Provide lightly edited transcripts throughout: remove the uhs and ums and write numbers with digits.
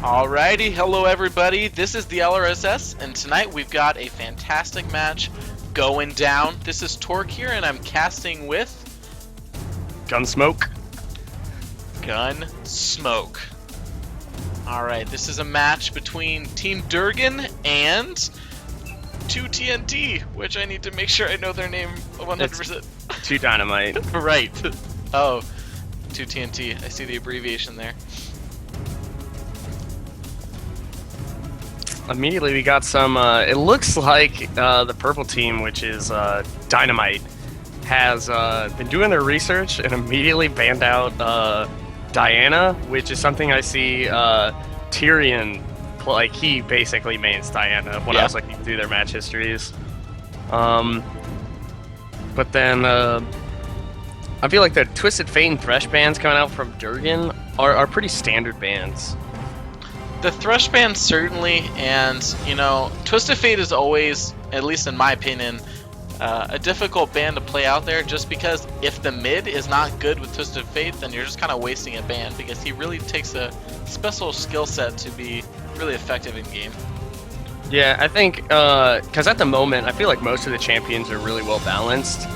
Alrighty, hello everybody, this is the LRSS, and tonight we've got a fantastic match going down. This is Torque here, and I'm casting with... Gunsmoke. Gunsmoke. Alright, this is a match between Team Durgan and 2TNT, which I need to make sure I know their name 100%. 2 Dynamite. Right. Oh, 2TNT, I see the abbreviation there. Immediately we got some, it looks like the purple team, which is Dynamite, has been doing their research and immediately banned out Diana, which is something I see Tyrion, like he basically mains Diana when I was looking through their match histories. But then I feel like the Twisted Fate and Thresh bans coming out from Durgan are pretty standard bans. The Thresh band certainly, and you know, Twisted Fate is always, at least in my opinion, a difficult band to play out there, just because if the mid is not good with Twisted Fate, then you're just kind of wasting a band, because he really takes a special skill set to be really effective in game. Yeah, I think, because at the moment, I feel like most of the champions are really well balanced,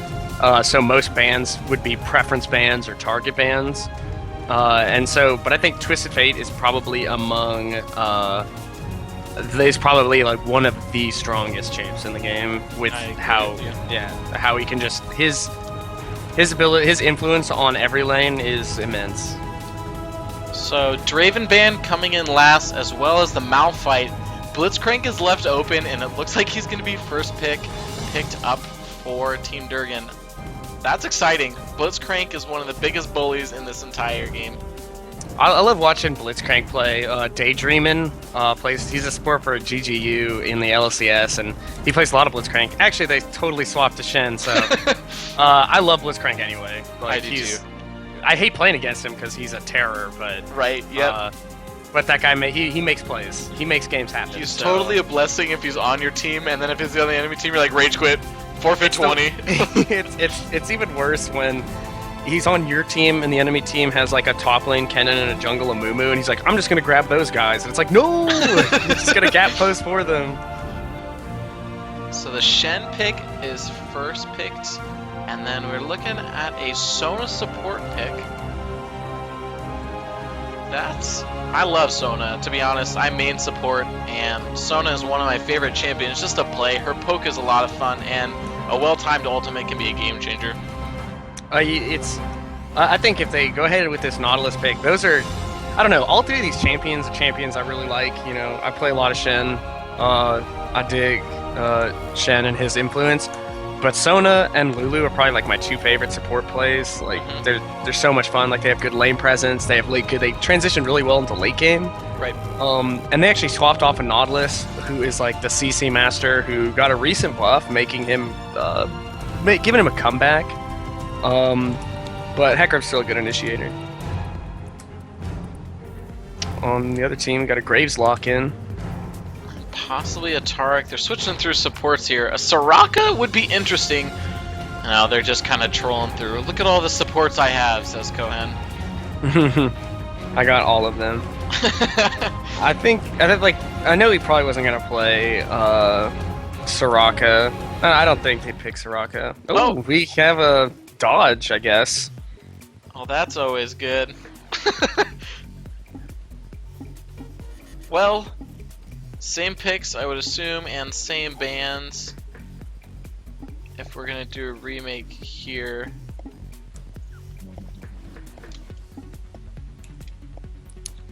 so most bans would be preference bans or target bans. But I think Twisted Fate is probably among, he's probably like one of the strongest champs in the game with how he can just, his ability, his influence on every lane is immense. So Draven Band coming in last, as well as the Malphite. Blitzcrank is left open, and it looks like he's going to be first picked up for Team Durgan. That's exciting. Blitzcrank is one of the biggest bullies in this entire game. I love watching Blitzcrank play. Daydreamin' he's a support for GGU in the LRSS, and he plays a lot of Blitzcrank. Actually, they totally swapped to Shen, so I love Blitzcrank anyway. I do too. I hate playing against him because he's a terror, but right, yep. But that guy, he makes plays. He makes games happen. He's totally a blessing if he's on your team, and then if he's on the enemy team, you're like, rage quit. Forfeit 20. It's even worse when he's on your team and the enemy team has like a top lane Kennen and a jungle Amumu, and he's like, I'm just gonna grab those guys, and it's like, no, you're just gonna gap post for them. So the Shen pick is first picked, and then we're looking at a Sona support pick. I love Sona, to be honest. I main support, and Sona is one of my favorite champions just to play. Her poke is a lot of fun, and a well-timed ultimate can be a game changer. I think if they go ahead with this Nautilus pick, those are, I don't know, all three of these champions are champions I really like. You know, I play a lot of Shen. I dig Shen and his influence. But Sona and Lulu are probably like my two favorite support plays. Like they're so much fun. Like they have good lane presence. They transition really well into late game. Right. And they actually swapped off a Nautilus, who is like the CC master, who got a recent buff, making him, giving him a comeback. But Heckrup's still a good initiator. On the other team, got a Graves lock in. Possibly a Taric. They're switching through supports here. A Soraka would be interesting. No, they're just kind of trolling through. Look at all the supports I have, says Kohen. I got all of them. I think I know he probably wasn't gonna play Soraka. I don't think they'd pick Soraka. Oh, we have a dodge, I guess. Oh, that's always good. Well, same picks, I would assume, and same bands. If we're gonna do a remake here.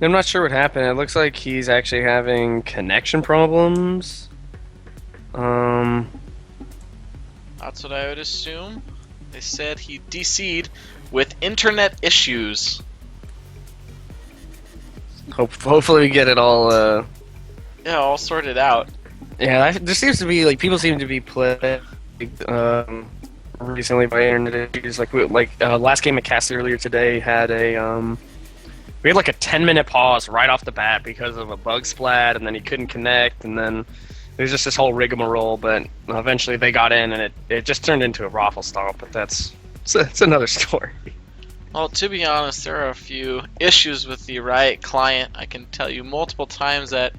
I'm not sure what happened. It looks like he's actually having connection problems. That's what I would assume. They said he DC'd with internet issues. Hopefully we get it all all sorted out. Yeah, there seems to be like people seem to be playing recently by internet issues. Like last game I cast earlier today had we had like a 10-minute pause right off the bat because of a bug splat, and then he couldn't connect, and then there's just this whole rigmarole. But eventually they got in, and it just turned into a raffle stomp. But that's another story. Well, to be honest, there are a few issues with the Riot client. I can tell you multiple times that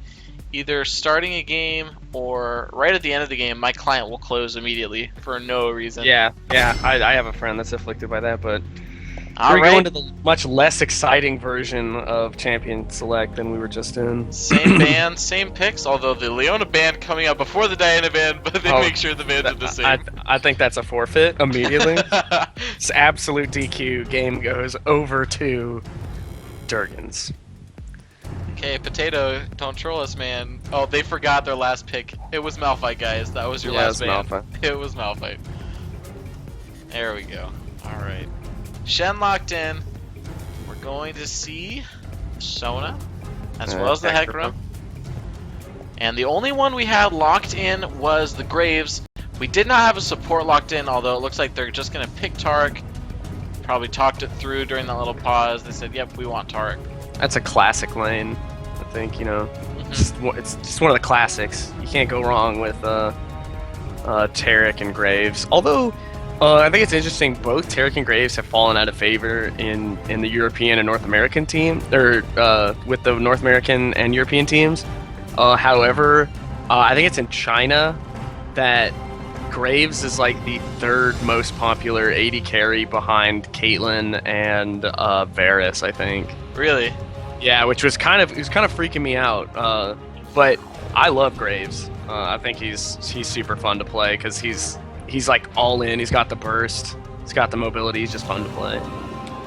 either starting a game or right at the end of the game, my client will close immediately for no reason. Yeah, I have a friend that's afflicted by that, but All we're right. going to the much less exciting version of Champion Select than we were just in. Same band, same picks, although the Leona band coming out before the Diana band, but they Oh, make sure the bands are the same. I think that's a forfeit immediately. It's absolute DQ. Game goes over to Durgans. Okay, Potato, don't troll us, man. Oh, they forgot their last pick. It was Malphite, guys. That was your last band. Malphite. It was Malphite. There we go. Alright. Shen locked in. We're going to see Sona, as well as the Hecarim. And the only one we had locked in was the Graves. We did not have a support locked in, although it looks like they're just going to pick Tarek. Probably talked it through during that little pause. They said, yep, we want Tarek. That's a classic lane, I think, you know. It's just one of the classics. You can't go wrong with Tarek and Graves. Although, I think it's interesting, both Tarek and Graves have fallen out of favor in the European and North American team, or with the North American and European teams. However, I think it's in China that Graves is like the third most popular AD carry behind Caitlyn and Varus, I think. Really? Yeah, which was kind of freaking me out. But I love Graves. I think he's super fun to play because he's like all in. He's got the burst. He's got the mobility. He's just fun to play.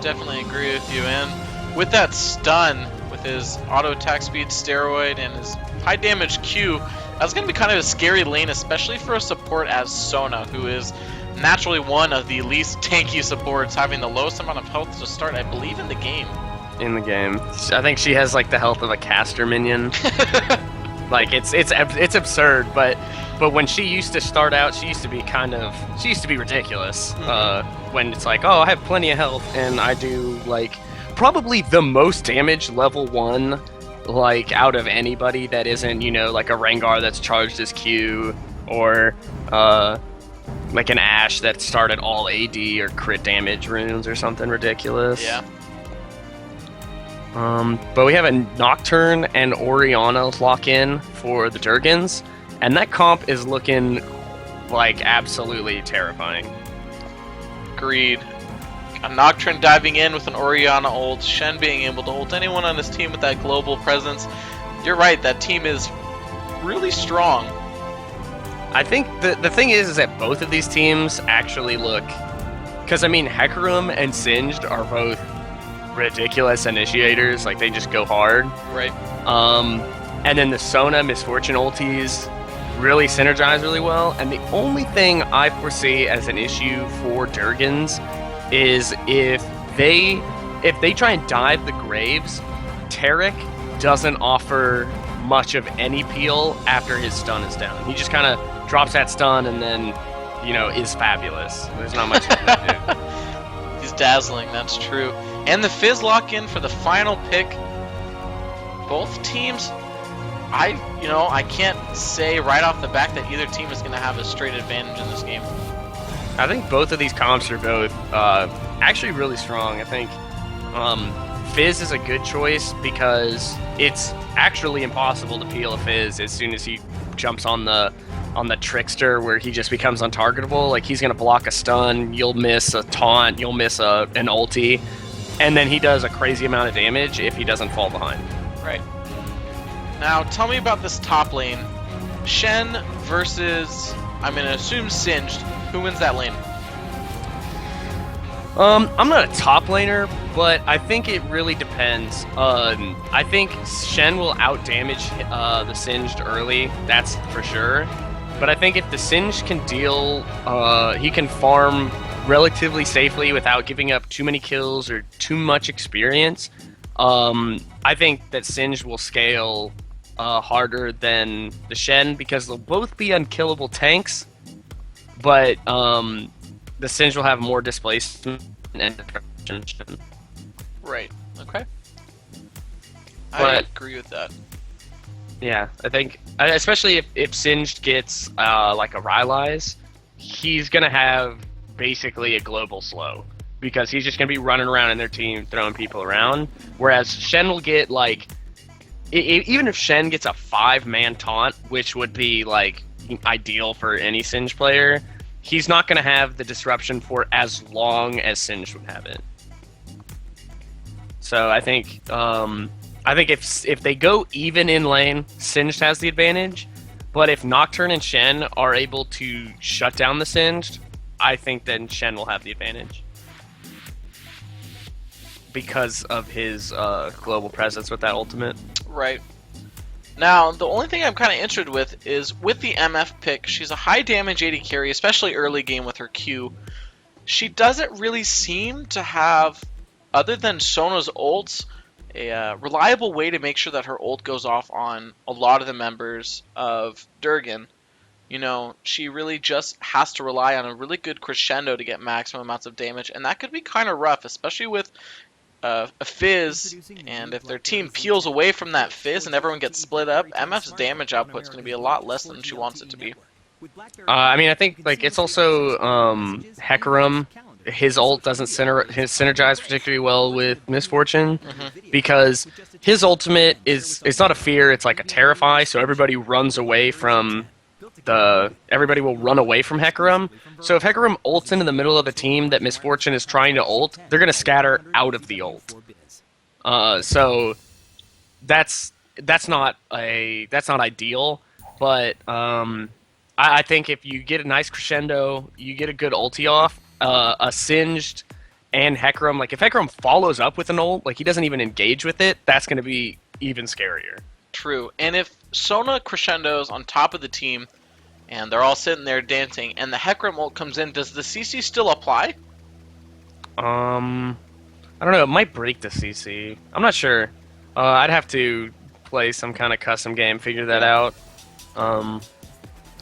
Definitely agree with you. And with that stun, with his auto attack speed steroid and his high damage Q, that's going to be kind of a scary lane, especially for a support as Sona, who is naturally one of the least tanky supports, having the lowest amount of health to start, I believe, in the game. In the game, I think she has like the health of a caster minion. Like it's absurd, but when she used to start out, she used to be ridiculous. When it's like, oh, I have plenty of health and I do like probably the most damage level 1, like out of anybody that isn't, you know, like a Rengar that's charged as Q, or like an Ashe that started all AD or crit damage runes or something ridiculous. Yeah. But we have a Nocturne and Orianna lock in for the Durgans, and that comp is looking like absolutely terrifying. Agreed. A Nocturne diving in with an Orianna ult, Shen being able to ult anyone on his team with that global presence. You're right, that team is really strong. I think the thing is that both of these teams actually look, because I mean Hecarim and Singed are both ridiculous initiators, like they just go hard. Right. And then the Sona Misfortune ultis really synergize really well, and the only thing I foresee as an issue for Durgans is if they try and dive the Graves, Tarek doesn't offer much of any peel after his stun is down. He just kind of drops that stun and then, you know, is fabulous. There's not much he can do. He's dazzling, that's true. And the Fizz lock in for the final pick. Both teams, I can't say right off the bat that either team is going to have a straight advantage in this game. I think both of these comps are both actually really strong. I think Fizz is a good choice because it's actually impossible to peel a Fizz as soon as he jumps on the Trickster, where he just becomes untargetable. Like, he's going to block a stun, you'll miss a taunt, you'll miss an ulti, and then he does a crazy amount of damage if he doesn't fall behind. Right. Now, tell me about this top lane. Shen versus, I'm going to assume Singed. Who wins that lane? I'm not a top laner, but I think it really depends. I think Shen will outdamage the Singed early, that's for sure. But I think if the Singed can deal, he can farm relatively safely without giving up too many kills or too much experience. I think that Singed will scale harder than the Shen because they'll both be unkillable tanks, but the Singed will have more displacement and depression. Right. Okay. But I agree with that. Yeah, I think, especially if Singed gets like a Rylai's, he's gonna have basically a global slow. because he's just going to be running around in their team throwing people around. Whereas Shen will get like, even if Shen gets a 5-man taunt, which would be like ideal for any Singed player, he's not going to have the disruption for as long as Singed would have it. So I think if they go even in lane, Singed has the advantage. But if Nocturne and Shen are able to shut down the Singed, I think then Shen will have the advantage. Because of his global presence with that ultimate. Right. Now, the only thing I'm kind of interested with is with the MF pick, she's a high damage AD carry, especially early game with her Q. She doesn't really seem to have, other than Sona's ults, a reliable way to make sure that her ult goes off on a lot of the members of Durgan. You know, she really just has to rely on a really good crescendo to get maximum amounts of damage, and that could be kind of rough, especially with a Fizz, and if their team peels away from that Fizz and everyone gets split up, MF's damage output is going to be a lot less than she wants it to be. I mean, I think like it's also Hecarim. His ult doesn't synergize particularly well with Misfortune, because his ultimate is, it's not a fear, it's like a terrify, so everybody runs away from everybody will run away from Hecarim. So if Hecarim ults into the middle of the team that Misfortune is trying to ult, they're going to scatter out of the ult. So that's not ideal, but I think if you get a nice crescendo, you get a good ulti off, a Singed and Hecarim, like if Hecarim follows up with an ult, like he doesn't even engage with it, that's going to be even scarier. True. And if Sona crescendos on top of the team and they're all sitting there dancing and the Hecarim ult comes in, does the CC still apply? I don't know, it might break the CC. I'm not sure. I'd have to play some kind of custom game, figure that out. I'm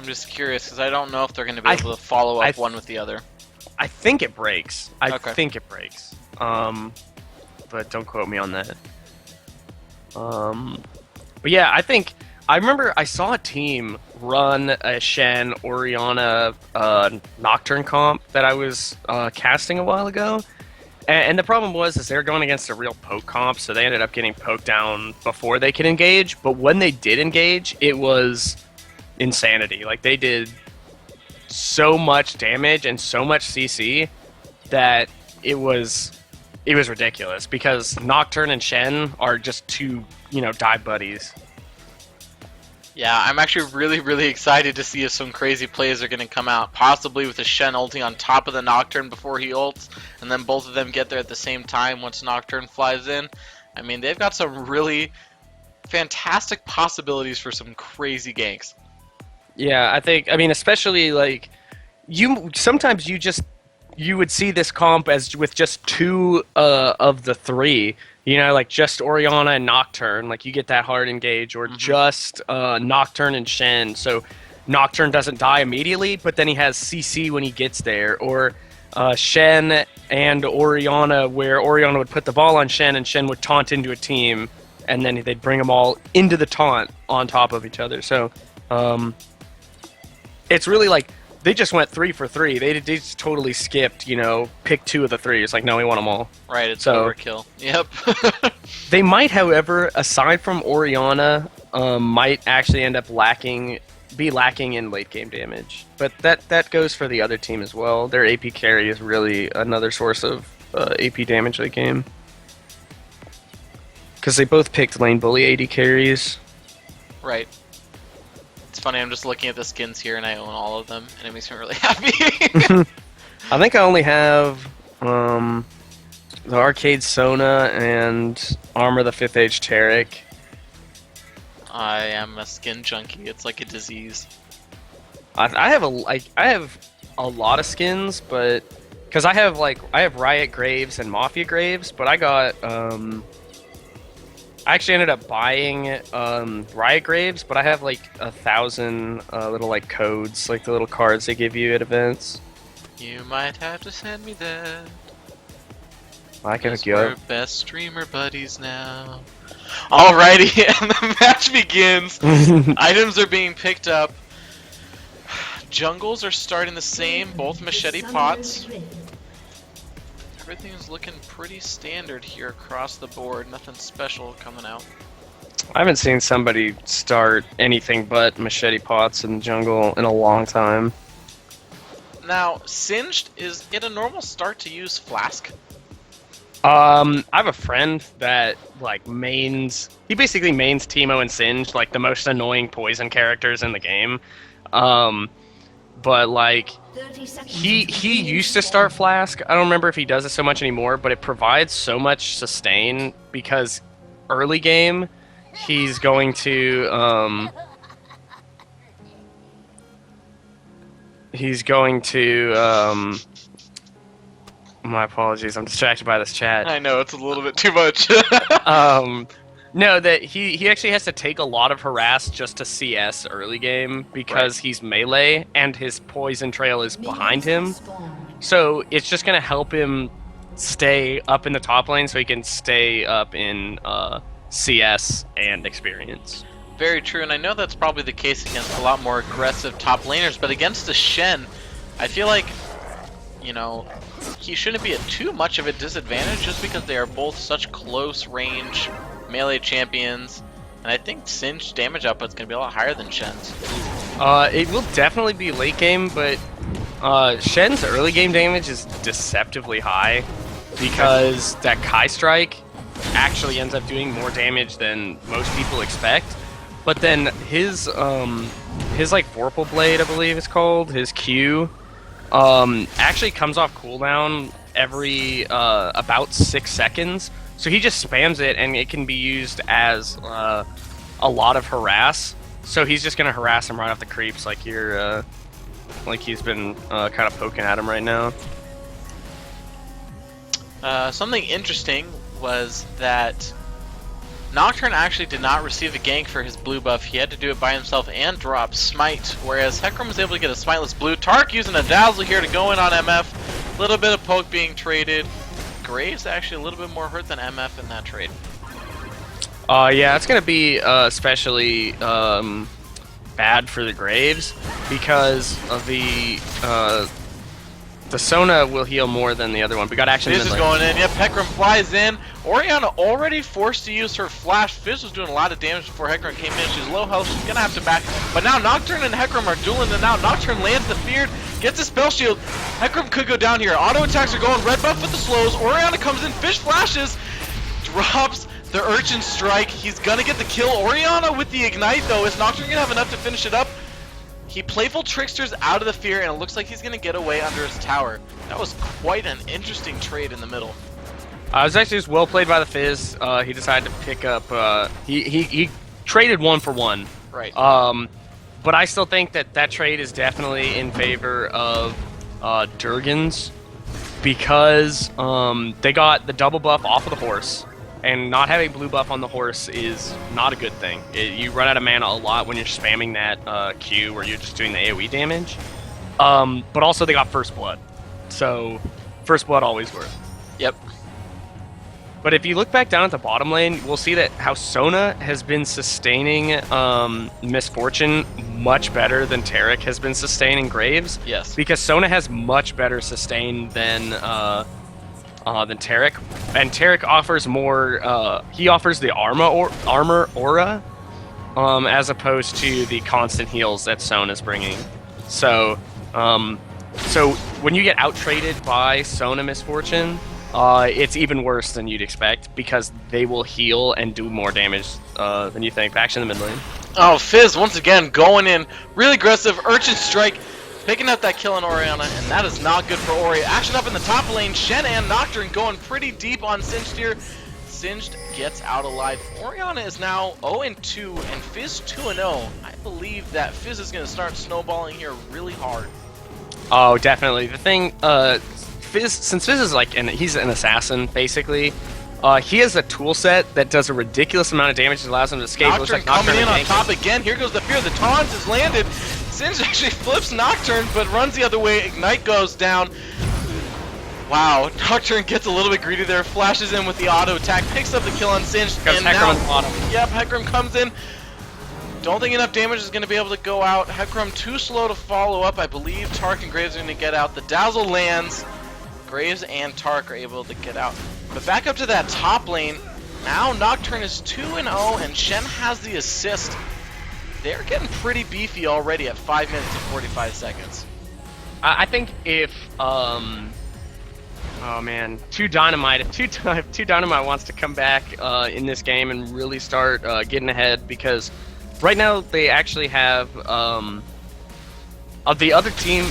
just curious because I don't know if they're going to be able to follow up one with the other. I think it breaks. I Okay. think it breaks. But don't quote me on that. But yeah, I remember I saw a team run a Shen Orianna Nocturne comp that I was casting a while ago. And the problem was they were going against a real poke comp, so they ended up getting poked down before they could engage. But when they did engage, it was insanity. Like, they did so much damage and so much CC that it was ridiculous, because Nocturne and Shen are just two, dive buddies. Yeah, I'm actually really, really excited to see if some crazy plays are going to come out, possibly with a Shen ulting on top of the Nocturne before he ults, and then both of them get there at the same time once Nocturne flies in. I mean, they've got some really fantastic possibilities for some crazy ganks. Yeah, I mean, especially, like, sometimes you would see this comp as with just two of the three, like just Orianna and Nocturne, like you get that hard engage, or just Nocturne and Shen, so Nocturne doesn't die immediately, but then he has CC when he gets there, or Shen and Orianna, where Orianna would put the ball on Shen and Shen would taunt into a team, and then they'd bring them all into the taunt on top of each other. So it's really like they just went 3 for 3. They just totally skipped, pick 2 of the 3. It's like, no, we want them all. Right, it's overkill. Yep. They might, however, aside from Orianna, might actually end up be lacking in late game damage. But that goes for the other team as well. Their AP carry is really another source of AP damage late game. Because they both picked lane bully AD carries. Right. It's funny, I'm just looking at the skins here and I own all of them, and it makes me really happy. I think I only have the Arcade Sona and Armor the 5th Age Taric. I am a skin junkie. It's like a disease. I have a lot of skins, but because I have Riot Graves and Mafia Graves, but I got I actually ended up buying Riot Graves, but I have like 1,000 little codes, like the little cards they give you at events. You might have to send me that. I can go. We're best streamer buddies now. Alrighty, and the match begins. Items are being picked up. Jungles are starting the same, both machete pots. everything's looking pretty standard here across the board. Nothing special coming out. I haven't seen somebody start anything but machete pots in the jungle in a long time. Now, Singed, is it a normal start to use Flask? I have a friend that like mains. He basically mains Teemo and Singed, like the most annoying poison characters in the game. But like he used to start Flask. I don't remember if he does it so much anymore, but it provides so much sustain because early game he's going to my apologies, I'm distracted by this chat. I know, it's a little bit too much. No, that he actually has to take a lot of harass just to CS early game because he's melee and his poison trail is behind him. So it's just going to help him stay up in the top lane so he can stay up in CS and experience. Very true, and I know that's probably the case against a lot more aggressive top laners, but against the Shen, I feel like, you know, he shouldn't be at too much of a disadvantage just because they are both such close range melee champions, and I think Singed damage output's gonna be a lot higher than Shen's. It will definitely be late game, but Shen's early game damage is deceptively high because that Kai Strike actually ends up doing more damage than most people expect. But then his like Vorpal Blade, I believe it's called, his Q, actually comes off cooldown every about 6 seconds. So he just spams it, and it can be used as a lot of harass. So he's just gonna harass him right off the creeps, like you're, like he's been kind of poking at him right now. Something interesting was that Nocturne actually did not receive a gank for his blue buff. He had to do it by himself and drop Smite, whereas Hecarim was able to get a Smiteless blue. Tark using a Dazzle here to go in on MF. A little bit of poke being traded. Graves actually a little bit more hurt than MF in that trade. Yeah, it's gonna be especially bad for the Graves because of the Sona will heal more than the other one. We got action. Fizz is going in. Yep, Hecarim flies in. Orianna already forced to use her flash. Fizz was doing a lot of damage before Hecarim came in. She's low health. She's gonna have to back. But now Nocturne and Hecarim are dueling it out. Nocturne lands the Feared, gets a spell shield. Hecarim could go down here. Auto attacks are going. Red buff with the slows. Orianna comes in. Fish flashes. Drops the Urchin Strike. He's gonna get the kill. Orianna with the Ignite though. Is Nocturne gonna have enough to finish it up? He playful tricksters out of the Fear, and it looks like he's going to get away under his tower. That was quite an interesting trade in the middle. It was actually just well played by the Fizz. He decided to pick up. He traded 1 for 1. Right. But I still think that trade is definitely in favor of Durgan's because they got the double buff off of the horse. And not having blue buff on the horse is not a good thing. You run out of mana a lot when you're spamming that Q where you're just doing the AoE damage. But also they got First Blood. So First Blood always works. Yep. But if you look back down at the bottom lane, we'll see that how Sona has been sustaining Misfortune much better than Taric has been sustaining Graves. Yes. Because Sona has much better sustain than Taric, and Taric offers more. He offers the armor aura, as opposed to the constant heals that Sona is bringing. So, so when you get out traded by Sona Misfortune, it's even worse than you'd expect because they will heal and do more damage than you think. Back in the mid lane. Oh, Fizz once again going in, really aggressive. Urchin Strike. Picking up that kill on Orianna, and that is not good for Ori. Action up in the top lane. Shen and Nocturne going pretty deep on Singed here. Singed gets out alive. Orianna is now 0-2 and Fizz 2-0. I believe that Fizz is going to start snowballing here really hard. Oh, definitely. The thing, Fizz, since Fizz is like, he's an assassin basically. He has a tool set that does a ridiculous amount of damage that allows him to escape. Nocturne coming in on top again. Here goes the Fear. The taunt is landed. Singed actually flips Nocturne, but runs the other way. Ignite goes down. Wow, Nocturne gets a little bit greedy there. Flashes in with the auto attack. Picks up the kill on Singed. And now, bottom. Yep, Hecarim comes in. Don't think enough damage is going to be able to go out. Hecarim too slow to follow up. I believe Tark and Graves are going to get out. The Dazzle lands. Graves and Tark are able to get out. But back up to that top lane. Now Nocturne is 2-0 and Shen has the assist. They're getting pretty beefy already at 5 minutes and 45 seconds. I think if oh man, if Two Dynamite wants to come back in this game and really start getting ahead, because right now they actually have of the other team,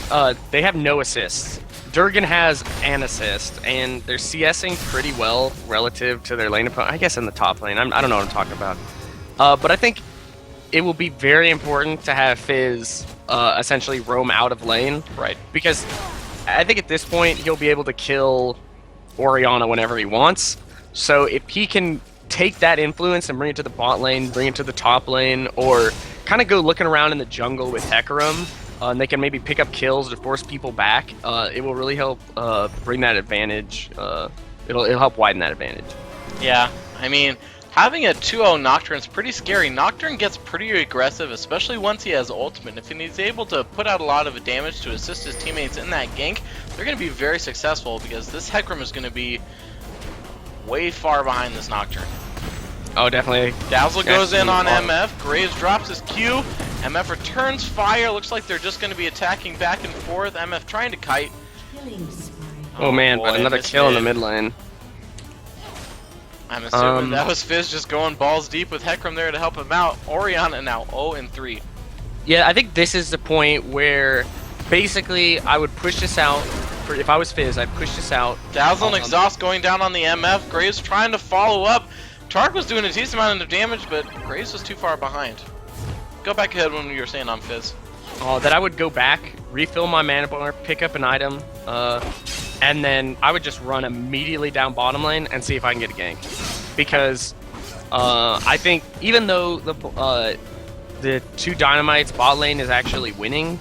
they have no assists. Durgan has an assist, and they're CSing pretty well relative to their lane opponent. I guess in the top lane. I don't know what I'm talking about. But I think it will be very important to have Fizz essentially roam out of lane. Right. Because I think at this point, he'll be able to kill Orianna whenever he wants. So if he can take that influence and bring it to the bot lane, bring it to the top lane, or kind of go looking around in the jungle with Hecarim, and they can maybe pick up kills to force people back, it will really help bring that advantage. It'll help widen that advantage. Yeah, I mean, having a 2-0 Nocturne is pretty scary. Nocturne gets pretty aggressive, especially once he has ultimate. If he's able to put out a lot of damage to assist his teammates in that gank, they're going to be very successful, because this Hecarim is going to be way far behind this Nocturne. Oh, definitely. Dazzle goes in on MF. Graves drops his Q. MF returns fire. Looks like they're just going to be attacking back and forth. MF trying to kite. Oh man, boy, but another kill in the mid lane. I'm assuming that was Fizz just going balls deep with Hecarim there to help him out. Orianna now 0-3. Yeah, I think this is the point where basically I would push this out. If I was Fizz, I'd push this out. Dazzle and Exhaust going down on the MF. Graves trying to follow up. Tark was doing a decent amount of damage, but Graves was too far behind. Go back ahead when you were saying on Fizz. That I would go back, refill my mana bar, pick up an item, and then I would just run immediately down bottom lane and see if I can get a gank. Because I think even though the Two Dynamites bot lane is actually winning,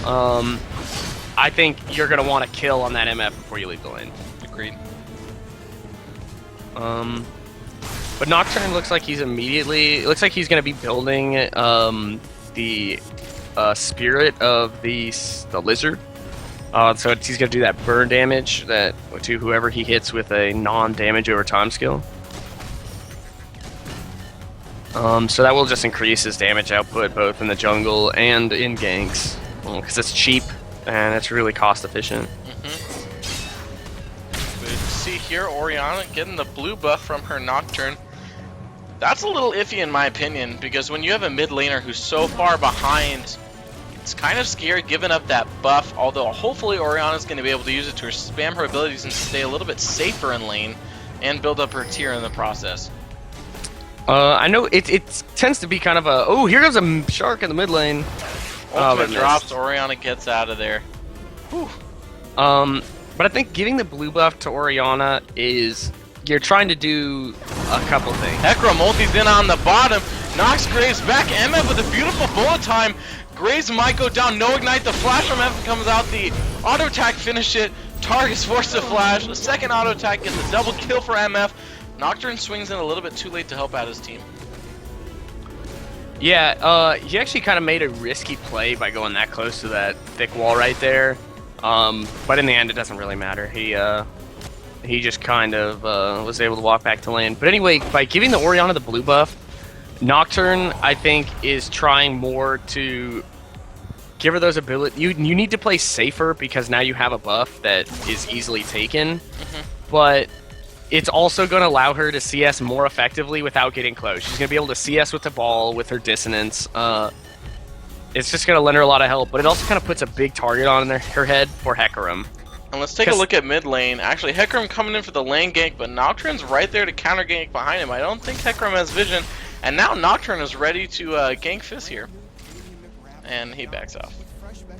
I think you're going to want to kill on that MF before you leave the lane. Agreed. But Nocturne looks like he's looks like he's going to be building the spirit of the lizard. So he's going to do that burn damage to whoever he hits with a non-damage over time skill. So that will just increase his damage output both in the jungle and in ganks, because it's cheap and it's really cost efficient. We see here Orianna getting the blue buff from her Nocturne. That's a little iffy in my opinion, because when you have a mid laner who's so far behind, it's kind of scary giving up that buff, although hopefully Orianna's going to be able to use it to spam her abilities and stay a little bit safer in lane and build up her tier in the process. I know it tends to be kind of a, oh, here goes a shark in the mid lane. Ultimate drops, Orianna gets out of there. Whew. But I think giving the blue buff to Orianna is, you're trying to do a couple things. Hecarim ultis in on the bottom, knocks Graves back. MF with a beautiful bullet time. Graves might go down, no ignite. The flash from MF comes out, the auto attack finish it. Tark is forced to flash. The second auto attack gets a double kill for MF. Nocturne swings in a little bit too late to help out his team. Yeah, he actually kind of made a risky play by going that close to that thick wall right there. But in the end, it doesn't really matter. He just kind of was able to walk back to lane. But anyway, by giving the Orianna the blue buff, Nocturne, I think, is trying more to give her those abilities. You need to play safer, because now you have a buff that is easily taken. But it's also going to allow her to CS more effectively without getting close. She's going to be able to CS with the ball, with her dissonance. It's just going to lend her a lot of help, but it also kind of puts a big target on her head for Hecarim. And let's take a look at mid lane. Actually, Hecarim coming in for the lane gank, but Nocturne's right there to counter gank behind him. I don't think Hecarim has vision, and now Nocturne is ready to gank Fizz here. And he backs off.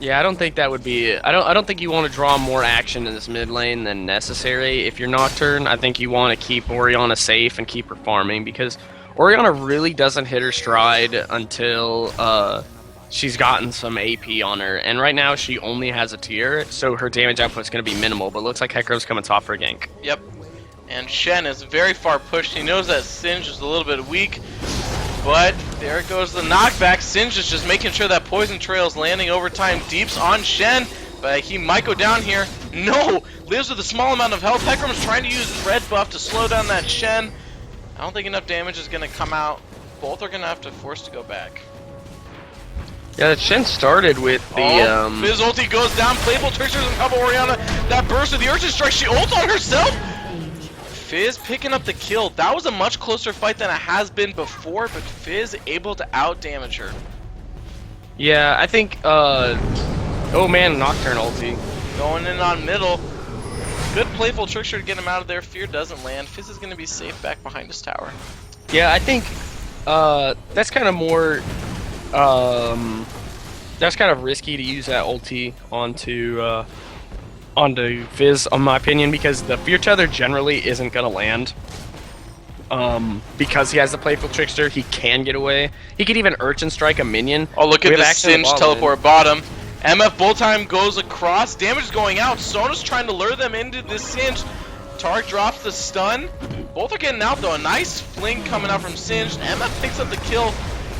Yeah, I don't think that would be. I don't think you want to draw more action in this mid lane than necessary. If you're Nocturne, I think you want to keep Orianna safe and keep her farming, because Orianna really doesn't hit her stride until she's gotten some AP on her, and right now she only has a tier, so her damage output is going to be minimal. But it looks like Hecarim's coming top for a gank. Yep. And Shen is very far pushed. He knows that Singe is a little bit weak. But there goes the knockback. Singe is just making sure that Poison Trail is landing overtime deeps on Shen. But he might go down here. No! Lives with a small amount of health. Heckram's trying to use red buff to slow down that Shen. I don't think enough damage is going to come out. Both are going to have to force to go back. Yeah, the Shen started with the Fizz ulti goes down. Playful Tricksters on top of Orianna. That burst of the Urchin Strike. She ults on herself. Fizz picking up the kill. That was a much closer fight than it has been before, but Fizz able to out damage her. Yeah, I think oh man, Nocturne ulti. Going in on middle. Good playful trickster to get him out of there. Fear doesn't land. Fizz is going to be safe back behind his tower. Yeah, I think that's kind of more that's kind of risky to use that ulti onto Fizz, in my opinion, because the Fear Tether generally isn't gonna land. Because he has the playful trickster, he can get away. He could even Urchin Strike a minion. Oh, look at the Singe teleport bottom. MF Bull Time goes across. Damage is going out. Sona's trying to lure them into this Singe. Tark drops the stun. Both are getting out though. A nice fling coming out from Singe. MF picks up the kill.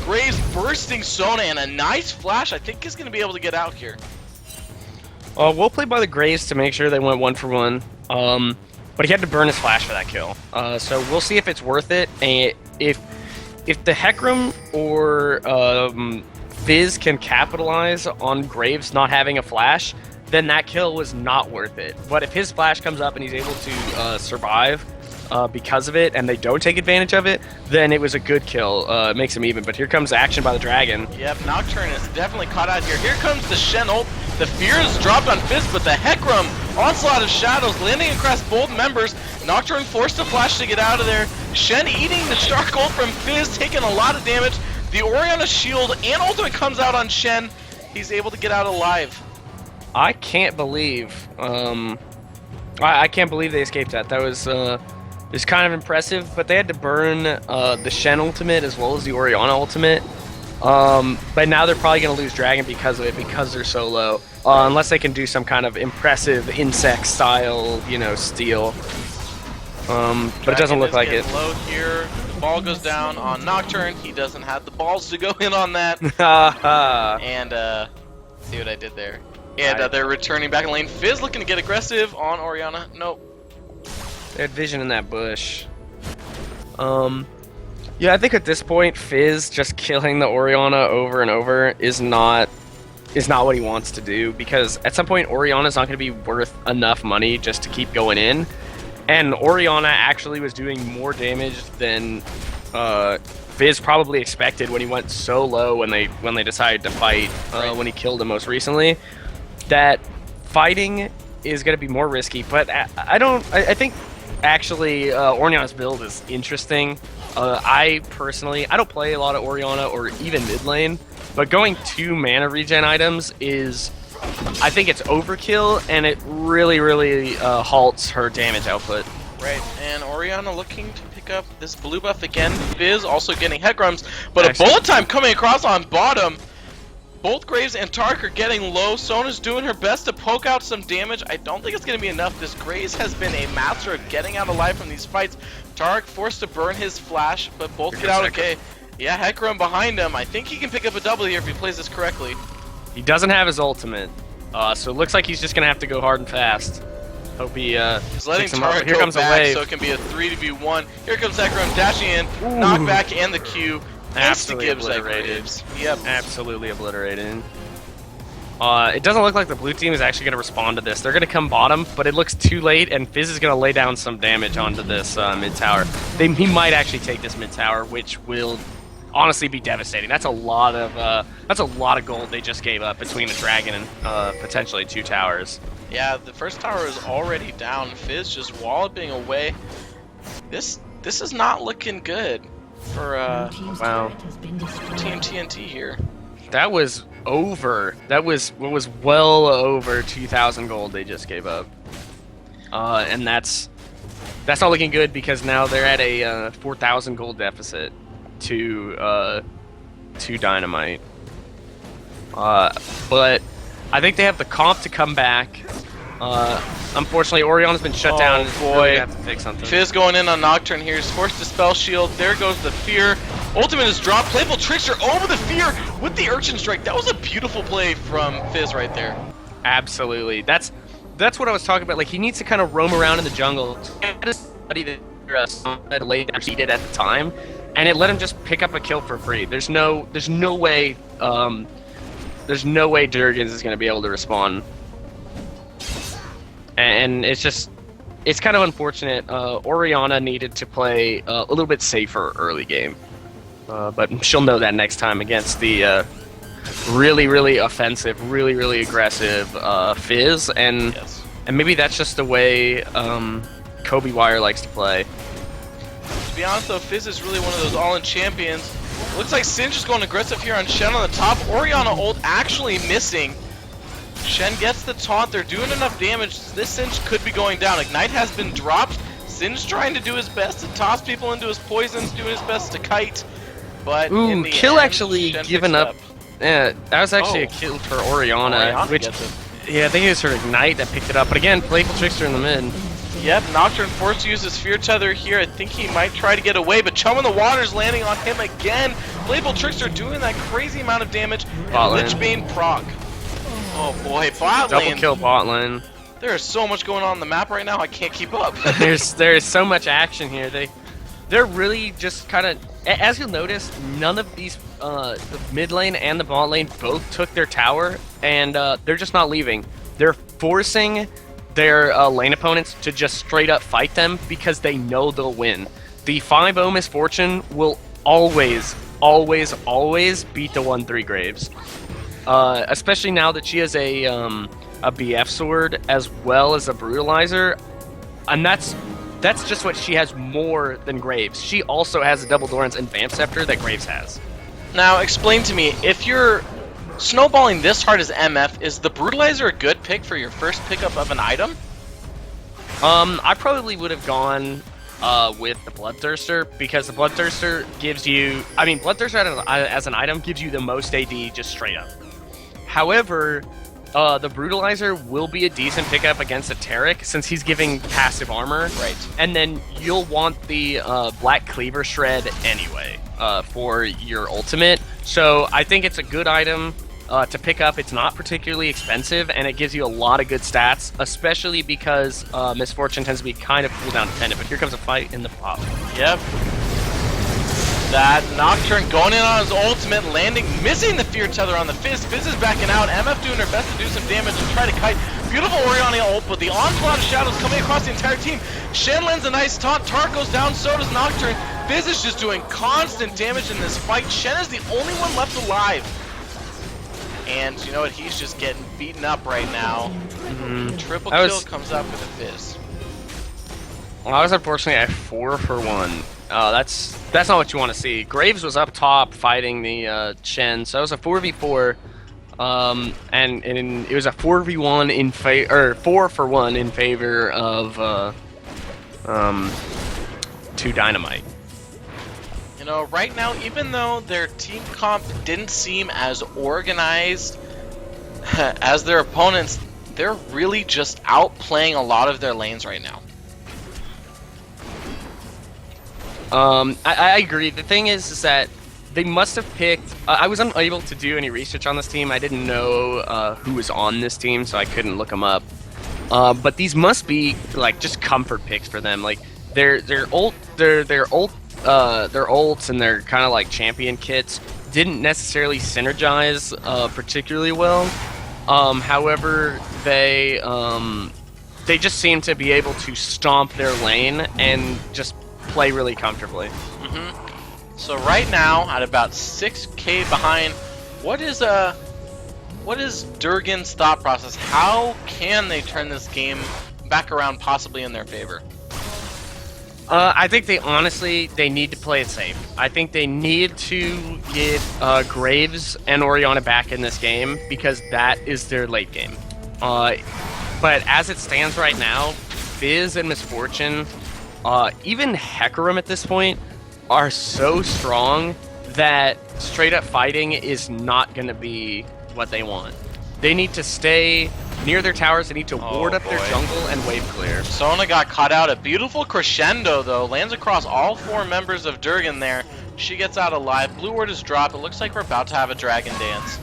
Graves bursting Sona and a nice flash. I think he's going to be able to get out here. We'll play by the Graves to make sure they went 1 for 1. But he had to burn his flash for that kill. So we'll see if it's worth it. And if the Hecarim or Fizz can capitalize on Graves not having a flash, then that kill was not worth it. But if his flash comes up and he's able to survive because of it, and they don't take advantage of it, then it was a good kill. It makes him even. But here comes action by the Dragon. Yep, Nocturne is definitely caught out here. Here comes the Shen ult. The Fear is dropped on Fizz, but the Hecarim onslaught of shadows landing across both members. Nocturne forced to flash to get out of there. Shen eating the Shark ult from Fizz, taking a lot of damage. The Orianna shield and ultimate comes out on Shen. He's able to get out alive. I can't believe I can't believe they escaped that. That was it's kind of impressive, but they had to burn the Shen ultimate as well as the Orianna ultimate. But now they're probably going to lose Dragon because of it, because they're so low. Unless they can do some kind of impressive insect style, you know, steal. But it doesn't look like it. Low here. The ball goes down on Nocturne. He doesn't have the balls to go in on that. And see what I did there. And they're returning back in lane. Fizz looking to get aggressive on Orianna. Nope. They had vision in that bush. Yeah, I think at this point, Fizz just killing the Orianna over and over is not what he wants to do, because at some point Orianna's not going to be worth enough money just to keep going in. And Orianna actually was doing more damage than Fizz probably expected when he went so low when they decided to fight when he killed him most recently. That fighting is going to be more risky, but I think actually Orianna's build is interesting. I personally, I don't play a lot of Orianna or even mid lane, but going 2 mana regen items is, I think it's overkill, and it really halts her damage output. Right, and Orianna looking to pick up this blue buff again. Fizz also getting Hecarim's, but a bullet time coming across on bottom. Both Graves and Tark are getting low. Sona's doing her best to poke out some damage. I don't think it's going to be enough. This Graves has been a master of getting out alive from these fights. Tark forced to burn his flash, but both get out okay. Yeah, Hecarim behind him. I think he can pick up a double here if he plays this correctly. He doesn't have his ultimate, so it looks like he's just going to have to go hard and fast. Hope he he's letting Tark go comes back, a wave. so it can be a 3v1. Here comes Hecarim dashing in, knockback and the Q. Absolutely obliterated. Yep. Absolutely obliterated. It doesn't look like the blue team is actually going to respond to this. They're going to come bottom, but it looks too late, and Fizz is going to lay down some damage onto this mid tower. He might actually take this mid tower, which will honestly be devastating. That's a lot of gold they just gave up between a dragon and potentially 2 towers. Yeah, the first tower is already down. Fizz just walloping away. This is not looking good for Team TNT here. That was over. That was well over 2,000 gold they just gave up, and that's not looking good, because now they're at a 4,000 gold deficit to Dynamite. But I think they have the comp to come back. Unfortunately, Orion's been shut down. Boy, have to fix something. Fizz going in on Nocturne here. He's forced to spell shield. There goes the Fear. Ultimate is dropped. Playful Trickster over the Fear with the Urchin Strike. That was a beautiful play from Fizz right there. Absolutely. that's what I was talking about. Like, he needs to kind of roam around in the jungle. Somebody that late he did at the time, and it let him just pick up a kill for free. There's no way Durgans is going to be able to respond, and it's kind of unfortunate. Oriana needed to play a little bit safer early game, but she'll know that next time against the really offensive, really aggressive Fizz, and maybe that's just the way Kobe Wire likes to play. To be honest though, Fizz is really one of those all-in champions. Looks like Singe is going aggressive here on Shen on the top. Oriana ult actually missing. Shen gets the taunt. They're doing enough damage. This Singe could be going down. Ignite has been dropped. Singe trying to do his best to toss people into his poisons, doing his best to kite. But in the kill end, actually Shen given picks up. Yeah, that was actually a kill for Oriana, which, yeah, I think it was her Ignite that picked it up. But again, Playful Trickster in the mid. Yep, Nocturne forced to use his Fear Tether here. I think he might try to get away, but Chum in the Water's landing on him again. Playful Trickster doing that crazy amount of damage. Lichbane proc. Oh boy, bot lane. Double kill bot lane. There is so much going on the map right now, I can't keep up. There's so much action here. They're really just kind of, as you'll notice, none of these, the mid lane and the bot lane both took their tower, and they're just not leaving. They're forcing their lane opponents to just straight up fight them because they know they'll win. The 5-0 Misfortune will always beat the 1-3 Graves. Especially now that she has a BF sword as well as a Brutalizer, and that's just what she has more than Graves. She also has a Double Dorans and Vamp Scepter that Graves has. Now explain to me, if you're snowballing this hard as MF, is the Brutalizer a good pick for your first pickup of an item? I probably would have gone with the Bloodthirster, because the Bloodthirster gives you, Bloodthirster as an item gives you the most AD just straight up. However, the Brutalizer will be a decent pickup against a Taric since he's giving passive armor. Right. And then you'll want the Black Cleaver Shred anyway for your ultimate. So I think it's a good item to pick up. It's not particularly expensive, and it gives you a lot of good stats, especially because Misfortune tends to be kind of cooldown dependent. But here comes a fight in the pop. Yep. That Nocturne going in on his ultimate, landing, missing the Fear Tether on the Fizz. Fizz is backing out. MF doing her best to do some damage and try to kite. Beautiful Oriana ult, but the onslaught of shadows coming across the entire team. Shen lands a nice taunt. Tart goes down, so does Nocturne. Fizz is just doing constant damage in this fight. Shen is the only one left alive. And you know what? He's just getting beaten up right now. Triple kill comes up with a Fizz. Well, I was unfortunately at 4 for 1. That's not what you want to see. Graves was up top fighting the Shen, so it was a 4v4, and it was a 4v1 in favor, or 4 for 1 in favor of 2 Dynamite. You know, right now, even though their team comp didn't seem as organized as their opponents, they're really just outplaying a lot of their lanes right now. I agree. The thing is that they must have picked... I was unable to do any research on this team. I didn't know who was on this team, so I couldn't look them up. But these must be like just comfort picks for them. Like their ults and their kind of like champion kits didn't necessarily synergize particularly well. However, they just seem to be able to stomp their lane and just play really comfortably. So right now, at about 6k behind, what is Durgan's thought process? How can they turn this game back around, possibly in their favor? I think they need to play it safe. I think they need to get Graves and Oriana back in this game because that is their late game. But as it stands right now, Fizz and Misfortune, even Hecarim at this point, are so strong that straight up fighting is not going to be what they want. They need to stay near their towers. They need to ward up their jungle and wave clear. Sona got caught out. A beautiful crescendo, though, lands across all 4 members of Durgan there. She gets out alive. Blue ward is dropped. It looks like we're about to have a dragon dance.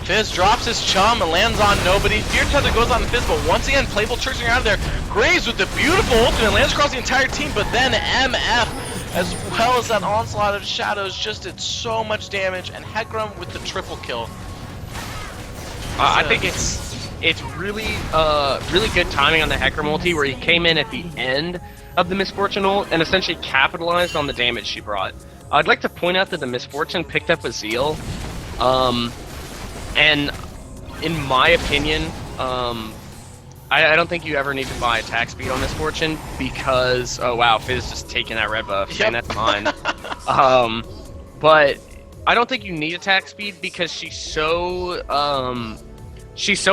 Fizz drops his chum and lands on nobody. Fear Tether goes on the Fizz, but once again, Playful trickstring out of there. Graves with the beautiful ultimate lands across the entire team, but then MF, as well as that onslaught of shadows, just did so much damage, and Hecarim with the triple kill. I think it's really really good timing on the Hecarim ulti, where he came in at the end of the Misfortune ult and essentially capitalized on the damage she brought. I'd like to point out that the Misfortune picked up a Zeal, and in my opinion, I don't think you ever need to buy attack speed on Misfortune because, oh wow, Fizz just taking that red buff, and that's mine. But I don't think you need attack speed because she's so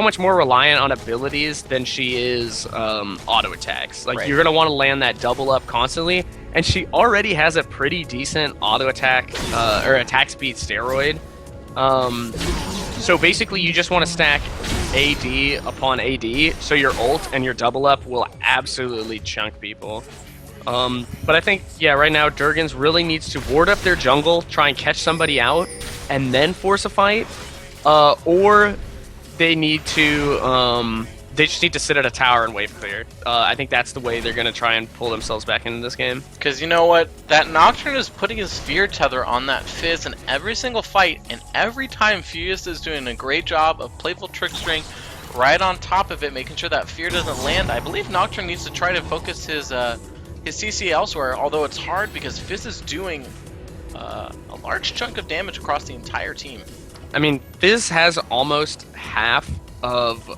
much more reliant on abilities than she is auto attacks. Like, you're gonna want to land that double up constantly, and she already has a pretty decent auto attack or attack speed steroid. So basically, you just want to stack AD upon AD, so your ult and your double up will absolutely chunk people. But I think, yeah, right now Durgans really needs to ward up their jungle, try and catch somebody out, and then force a fight, or they need to they just need to sit at a tower and wave clear. I think that's the way they're going to try and pull themselves back into this game. Because you know what? That Nocturne is putting his Fear Tether on that Fizz in every single fight, and every time Furious is doing a great job of Playful trickstring right on top of it, making sure that Fear doesn't land. I believe Nocturne needs to try to focus his CC elsewhere, although it's hard because Fizz is doing a large chunk of damage across the entire team. I mean, Fizz has almost half of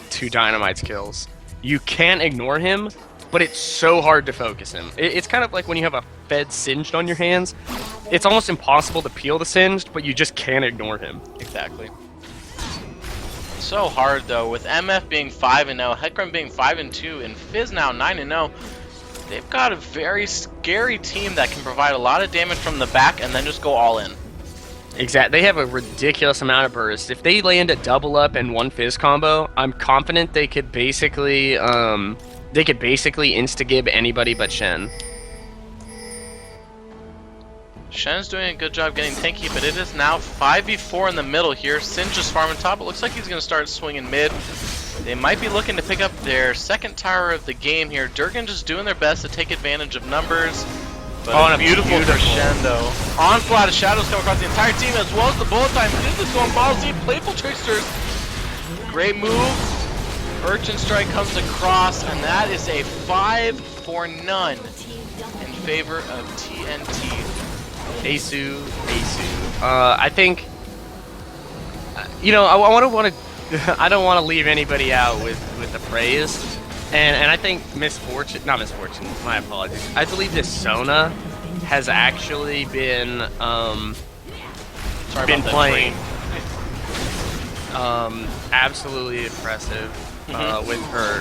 2 Dynamite's kills. You can't ignore him, but it's so hard to focus him. It's kind of like when you have a Fed singed on your hands. It's almost impossible to peel the singed, but you just can't ignore him. Exactly. So hard though, with MF being 5-0, Hecarim being 5-2, and Fizz now 9-0. They've got a very scary team that can provide a lot of damage from the back and then just go all in. Exactly. They have a ridiculous amount of burst. If they land a double up and 1 Fizz combo, I'm confident they could basically insta-gib anybody but Shen. Shen's doing a good job getting tanky, but it is now 5v4 in the middle here. Sin just farming top. It looks like he's going to start swinging mid. They might be looking to pick up their second tower of the game here. Durgan just doing their best to take advantage of numbers. But a beautiful crescendo. Onslaught of shadows come across the entire team, as well as the bullet time. This is going ballsy. Playful tricksters. Great move. Urchin strike comes across, and that is a 5-for-none in favor of TNT. Asu. I think, you know, I don't want to leave anybody out with the praise. And I think not Misfortune, my apologies. I believe this Sona has actually been playing absolutely impressive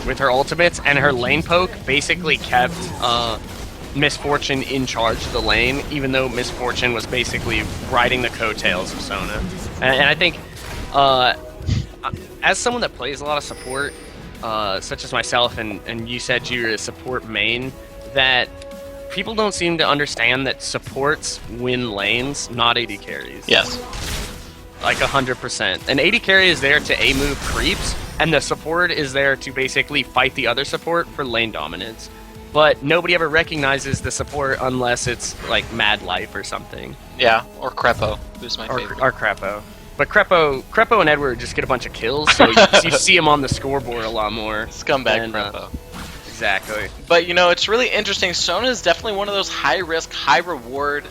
with her ultimates, and her lane poke basically kept Misfortune in charge of the lane, even though Misfortune was basically riding the coattails of Sona. And I think as someone that plays a lot of support, such as myself, and you said you're a support main, that people don't seem to understand that supports win lanes, not AD carries. Yes. Like 100%. An AD carry is there to A-move creeps, and the support is there to basically fight the other support for lane dominance. But nobody ever recognizes the support unless it's like Mad Life or something. Yeah, or Crepo, who's my favorite. Or Crepo. But Crepo and Edward just get a bunch of kills, so you see him on the scoreboard a lot more. Scumbag Crepo. Exactly. But you know, it's really interesting. Sona is definitely one of those high risk, high reward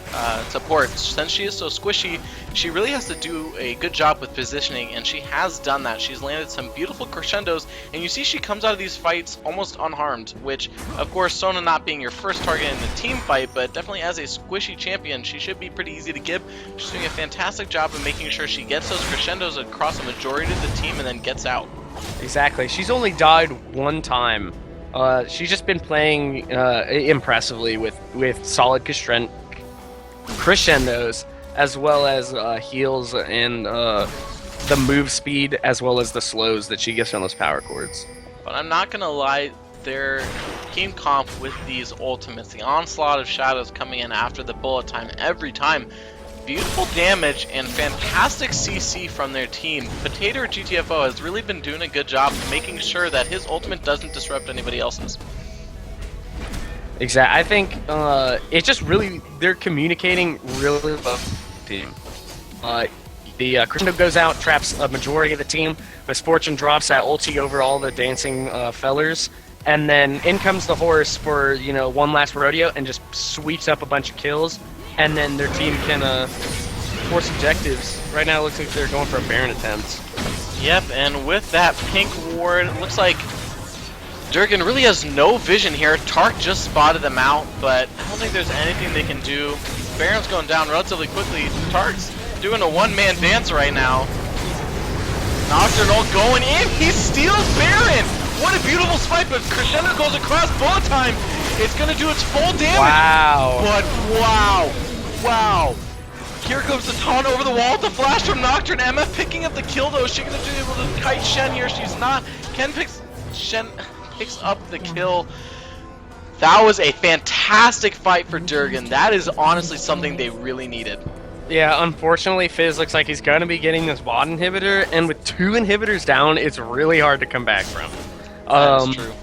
supports. Since she is so squishy, she really has to do a good job with positioning, and she has done that. She's landed some beautiful crescendos, and you see she comes out of these fights almost unharmed, which, of course, Sona not being your first target in the team fight, but definitely as a squishy champion, she should be pretty easy to give. She's doing a fantastic job of making sure she gets those crescendos across a majority of the team and then gets out. Exactly. She's only died one time. She's just been playing impressively with solid crescendos, as well as heals and the move speed, as well as the slows that she gets on those power chords. But I'm not gonna lie, their team comp with these ultimates, the onslaught of shadows coming in after the bullet time every time, beautiful damage and fantastic CC from their team. Potato or GTFO has really been doing a good job making sure that his ultimate doesn't disrupt anybody else's. Exactly. I think it's just really, they're communicating really well with the team. The Crescendo goes out, traps a majority of the team. Misfortune drops that ulti over all the dancing fellers. And then in comes the horse for, you know, one last rodeo and just sweeps up a bunch of kills. And then their team can force objectives. Right now it looks like they're going for a Baron attempt. Yep, and with that pink ward, it looks like Durgan really has no vision here. Tark just spotted them out, but I don't think there's anything they can do. Baron's going down relatively quickly. Tark's doing a one-man dance right now. Nocturnal going in. He steals Baron. What a beautiful spike, but Crescendo goes across bullet time. It's going to do its full damage. Wow. But wow. Here comes the taunt over the wall. The flash from Nocturne. Emma picking up the kill, though. She's going to be able to kite Shen here. She's not. Shen picks up the kill. That was a fantastic fight for Durgan. That is honestly something they really needed. Yeah, unfortunately, Fizz looks like he's going to be getting this bot inhibitor, and with 2 inhibitors down, it's really hard to come back from. That's true.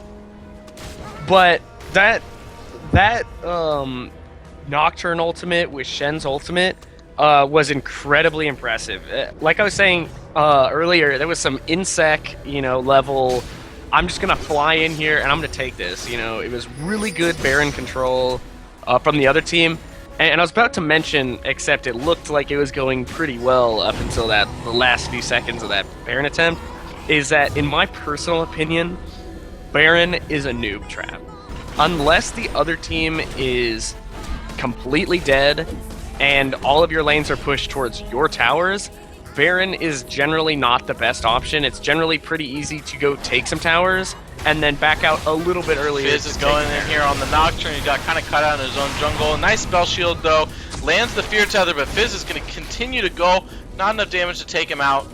But that Nocturne ultimate with Shen's ultimate was incredibly impressive. Like I was saying earlier, there was some insec, level. I'm just gonna fly in here and I'm gonna take this. It was really good Baron control from the other team. And I was about to mention, except it looked like it was going pretty well up until the last few seconds of that Baron attempt, is that, in my personal opinion, Baron is a noob trap. Unless the other team is completely dead and all of your lanes are pushed towards your towers, Baron is generally not the best option. It's generally pretty easy to go take some towers and then back out a little bit earlier. Fizz is going in here on the Nocturne. He got kind of cut out in his own jungle. Nice spell shield, though. Lands the Fear Tether, but Fizz is going to continue to go. Not enough damage to take him out.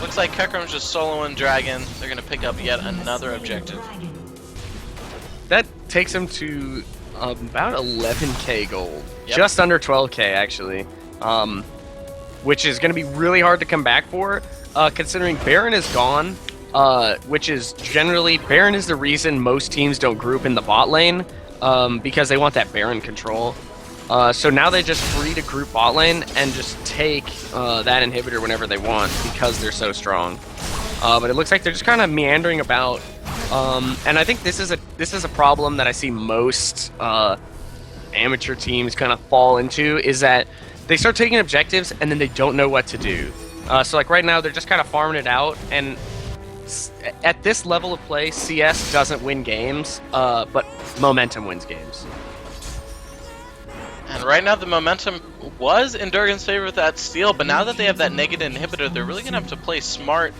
Looks like Kekrum's just soloing Dragon. They're going to pick up yet another objective. That takes him to about 11k gold. Yep. Just under 12k, actually. Which is going to be really hard to come back for, considering Baron is gone. Which is generally, Baron is the reason most teams don't group in the bot lane, because they want that Baron control. So now they're just free to group bot lane and just take that inhibitor whenever they want because they're so strong. But it looks like they're just kind of meandering about, and I think this is a problem that I see most amateur teams kind of fall into, is that they start taking objectives and then they don't know what to do. So like right now they're just kind of farming it out, and at this level of play, CS doesn't win games, but momentum wins games. And right now the momentum was in Durgan's favor with that steal, but now that they have that negative inhibitor, they're really going to have to play smart.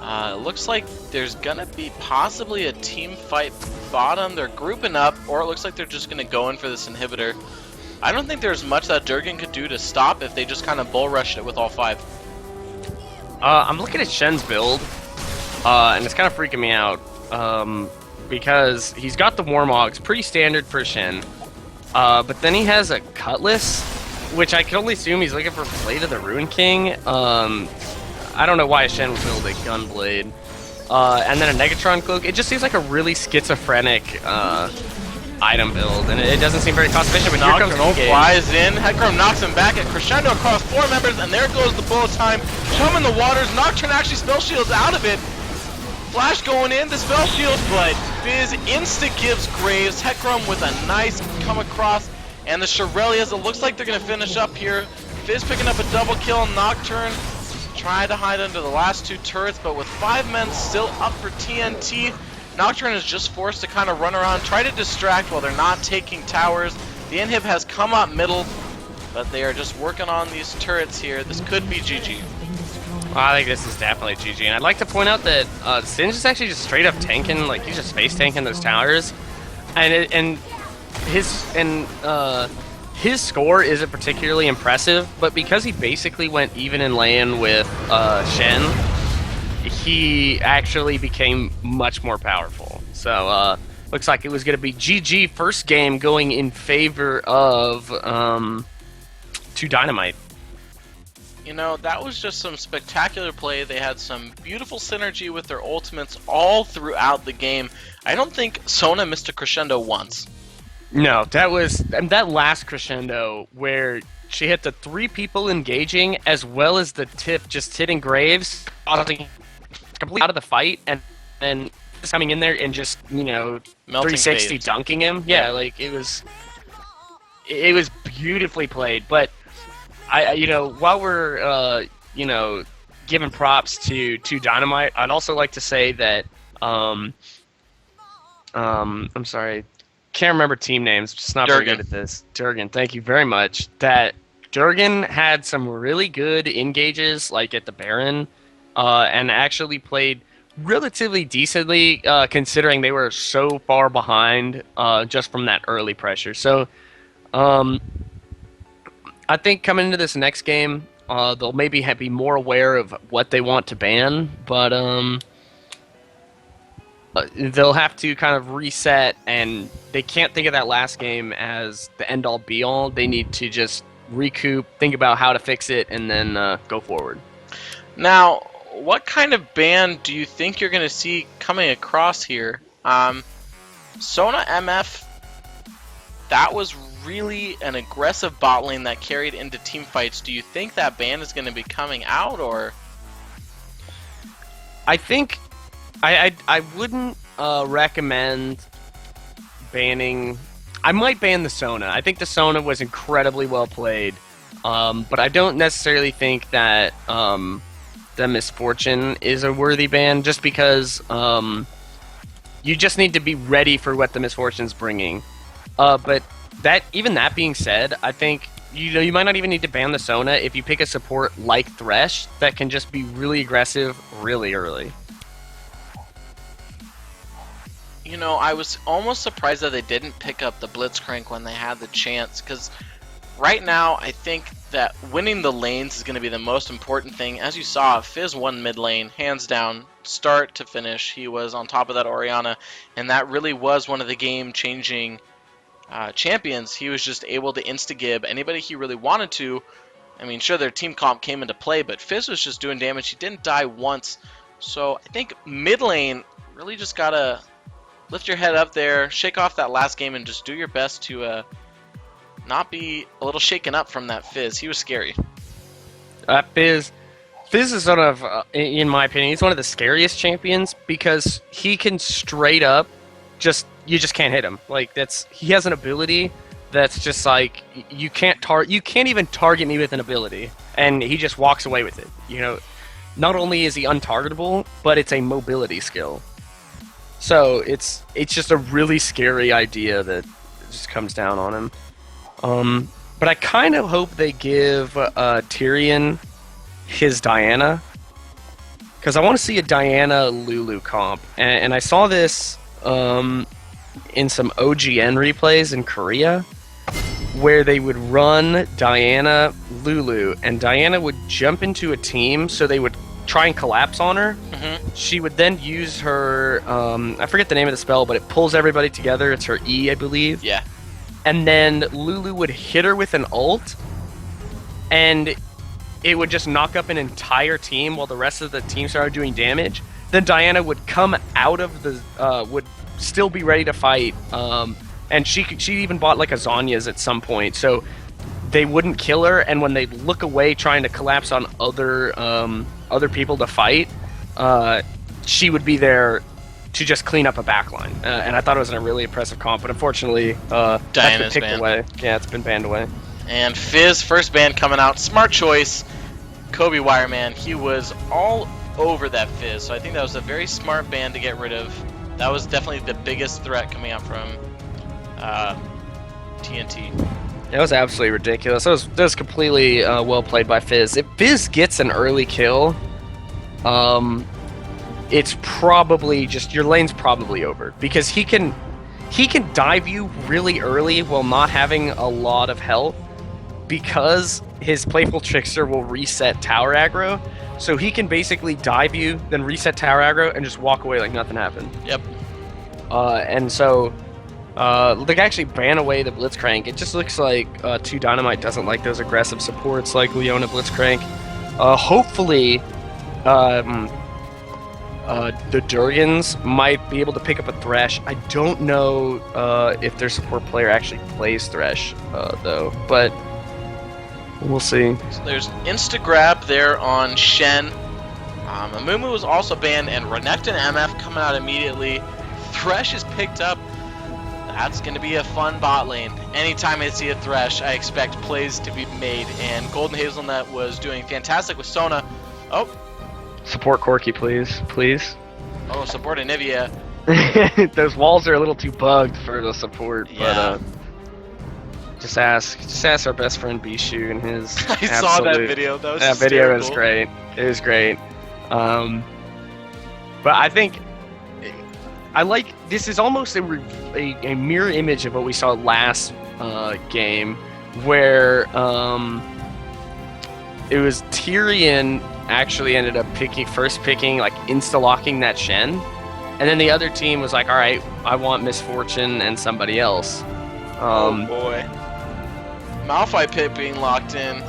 It looks like there's going to be possibly a team fight bottom. They're grouping up, or it looks like they're just going to go in for this inhibitor. I don't think there's much that Durgan could do to stop if they just kind of bull rushed it with all 5. I'm looking at Shen's build. And it's kind of freaking me out, because he's got the Warmogs, pretty standard for Shen, but then he has a Cutlass, which I can only assume he's looking for Blade of the Ruin King. I don't know why Shen would build a Gunblade, and then a Negatron Cloak. It just seems like a really schizophrenic item build, and it doesn't seem very cost efficient. But here comes Engage. Flies in. Hecarim knocks him back at Crescendo across 4 members, and there goes the bullet time. Chum in the waters. Nocturne actually spell shields out of it. Flash going in, the spell shield, but Fizz insta-gives Graves. Hecarim with a nice come across, and the Shirelias, it looks like they're going to finish up here. Fizz picking up a double kill. Nocturne tried to hide under the last 2 turrets, but with 5 men still up for TNT, Nocturne is just forced to kind of run around, try to distract while they're not taking towers. The inhib has come up middle, but they are just working on these turrets here. This could be GG. I think this is definitely GG, and I'd like to point out that Singe is actually just straight up tanking, like he's just face tanking those towers, and his score isn't particularly impressive, but because he basically went even in lane with Shen, he actually became much more powerful. So looks like it was going to be GG first game going in favor of 2 Dynamite. You know, that was just some spectacular play. They had some beautiful synergy with their ultimates all throughout the game. I don't think Sona missed a crescendo once. No, that last crescendo where she hit the 3 people engaging as well as the tip just hitting Graves, causing completely out of the fight, and then just coming in there and just, Melting 360 fade. dunking him. Yeah, like it was beautifully played. But while we're giving props to Dynamite, I'd also like to say that I'm sorry, can't remember team names. Just not very good at this. Durgan, thank you very much. That Durgan had some really good engages, like at the Baron, and actually played relatively decently, considering they were so far behind just from that early pressure. So, I think coming into this next game, they'll maybe be more aware of what they want to ban, but they'll have to kind of reset, and they can't think of that last game as the end-all be-all. They need to just recoup, think about how to fix it, and then go forward. Now, what kind of ban do you think you're going to see coming across here? Sona MF, that was really an aggressive bot lane that carried into team fights. Do you think that ban is going to be coming out, or? I think I wouldn't recommend banning. I might ban the Sona. I think the Sona was incredibly well played, but I don't necessarily think that the Misfortune is a worthy ban, just because you just need to be ready for what the Misfortune's bringing. But that being said, I think you might not even need to ban the Sona if you pick a support like Thresh that can just be really aggressive really early. You know, I was almost surprised that they didn't pick up the Blitzcrank when they had the chance, because right now I think that winning the lanes is going to be the most important thing. As you saw, Fizz won mid lane, hands down, start to finish. He was on top of that Orianna, and that really was one of the game-changing champions. He was just able to insta-gib anybody he really wanted to. I mean, sure, their team comp came into play, but Fizz was just doing damage. He didn't die once. So I think mid lane really just got to lift your head up there, shake off that last game, and just do your best to not be a little shaken up from that Fizz. He was scary. Fizz is sort of, in my opinion, he's one of the scariest champions because he can straight up you just can't hit him. Like, he has an ability that's just like you can't even target me with an ability, and he just walks away with it. Not only is he untargetable, but it's a mobility skill. So it's just a really scary idea that just comes down on him. But I kind of hope they give Tyrion his Diana, because I want to see a Diana Lulu comp, and I saw this in some OGN replays in Korea, where they would run Diana Lulu, and Diana would jump into a team, so they would try and collapse on her. Mm-hmm. She would then use her, I forget the name of the spell, but it pulls everybody together. It's her E, I believe. Yeah. And then Lulu would hit her with an ult, and it would just knock up an entire team while the rest of the team started doing damage. Then Diana would come out of the, would still be ready to fight, and she even bought like a Zanya's at some point, so they wouldn't kill her, and when they look away trying to collapse on other people to fight, she would be there to just clean up a backline. And I thought it was a really impressive comp, but unfortunately, that's been picked away. Yeah, it's been banned away. And Fizz, first ban coming out, smart choice. Kobe Wireman, he was all over that Fizz, so I think that was a very smart ban to get rid of. That was definitely the biggest threat coming out from TNT. That was absolutely ridiculous. That was completely well played by Fizz. If Fizz gets an early kill, it's probably just, your lane's probably over, because he can dive you really early while not having a lot of health, because his Playful Trickster will reset tower aggro, so he can basically dive you, then reset tower aggro, and just walk away like nothing happened. Yep. And so they actually ban away the Blitzcrank. It just looks like 2 Dynamite doesn't like those aggressive supports like Leona Blitzcrank. Hopefully, the Durgans might be able to pick up a Thresh. I don't know if their support player actually plays Thresh, though, but we'll see. So there's Insta-grab there on Shen. Amumu was also banned, and Renekton MF coming out immediately. Thresh is picked up. That's going to be a fun bot lane. Anytime I see a Thresh, I expect plays to be made, and Golden Hazelnut was doing fantastic with Sona. Oh, Support Corki, please. Please. oh, support Anivia. Those walls are a little too bugged for the support, Yeah. but just ask our best friend Bishu and his I saw that video. That was that video hysterical. is great. It was great. But I think I like this is almost a mirror image of what we saw last game, where it was Tyrion actually ended up picking like insta-locking that Shen, and then the other team was like, all right, I want Misfortune and somebody else. Oh boy. Malphite pit being locked in.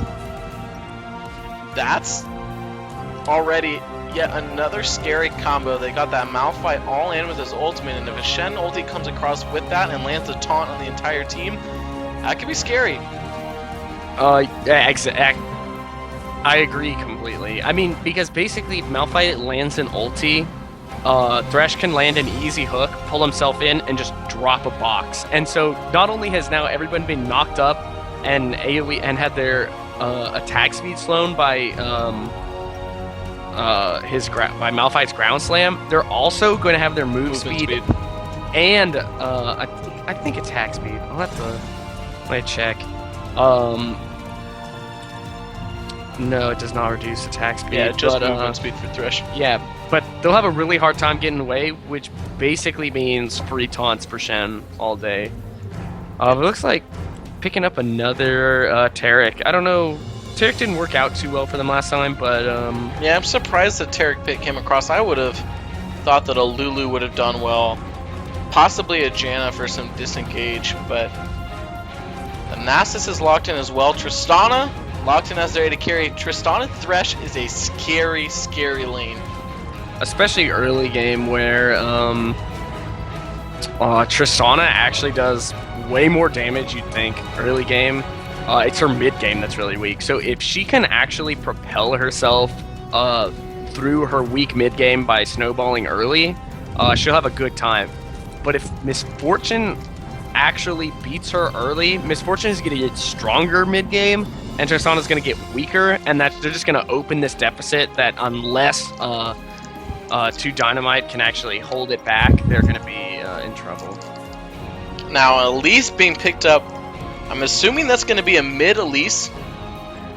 That's already yet another scary combo. They got that Malphite all in with his ultimate, and if a Shen ulti comes across with that and lands a taunt on the entire team, that could be scary. Yeah, I agree completely. I mean, because basically Malphite lands an ulti, Thresh can land an easy hook, pull himself in, and just drop a box. And so not only has now everyone been knocked up and AoE and had their attack speed slowed by by Malphite's ground slam, they're also going to have their move speed and I think attack speed. I'll have to let me check. No, it does not reduce attack speed. Yeah, just movement speed for Thresh. Yeah, but they'll have a really hard time getting away, which basically means free taunts for Shen all day. It looks like picking up another Taric. I don't know. Taric didn't work out too well for them last time, but Yeah, I'm surprised that Taric pit came across. I would have thought that a Lulu would have done well. Possibly a Janna for some disengage, but the Nasus is locked in as well. Tristana locked in as their AD carry. Tristana Thresh is a scary, scary lane. especially early game where Tristana actually does way more damage you'd think early game. It's her mid game that's really weak. So if she can actually propel herself through her weak mid game by snowballing early, she'll have a good time. But if Misfortune actually beats her early, Misfortune is going to get stronger mid game, and Tristana's going to get weaker, and they're just going to open this deficit that unless two Dynamite can actually hold it back, they're going to be in trouble. Now, Elise being picked up, I'm assuming that's going to be a mid Elise.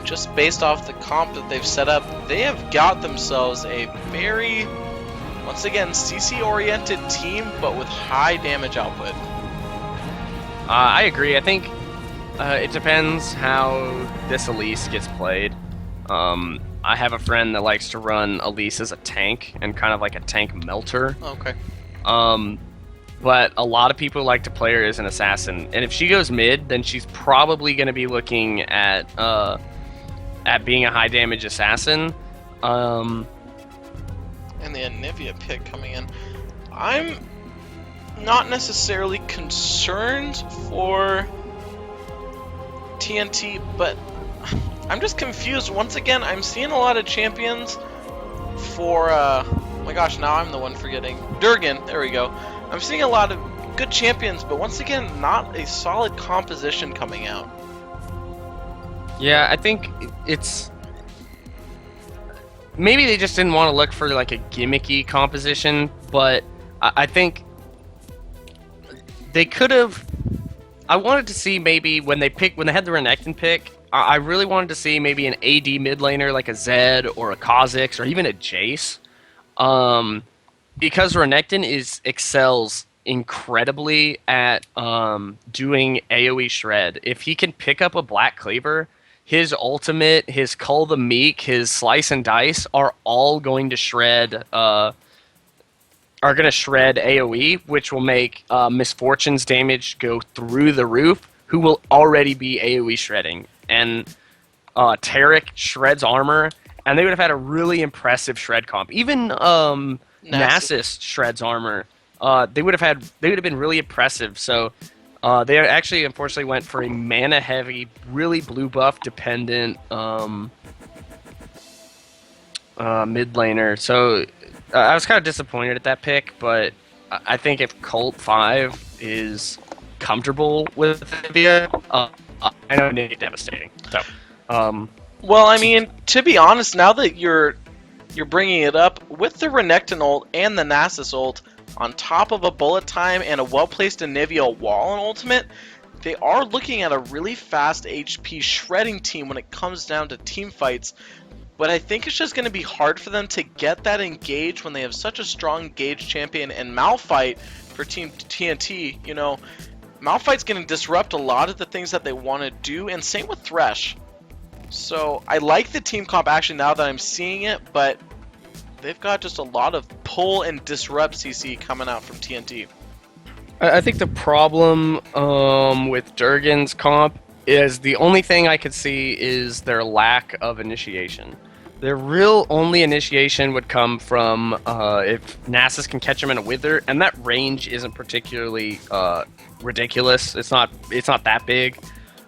Just based off the comp that they've set up, they have got themselves a very, once again, CC-oriented team, but with high damage output. I agree. I think it depends how this Elise gets played. I have a friend that likes to run Elise as a tank and kind of like a tank melter. Okay. But a lot of people like to play her as an assassin, and if she goes mid, then she's probably going to be looking at being a high damage assassin. And the Anivia pick coming in. I'm not necessarily concerned for TNT, but I'm just confused. Once again, I'm seeing a lot of champions for, oh my gosh, now I'm the one forgetting. Durgan, there we go. I'm seeing a lot of good champions, but once again, not a solid composition coming out. Yeah, I think it's... Maybe they just didn't want to look for like a gimmicky composition, but I think they could have... I wanted to see maybe when they had the Renekton pick, I really wanted to see maybe an AD mid laner like a Zed or a Kha'Zix or even a Jace. Because Renekton excels incredibly at doing AoE shred. If he can pick up a Black Cleaver, his ultimate, his Cull the Meek, his Slice and Dice are all going to shred AoE, which will make Misfortune's damage go through the roof, who will already be AoE shredding. And Taric shreds armor, and they would have had a really impressive shred comp. Even Nasus shreds armor. They would have been really impressive. So they actually unfortunately went for a mana heavy, really blue buff dependent mid laner. So I was kind of disappointed at that pick, but I think if Colt 5 is comfortable with Nivea, I know it's devastating. So, well, I mean, to be honest, now that you're bringing it up, with the Renekton ult and the Nasus ult, on top of a bullet time and a well-placed Anivia wall and ultimate, they are looking at a really fast HP shredding team when it comes down to team fights. But I think it's just going to be hard for them to get that engaged when they have such a strong engaged champion. And Malphite for Team TNT, you know, Malphite's going to disrupt a lot of the things that they want to do, and same with Thresh. So I like the team comp actually now that I'm seeing it, but they've got just a lot of pull and disrupt CC coming out from TNT. I think the problem with Durgan's comp is the only thing I could see is their lack of initiation. Their real only initiation would come from if Nasus can catch him in a wither, and that range isn't particularly ridiculous. It's not that big.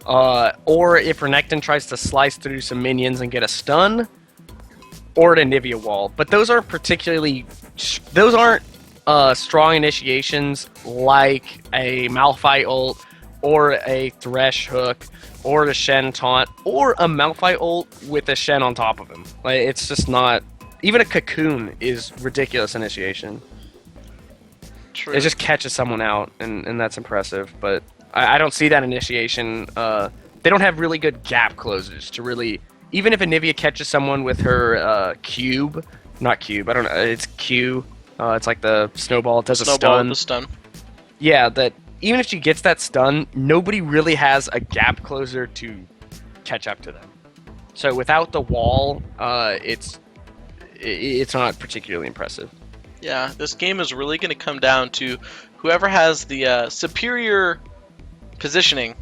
Or if Renekton tries to slice through some minions and get a stun, or an Anivia wall. But those aren't strong initiations like a Malphite ult, or a Thresh hook, or a Shen taunt, or a Malphite ult with a Shen on top of him. Like, it's just not... Even a Cocoon is ridiculous initiation. True. It just catches someone out, and that's impressive. But I don't see that initiation. They don't have really good gap closers to really... Even if Anivia catches someone with her cube... Not cube, I don't know. It's Q. It's like the snowball. It does a stun. The stun. Yeah, that... Even if she gets that stun, nobody really has a gap closer to catch up to them. So without the wall, it's not particularly impressive. Yeah, this game is really going to come down to whoever has the superior positioning,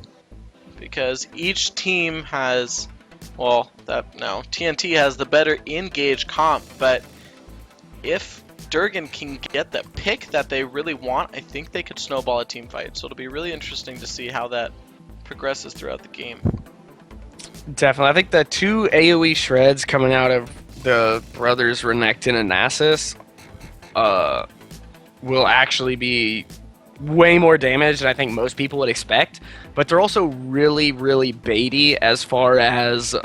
because each team has, well, TNT has the better engage comp, but if Durgan can get the pick that they really want, I think they could snowball a team fight. So it'll be really interesting to see how that progresses throughout the game. Definitely. I think the two AoE shreds coming out of the brothers Renekton and Nasus will actually be way more damage than I think most people would expect. But they're also really, really baity as far as...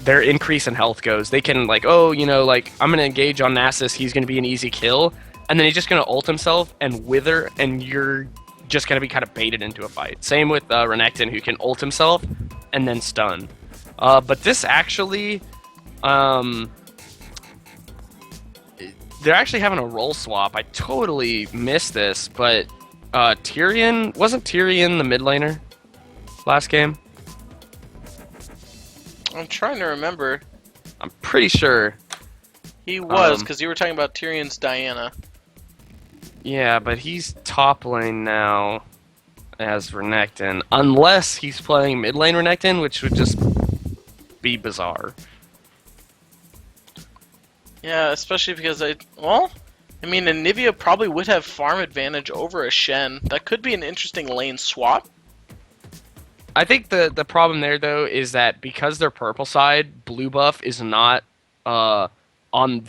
their increase in health goes. They can, like, oh, you know, like, I'm going to engage on Nasus, he's going to be an easy kill, and then he's just going to ult himself and wither, and you're just going to be kind of baited into a fight. Same with Renekton, who can ult himself and then stun. But this actually, they're actually having a role swap. I totally missed this, but Tyrion, wasn't Tyrion the mid laner last game? I'm trying to remember. I'm pretty sure. He was, because you were talking about Tyrion's Diana. Yeah, but he's top lane now as Renekton. Unless he's playing mid lane Renekton, which would just be bizarre. Yeah, especially because Anivia probably would have farm advantage over a Shen. That could be an interesting lane swap. I think the problem there, though, is that because they're purple side, blue buff is not on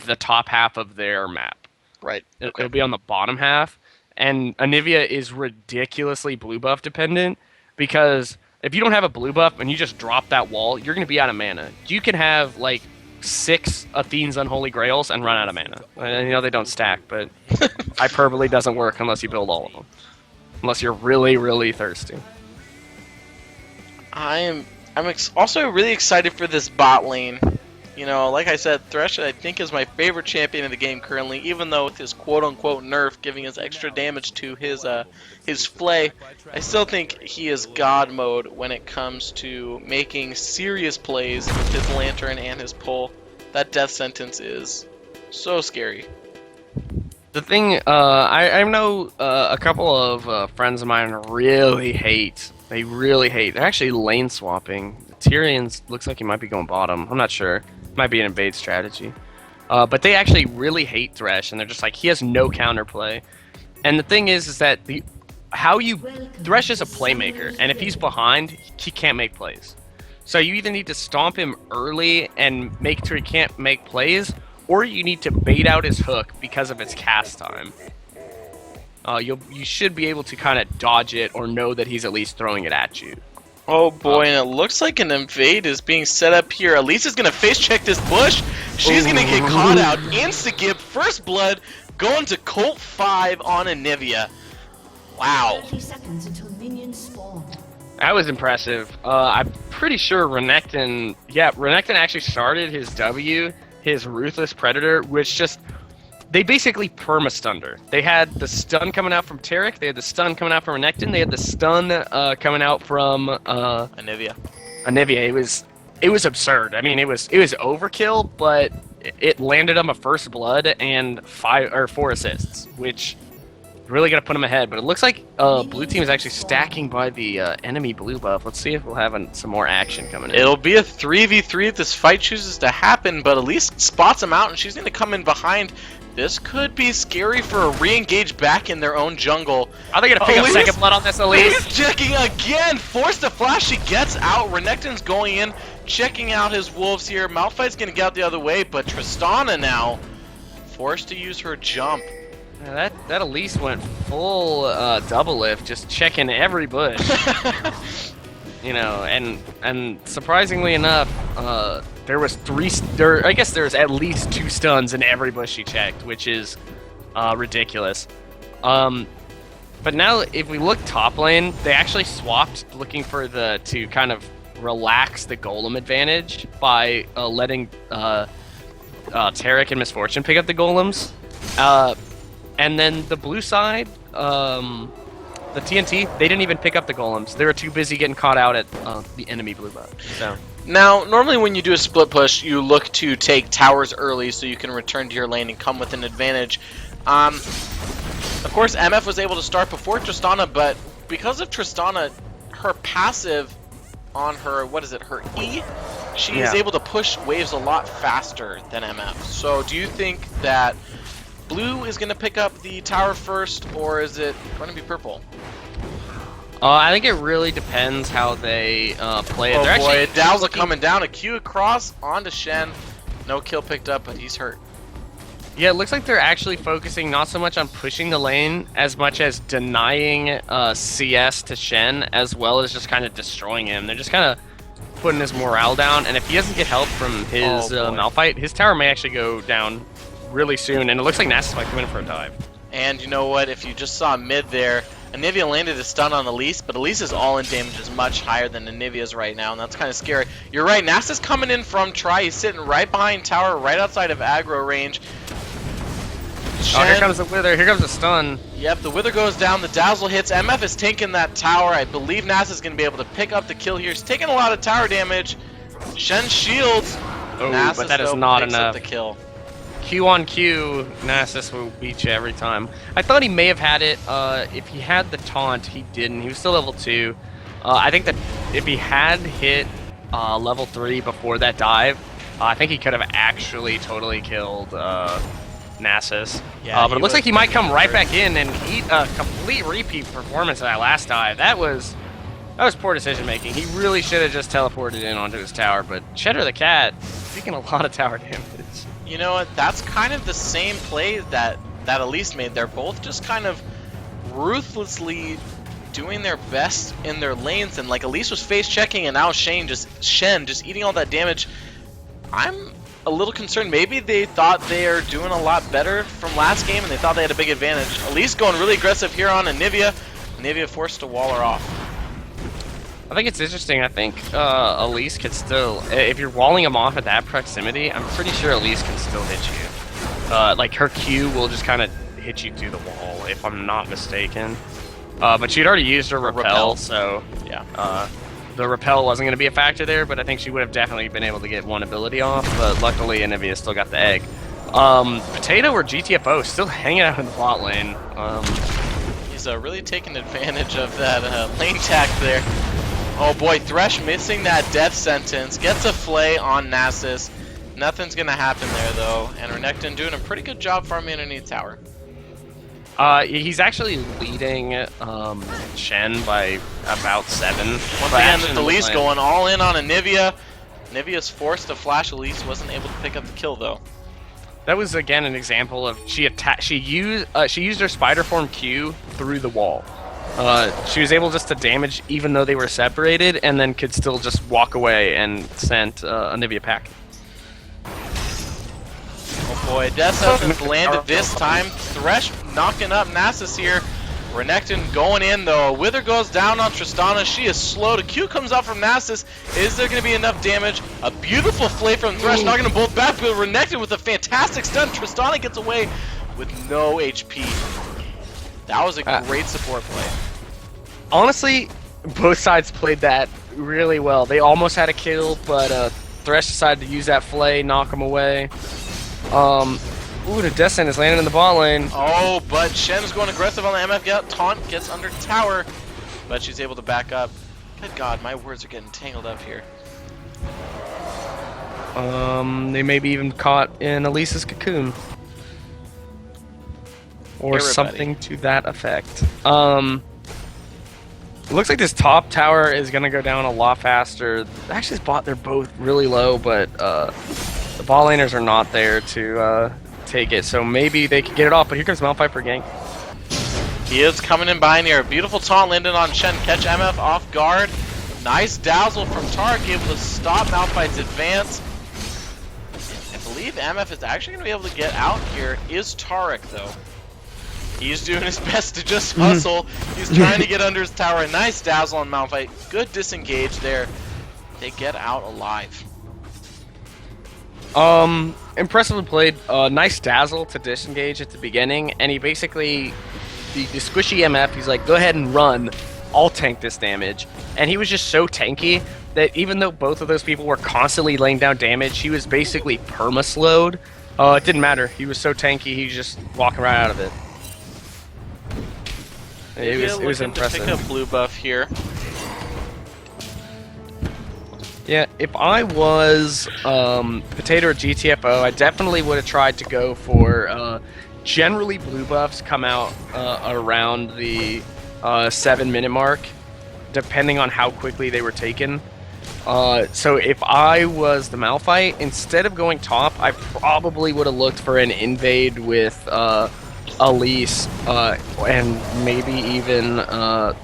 the top half of their map. Right. It'll be on the bottom half. And Anivia is ridiculously blue buff dependent, because if you don't have a blue buff and you just drop that wall, you're going to be out of mana. You can have, like, 6 Athene's Unholy Grails and run out of mana. And, you know, they don't stack, but hyperbole doesn't work unless you build all of them. Unless you're really, really thirsty. I'm also really excited for this bot lane. You know, like I said, Thresh I think is my favorite champion in the game currently, even though with his quote-unquote nerf giving us extra damage to his flay, I still think he is God mode when it comes to making serious plays with his lantern and his pull. That death sentence is so scary. The thing, I know a couple of friends of mine really hate. They're actually lane swapping Tyrion's looks like he might be going bottom. I'm not sure. Might be an invade strategy. But they actually really hate Thresh, and they're just like, he has no counterplay. And the thing is that Thresh is a playmaker, and if he's behind, he can't make plays. So you either need to stomp him early and make sure he can't make plays, or you need to bait out his hook because of its cast time. You should be able to kind of dodge it or know that he's at least throwing it at you. Oh boy, and it looks like an invade is being set up here. Elise is going to face check this bush. She's going to get caught out. Insta-gib, first blood, going to Colt 5 on Anivia. Wow. 30 seconds until minions spawn. That was impressive. I'm pretty sure Renekton actually started his W, his Ruthless Predator, which just... They basically perma-stunned her. They had the stun coming out from Taric, they had the stun coming out from Renekton, they had the stun coming out from Anivia. It was absurd. I mean, it was overkill, but it landed him a first blood and 4 assists, which really gonna put him ahead. But it looks like blue team is actually stacking by the enemy blue buff. Let's see if we'll have some more action coming in. It'll be a 3v3 if this fight chooses to happen, but Elise spots him out, and she's going to come in behind. This could be scary for a re-engage back in their own jungle. Are they going to pick up second blood on this, Elise? He's checking again! Forced to flash, she gets out. Renekton's going in, checking out his wolves here. Malphite's going to get out the other way, but Tristana now forced to use her jump. Yeah, that Elise went full double lift, just checking every bush. You know, and surprisingly enough, there's at least 2 stuns in every bush she checked, which is ridiculous. But now, if we look top lane, they actually swapped, looking for to kind of relax the golem advantage by letting Taric and Misfortune pick up the golems. And then the blue side, the TNT, they didn't even pick up the golems. They were too busy getting caught out at the enemy blue buff. So now, normally when you do a split push, you look to take towers early so you can return to your lane and come with an advantage. Of course, MF was able to start before Tristana, but because of Tristana, her passive on her, her E, she is able to push waves a lot faster than MF. So do you think that blue is going to pick up the tower first, or is it going to be purple? I think it really depends how they play it. Oh They're boy, actually Dow's coming down. A Q across onto Shen. No kill picked up, but he's hurt. Yeah, it looks like they're actually focusing not so much on pushing the lane as much as denying CS to Shen, as well as just kind of destroying him. They're just kind of putting his morale down, and if he doesn't get help from his Malphite, his tower may actually go down really soon, and it looks like Nasus might come in for a dive. And you know what? If you just saw mid there, Anivia landed a stun on Elise, but Elise's all-in damage is much higher than Anivia's right now, and that's kind of scary. You're right, Nasus coming in from Tri. He's sitting right behind tower, right outside of aggro range. Oh, here comes the Wither. Here comes the stun. Yep, the Wither goes down. The Dazzle hits. MF is tanking that tower. I believe Nasus is going to be able to pick up the kill here. He's taking a lot of tower damage. Shen shields. Oh, Nasus, but that is though, not picks up enough. the kill. Q on Q, Nasus will beat you every time. I thought he may have had it. If he had the taunt, he didn't. He was still level 2. I think that if he had hit level 3 before that dive, I think he could have actually totally killed Nasus. Yeah, but it looks like he might come right back in and eat a complete repeat performance of that last dive. That was poor decision making. He really should have just teleported in onto his tower, but Cheddar the Cat taking a lot of tower damage. You know what? That's kind of the same play that Elise made. They're both just kind of ruthlessly doing their best in their lanes, and like Elise was face checking, and now Shen just eating all that damage. I'm a little concerned. Maybe they thought they are doing a lot better from last game, and they thought they had a big advantage. Elise going really aggressive here on Anivia. Anivia forced to wall her off. I think it's interesting. I think Elise could still, if you're walling him off at that proximity, I'm pretty sure Elise can still hit you. Like her Q will just kind of hit you through the wall, if I'm not mistaken. But she'd already used her repel, so yeah. The repel wasn't going to be a factor there, but I think she would have definitely been able to get one ability off. But luckily, Anivia still got the egg. Potato or GTFO still hanging out in the bot lane. He's really taking advantage of that lane tack there. Oh boy, Thresh missing that death sentence. Gets a flay on Nasus. Nothing's gonna happen there though. And Renekton doing a pretty good job farming underneath tower. He's actually leading Shen by about 7. Once again, the Elise going all in on Anivia. Anivia's forced to flash Elise, wasn't able to pick up the kill though. That was again an example of she used her spider form Q through the wall. She was able just to damage even though they were separated, and then could still just walk away and sent Anivia packing. Oh boy, death sentence landed this time. Thresh knocking up Nasus here. Renekton going in though. Wither goes down on Tristana. She is slowed. A Q comes out from Nasus. Is there going to be enough damage? A beautiful flay from Thresh, knocking them both back. But Renekton with a fantastic stun. Tristana gets away with no HP. That was a great support play. Honestly, both sides played that really well. They almost had a kill, but Thresh decided to use that flay, knock him away. Ooh, the Death Sentence is landing in the bot lane. Oh, but Shen's going aggressive on the MF. Taunt gets under tower, but she's able to back up. Good God, my words are getting tangled up here. They may be even caught in Elise's cocoon. Or something to that effect. It looks like this top tower is going to go down a lot faster. Actually, they're both really low, but the ball laners are not there to take it, so maybe they could get it off, but here comes Malphite for gank. He is coming in behind here. Beautiful taunt landed on Shen. Catch MF off guard. Nice dazzle from Tarek, able to stop Malphite's advance. I believe MF is actually going to be able to get out here. Is Tarek, though. He's doing his best to just hustle. He's trying to get under his tower. A nice dazzle on Malphite. Good disengage there. They get out alive. Impressively played. Nice dazzle to disengage at the beginning, and he basically, the squishy MF, he's like, go ahead and run, I'll tank this damage. And he was just so tanky that even though both of those people were constantly laying down damage, he was basically perma-slowed. It didn't matter. He was so tanky, he was just walking right out of it. It was impressive. To pick up blue buff here. Yeah, if I was Potato or GTFO, I definitely would have tried to go for generally blue buffs come out around the 7-minute mark, depending on how quickly they were taken. So if I was the Malphite, instead of going top, I probably would have looked for an invade with Elise and maybe even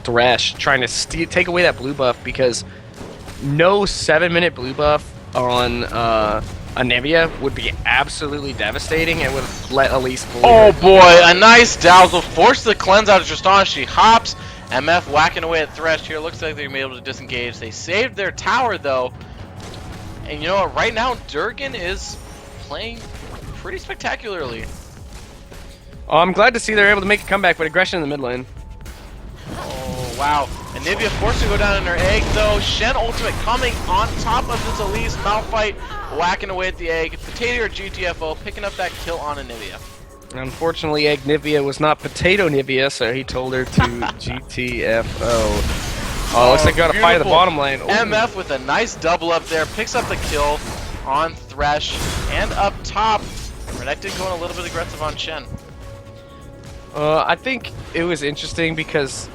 Thresh, trying to take away that blue buff, because no 7-minute blue buff on Anivia would be absolutely devastating and would let Elise bully Oh her. boy, a nice dazzle. Forced the cleanse out of Tristana. She hops. MF whacking away at Thresh here. Looks like they're going to be able to disengage. They saved their tower though. And you know what? Right now, Durgan is playing pretty spectacularly. Oh, I'm glad to see they're able to make a comeback with aggression in the mid lane. Oh, wow. Anivia forced to go down in her egg, though. Shen ultimate coming on top of this Elise. Malphite whacking away at the egg. Potato or GTFO picking up that kill on Anivia. Unfortunately, Egg Nivea was not Potato Nivea, so he told her to GTFO. Oh, looks like we got to fight at the bottom lane. Ooh. MF with a nice double up there. Picks up the kill on Thresh. And up top, Renekton going a little bit aggressive on Shen. I think it was interesting because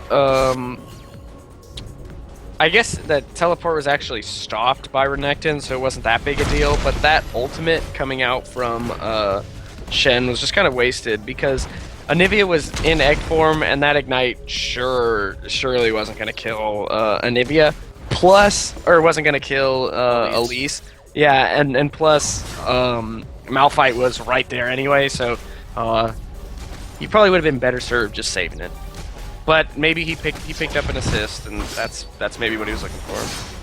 I guess that teleport was actually stopped by Renekton, so it wasn't that big a deal, but that ultimate coming out from Shen was just kind of wasted because Anivia was in egg form, and that ignite surely wasn't going to kill Anivia, wasn't going to kill Elise. Yeah, and plus Malphite was right there anyway, so he probably would have been better served just saving it. But maybe he picked up an assist, and that's maybe what he was looking for.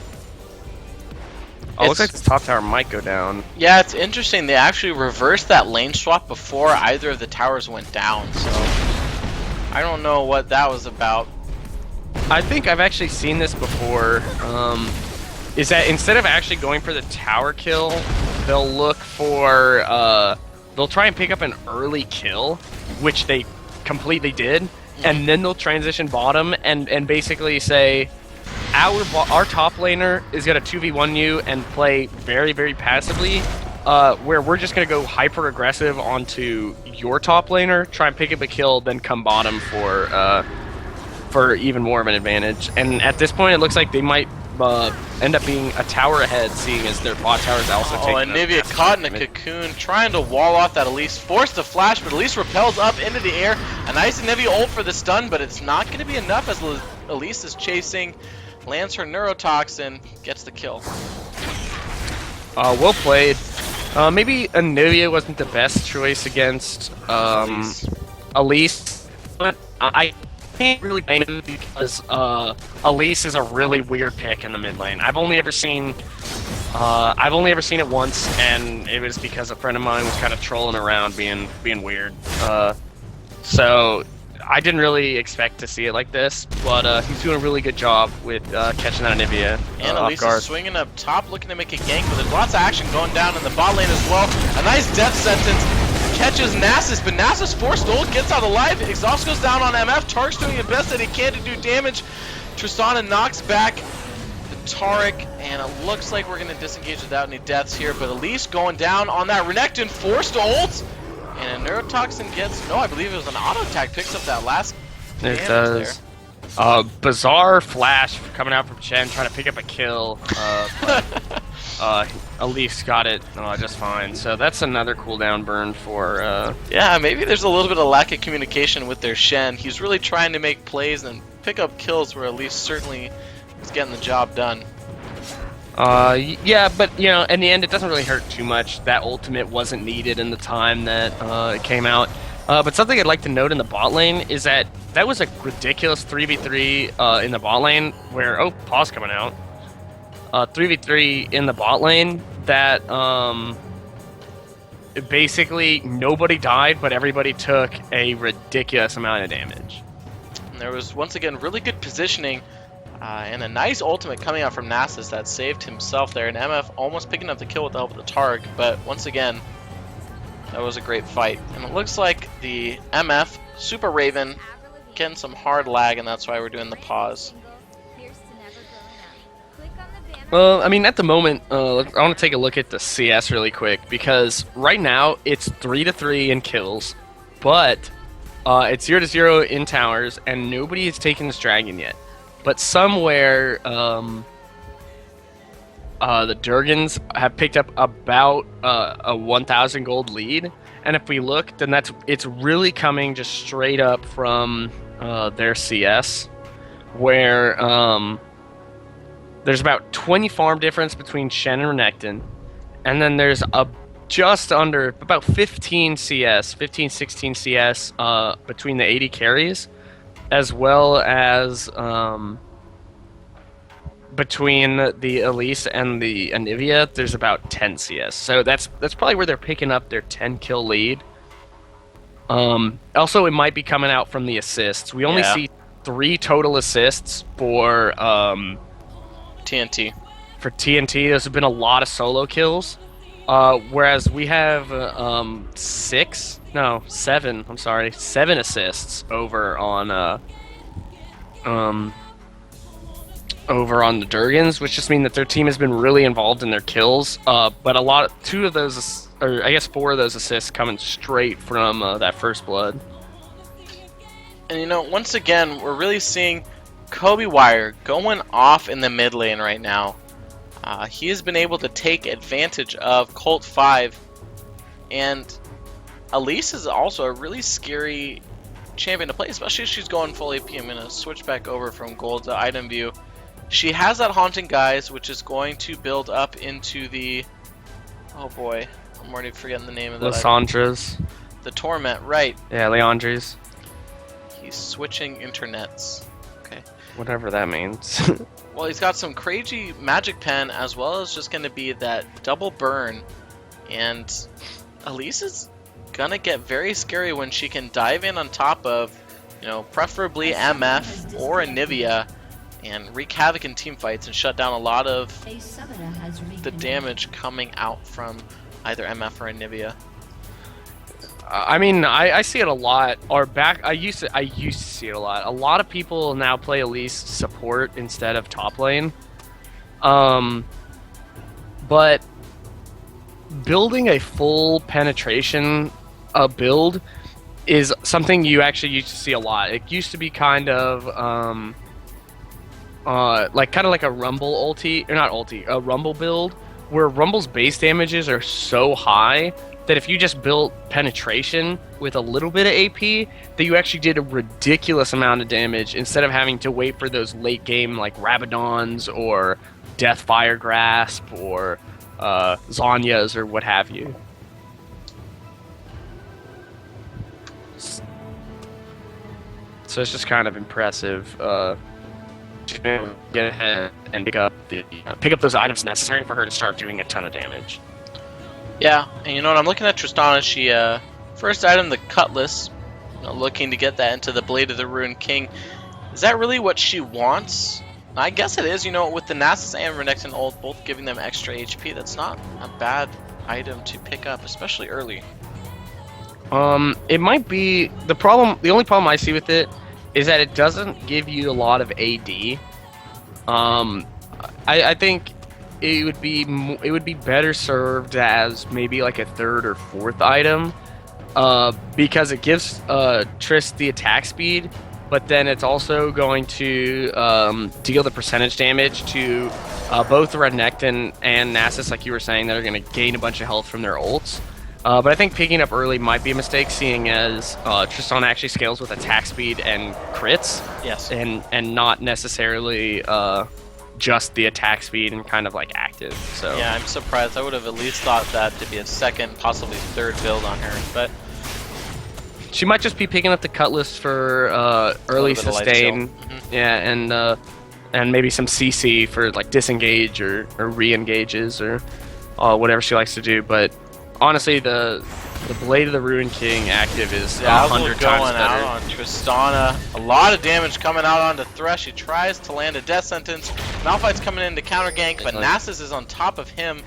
Oh, looks like this top tower might go down. Yeah, it's interesting. They actually reversed that lane swap before either of the towers went down, so I don't know what that was about. I think I've actually seen this before. Is that instead of actually going for the tower kill, they'll look for they'll try and pick up an early kill, which they completely did, and then they'll transition bottom and basically say, our top laner is gonna 2v1 you and play very, very passively, where we're just gonna go hyper aggressive onto your top laner, try and pick up a kill, then come bottom for even more of an advantage. And at this point, it looks like they might end up being a tower ahead, seeing as their bot tower is also taking. And Nivea caught in a cocoon, trying to wall off that Elise, forced the flash, but Elise repels up into the air. A nice Nivea ult for the stun, but it's not going to be enough as Elise is chasing, lands her neurotoxin, gets the kill. Well played. Maybe Nivea wasn't the best choice against Elise, but I can't really blame it because Elise is a really weird pick in the mid lane. I've only ever seen it once, and it was because a friend of mine was kind of trolling around, being weird. So I didn't really expect to see it like this, but he's doing a really good job with catching that Nivea and off Elise guard. is swinging up top, looking to make a gank, but there's lots of action going down in the bot lane as well. A nice death sentence. Catches Nasus, but Nasus forced ult, gets out alive. Exhaust goes down on MF. Tark's doing the best that he can to do damage. Tristana knocks back the Taric, and it looks like we're going to disengage without any deaths here. But Elise going down on that Renekton, forced ult, and a Neurotoxin gets, no, I believe it was an auto attack, picks up that last It damage does. there. Bizarre flash coming out from Chen, trying to pick up a kill. Elise got it just fine. So that's another cooldown burn for. Yeah, maybe there's a little bit of lack of communication with their Shen. He's really trying to make plays and pick up kills where Elise certainly is getting the job done. Yeah, but you know, in the end, it doesn't really hurt too much. That ultimate wasn't needed in the time that it came out. But something I'd like to note in the bot lane is that was a ridiculous 3v3 in the bot lane where pause coming out. 3v3 in the bot lane that basically nobody died, but everybody took a ridiculous amount of damage. And there was once again really good positioning and a nice ultimate coming out from Nasus that saved himself there, and MF almost picking up the kill with the help of the Targ, but once again that was a great fight. And it looks like the MF Super Raven getting some hard lag, and that's why we're doing the pause. Well, I mean, at the moment, I want to take a look at the CS really quick, because right now it's 3-3 in kills, but it's 0-0 in towers, and nobody has taken this dragon yet. But somewhere, the Durgans have picked up about a 1,000 gold lead, and if we look, then it's really coming just straight up from their CS, where there's about 20 farm difference between Shen and Renekton, and then there's just under about 15 CS, 15-16 CS between the 80 carries, as well as between the Elise and the Anivia, there's about 10 CS. So that's probably where they're picking up their 10 kill lead. Also, it might be coming out from the assists. We only see 3 total assists for TNT. For TNT, there's been a lot of solo kills, whereas we have 7 assists over on the Durgans, which just mean that their team has been really involved in their kills. But 4 of those assists coming straight from that first blood. And you know, once again, we're really seeing Kobe Wire going off in the mid lane right now. He has been able to take advantage of Colt 5, and Elise is also a really scary champion to play, especially if she's going full AP. I'm going to switch back over from gold to item view. She has that Haunting Guise, which is going to build up into the... Oh boy, I'm already forgetting the name of that. Lysandras. The Torment, right. Yeah, Leandres. He's switching internets. Okay. Whatever that means. Well, he's got some crazy magic pen, as well as just going to be that double burn. And Elise is going to get very scary when she can dive in on top of, you know, preferably MF or Anivia, and wreak havoc in team fights and shut down a lot of the damage coming out from either MF or Anivia. I mean, I see it a lot. Or back, I used to see it a lot. A lot of people now play Elise support instead of top lane. But building a full penetration build is something you actually used to see a lot. It used to be kind of like a Rumble ulti, or not ulti, a Rumble build, where Rumble's base damages are so high that if you just built penetration with a little bit of AP, that you actually did a ridiculous amount of damage instead of having to wait for those late game like Rabadons or Death Fire Grasp or Zanyas or what have you. So it's just kind of impressive to get ahead and pick up those items necessary for her to start doing a ton of damage. Yeah, and you know what? I'm looking at Tristana. She first item the Cutlass, looking to get that into the Blade of the Ruined King. Is that really what she wants? I guess it is. You know, with the Nasus and Renekton ult both giving them extra HP, that's not a bad item to pick up, especially early. It might be the problem. The only problem I see with it is that it doesn't give you a lot of AD. I think it would be better served as maybe like a third or fourth item, because it gives Triss the attack speed, but then it's also going to deal the percentage damage to both Renekton and Nasus, like you were saying, that are going to gain a bunch of health from their ults. But I think picking up early might be a mistake, seeing as Tristana actually scales with attack speed and crits. Yes. And not necessarily just the attack speed and kind of like active. So yeah, I'm surprised. I would have at least thought that to be a second, possibly third build on her, but she might just be picking up the Cutlass for early sustain. Yeah, and maybe some CC for like disengage or re-engages or whatever she likes to do. But honestly, the Blade of the Ruined King active is 100 times going better. out on Tristana. A lot of damage coming out onto Thresh. He tries to land a death sentence. Malphite's coming in to counter gank, but Nasus is on top of him.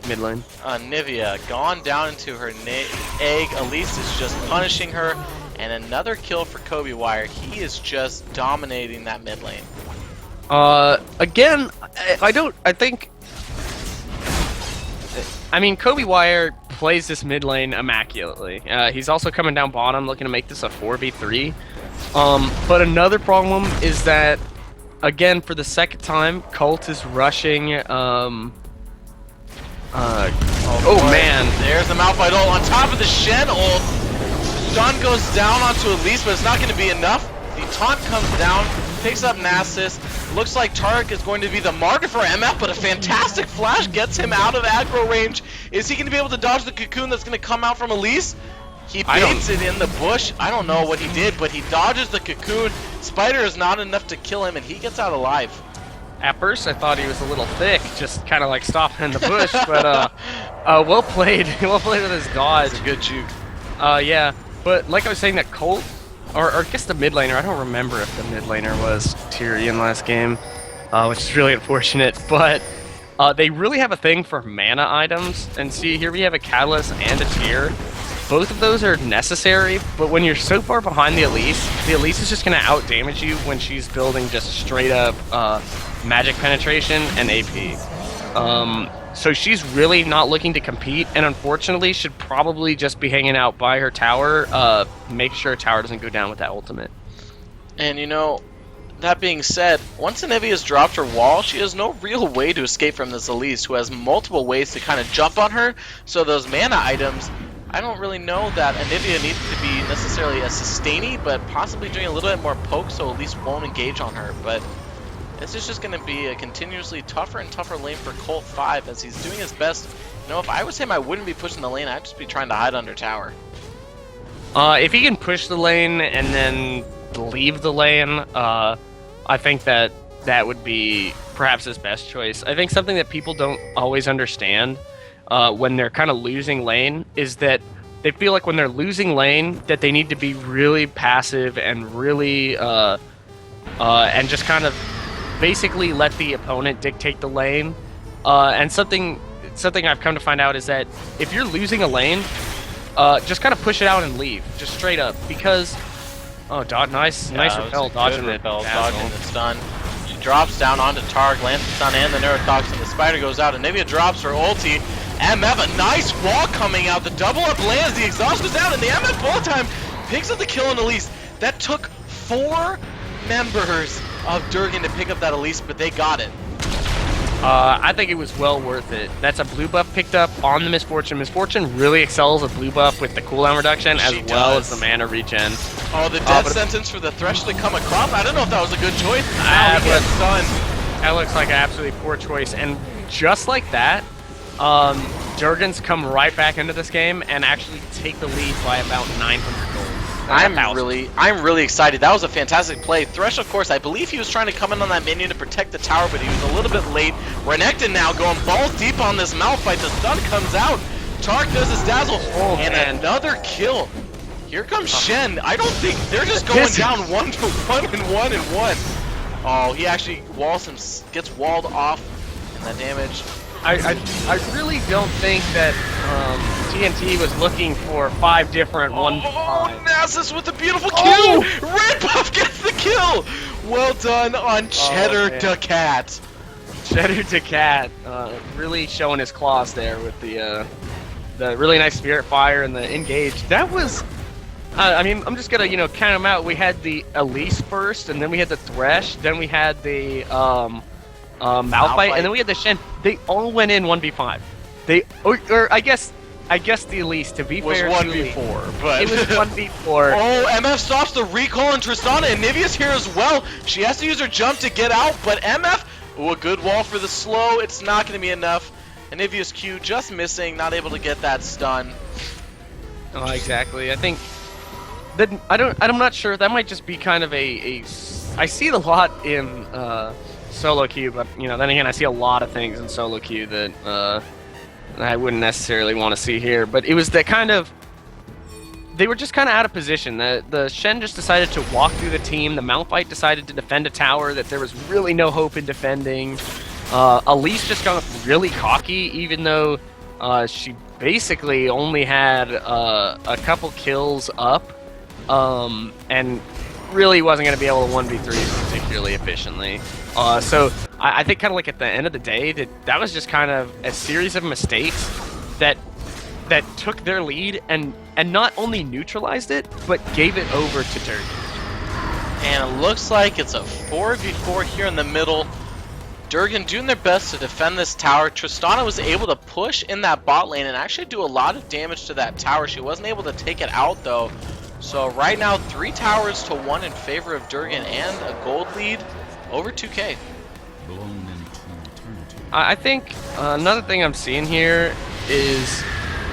Mid lane. Nivea gone down into her egg. Elise is just punishing her, and another kill for Kobe Wire. He is just dominating that mid lane. Again, I mean, Kobe Wire plays this mid lane immaculately. He's also coming down bottom, looking to make this a 4v3. But another problem is that, again, for the second time, Cult is rushing. Oh man! There's the Malphite ult on top of the Shen ult. Stun goes down onto Elise, but it's not going to be enough. The taunt comes down, picks up Nasus. Looks like Tarek is going to be the martyr for MF, but a fantastic flash gets him out of aggro range. Is he going to be able to dodge the cocoon that's going to come out from Elise? He baits it in the bush. I don't know what he did, but he dodges the cocoon. Spider is not enough to kill him, and he gets out alive. At first, I thought he was a little thick, just kind of like stopping in the bush, but well played. Well played with his dodge. It's a good juke. Yeah, but like I was saying, that Colt, or I guess the mid laner, I don't remember if the mid laner was Tyrion last game, which is really unfortunate, but they really have a thing for mana items, and see, here we have a Catalyst and a Tear. Both of those are necessary, but when you're so far behind the Elise is just going to out-damage you when she's building just straight-up magic penetration and AP. So she's really not looking to compete, and unfortunately should probably just be hanging out by her tower, make sure her tower doesn't go down with that ultimate. And you know, that being said, once Anivia has dropped her wall, she has no real way to escape from this Elise, who has multiple ways to kind of jump on her, so those mana items, I don't really know that Anivia needs to be necessarily a sustainy, but possibly doing a little bit more poke so Elise won't engage on her, but this is just going to be a continuously tougher and tougher lane for Colt 5 as he's doing his best. You know, if I was him, I wouldn't be pushing the lane, I'd just be trying to hide under tower. If he can push the lane and then leave the lane, I think that would be perhaps his best choice. I think something that people don't always understand when they're kind of losing lane is that they feel like when they're losing lane that they need to be really passive and really and just kind of basically let the opponent dictate the lane. And something I've come to find out is that if you're losing a lane, just kind of push it out and leave, just straight up, because nice repel, dodging it, dodging the stun. She drops down onto Targ, lands the stun and the Neurotoxin, and the spider goes out, and Nivea drops her ulti. MF, a nice wall coming out, the double up lands, the exhaust goes down, and the MF bullet time picks up the kill on Elise. That took 4 members of Durgan to pick up that Elise, but they got it. I think it was well worth it. That's a blue buff picked up on the Misfortune. Misfortune really excels with blue buff with the cooldown reduction as well as the mana regen. Oh, the death sentence for the Thresh to come across. I don't know if that was a good choice. That looks like an absolutely poor choice. And just like that, Durgan's come right back into this game and actually take the lead by about 900 gold. I'm really excited. That was a fantastic play. Thresh, of course, I believe he was trying to come in on that minion to protect the tower, but he was a little bit late. Renekton now going balls deep on this Malphite. The stun comes out. Tark does his dazzle, and another kill. Here comes Shen. I don't think they're just going down 1-1 and 1-1. Oh, he actually gets walled off, and that damage. I really don't think that TNT was looking for 5 different 1v5. Oh, Nasus with a beautiful kill! Red buff gets the kill! Well done on Cheddar to Cat. Cheddar to Cat, really showing his claws there with the really nice Spirit Fire and the engage. That was, I mean, I'm just gonna count them out. We had the Elise first, and then we had the Thresh, then we had the Malphite, and then we had the Shen. They all went in 1v5. Or I guess the Elise, to be fair, was 1v4, but it was 1v4. Oh, MF stops the recall on Tristana, and Nivea's here as well. She has to use her jump to get out, but MF, a good wall for the slow. It's not going to be enough. And Nivea's Q just missing, not able to get that stun. Oh, exactly. I think that I'm not sure. That might just be kind of I see it a lot in solo queue, but then again, I see a lot of things in solo queue that I wouldn't necessarily want to see here. But it was that kind of, they were just kind of out of position. The Shen just decided to walk through the team. The Malphite decided to defend a tower that there was really no hope in defending. Elise just got really cocky, even though she basically only had a couple kills up, and really wasn't going to be able to 1v3 particularly efficiently. So I think kind of like at the end of the day that was just kind of a series of mistakes that took their lead and not only neutralized it, but gave it over to Durgan. And it looks like it's a 4v4 here in the middle. Durgan doing their best to defend this tower. Tristana was able to push in that bot lane and actually do a lot of damage to that tower. She wasn't able to take it out though. So right now 3 towers to 1 in favor of Durgan and a gold lead over 2K. I think another thing I'm seeing here is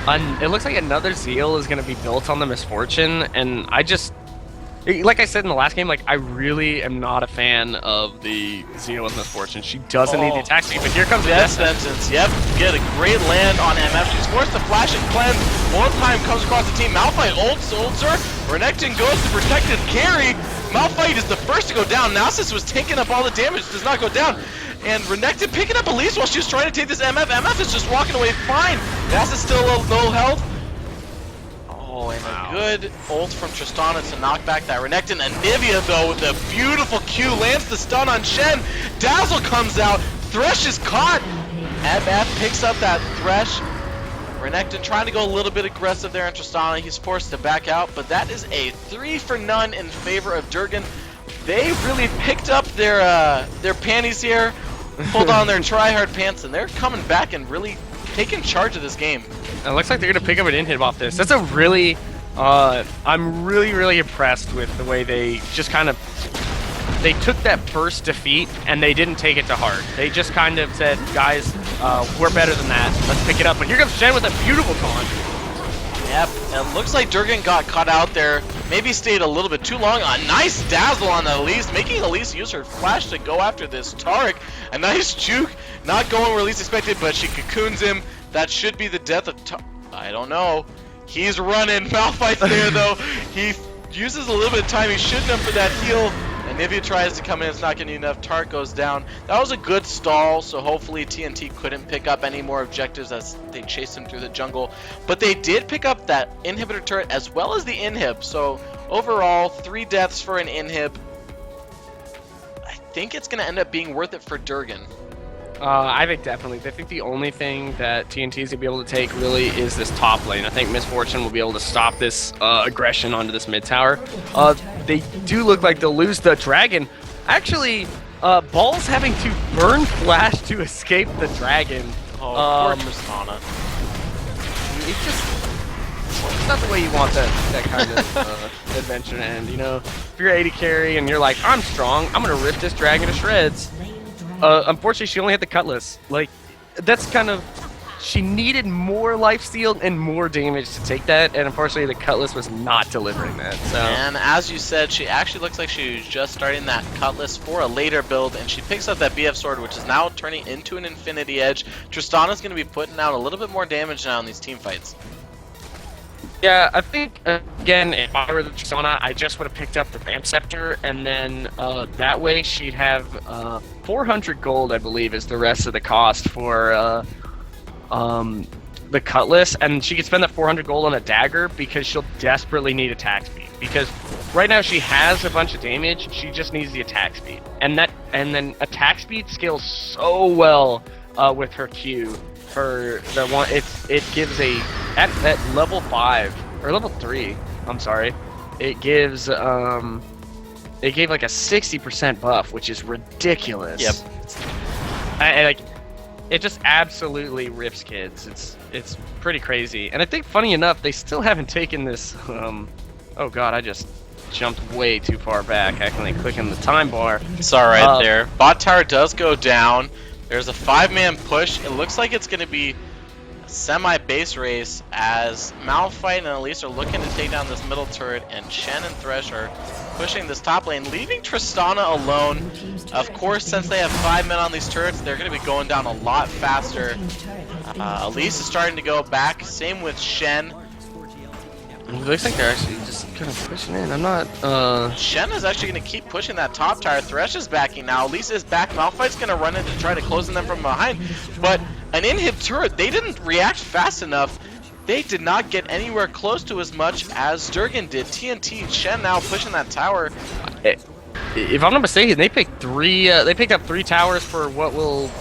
it looks like another Zeal is going to be built on the Misfortune, and like I said in the last game, I really am not a fan of the Zeal with Misfortune. She doesn't need the attack speed, but here comes the Death Sentence. Yep, get a great land on MF. She's forced to flash and cleanse. More time comes across the team. Malphite ults her. Renekton goes to protect his carry. Malphite is the first to go down. Nasus was taking up all the damage, does not go down. And Renekton picking up Elise while she's trying to take this MF. MF is just walking away fine. Nasus still low health. Oh, and a good ult from Tristana to knock back that Renekton. And Nivea, though, with a beautiful Q, lands the stun on Shen. Dazzle comes out. Thresh is caught. MF picks up that Thresh. Renekton trying to go a little bit aggressive there on Tristana. He's forced to back out, but that is a 3-for-none in favor of Durgan. They really picked up their panties here, pulled on their try-hard pants, and they're coming back and really taking charge of this game. It looks like they're going to pick up an in-hit off this. That's a really, I'm really impressed with the way they just kind of, they took that first defeat and they didn't take it to heart. They just kind of said, guys, we're better than that. Let's pick it up. But here comes Shen with a beautiful taunt. Yep, it looks like Durgan got caught out there. Maybe stayed a little bit too long. A nice dazzle on Elise, making Elise use her flash to go after this Taric. A nice juke, not going where Elise expected, but she cocoons him. That should be the death of I don't know. He's running. Malphite's there though. He uses a little bit of time. He shouldn't have for that heal. And Nivea tries to come in, it's not getting enough. Tart goes down. That was a good stall, so hopefully TNT couldn't pick up any more objectives as they chased him through the jungle. But they did pick up that inhibitor turret as well as the inhib. So overall, 3 deaths for an inhib. I think it's going to end up being worth it for Durgan. I think definitely. I think the only thing that TNT is going to be able to take really is this top lane. I think Misfortune will be able to stop this aggression onto this mid tower. They do look like they'll lose the dragon. Actually, Ball's having to burn Flash to escape the dragon. Oh, poor Tristana. It's not the way you want that kind of adventure to end, you know? If you're 80 carry and you're like, I'm strong, I'm going to rip this dragon to shreds. Unfortunately, she only had the Cutlass. Like, that's kind of... She needed more lifesteal and more damage to take that, and unfortunately, the Cutlass was not delivering that. So. And as you said, she actually looks like she was just starting that Cutlass for a later build, and she picks up that BF Sword, which is now turning into an Infinity Edge. Tristana's going to be putting out a little bit more damage now in these team fights. Yeah, I think, again, if I were the Tristana, I just would have picked up the Vamp Scepter, and then that way she'd have 400 gold, I believe, is the rest of the cost for the Cutlass, and she could spend that 400 gold on a dagger because she'll desperately need attack speed. Because right now she has a bunch of damage, she just needs the attack speed, and then attack speed scales so well with her Q. For the one, it gives at level 5 or level 3. I'm sorry, it gives it gave like a 60% buff, which is ridiculous. Yep. Like, it just absolutely rips kids. It's pretty crazy. And I think, funny enough, they still haven't taken this. Oh god, I just jumped way too far back, accidentally clicking the time bar. It's alright there. Bot tower does go down. There's a 5-man push. It looks like it's going to be a semi-base race as Malphite and Elise are looking to take down this middle turret, and Shen and Thresh are pushing this top lane, leaving Tristana alone. Of course, since they have 5 men on these turrets, they're going to be going down a lot faster. Elise is starting to go back. Same with Shen. It looks like they're actually just kind of pushing in. I'm not, Shen is actually going to keep pushing that top tower. Thresh is backing now. Elise is back. Malphite's going to run in to try to close them from behind. But an inhib turret, they didn't react fast enough. They did not get anywhere close to as much as Durgan did. TNT, Shen now pushing that tower. If I'm not mistaken, they picked 3. They picked up 3 towers for what will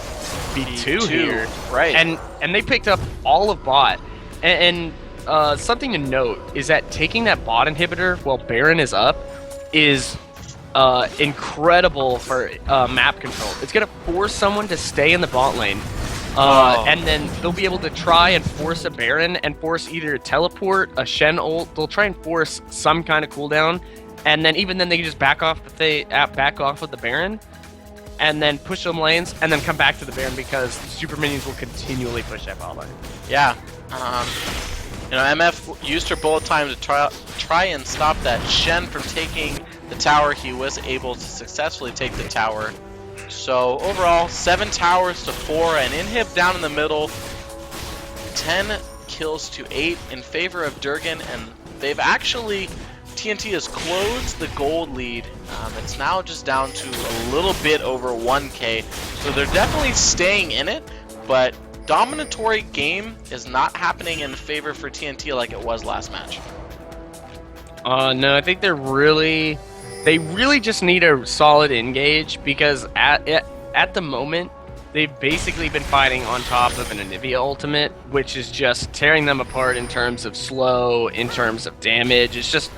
be 2 here, right? And they picked up all of bot. And something to note is that taking that bot inhibitor while Baron is up is incredible for map control. It's gonna force someone to stay in the bot lane. And then they'll be able to try and force a Baron and force either a teleport, a Shen ult. They'll try and force some kind of cooldown, and then even then they can just back off of the Baron, and then push them lanes, and then come back to the Baron because super minions will continually push that bot lane. Yeah. You know, MF used her bullet time to try and stop that Shen from taking the tower. He was able to successfully take the tower. So overall, 7 towers to 4, an inhib down in the middle, 10 kills to 8 in favor of Durgan, and they've actually, TNT has closed the gold lead. It's now just down to a little bit over 1k, so they're definitely staying in it, but dominatory game is not happening in favor for TNT like it was last match. No, I think they really just need a solid engage, because at the moment they've basically been fighting on top of an Anivia ultimate, which is just tearing them apart in terms of slow, in terms of damage. It's just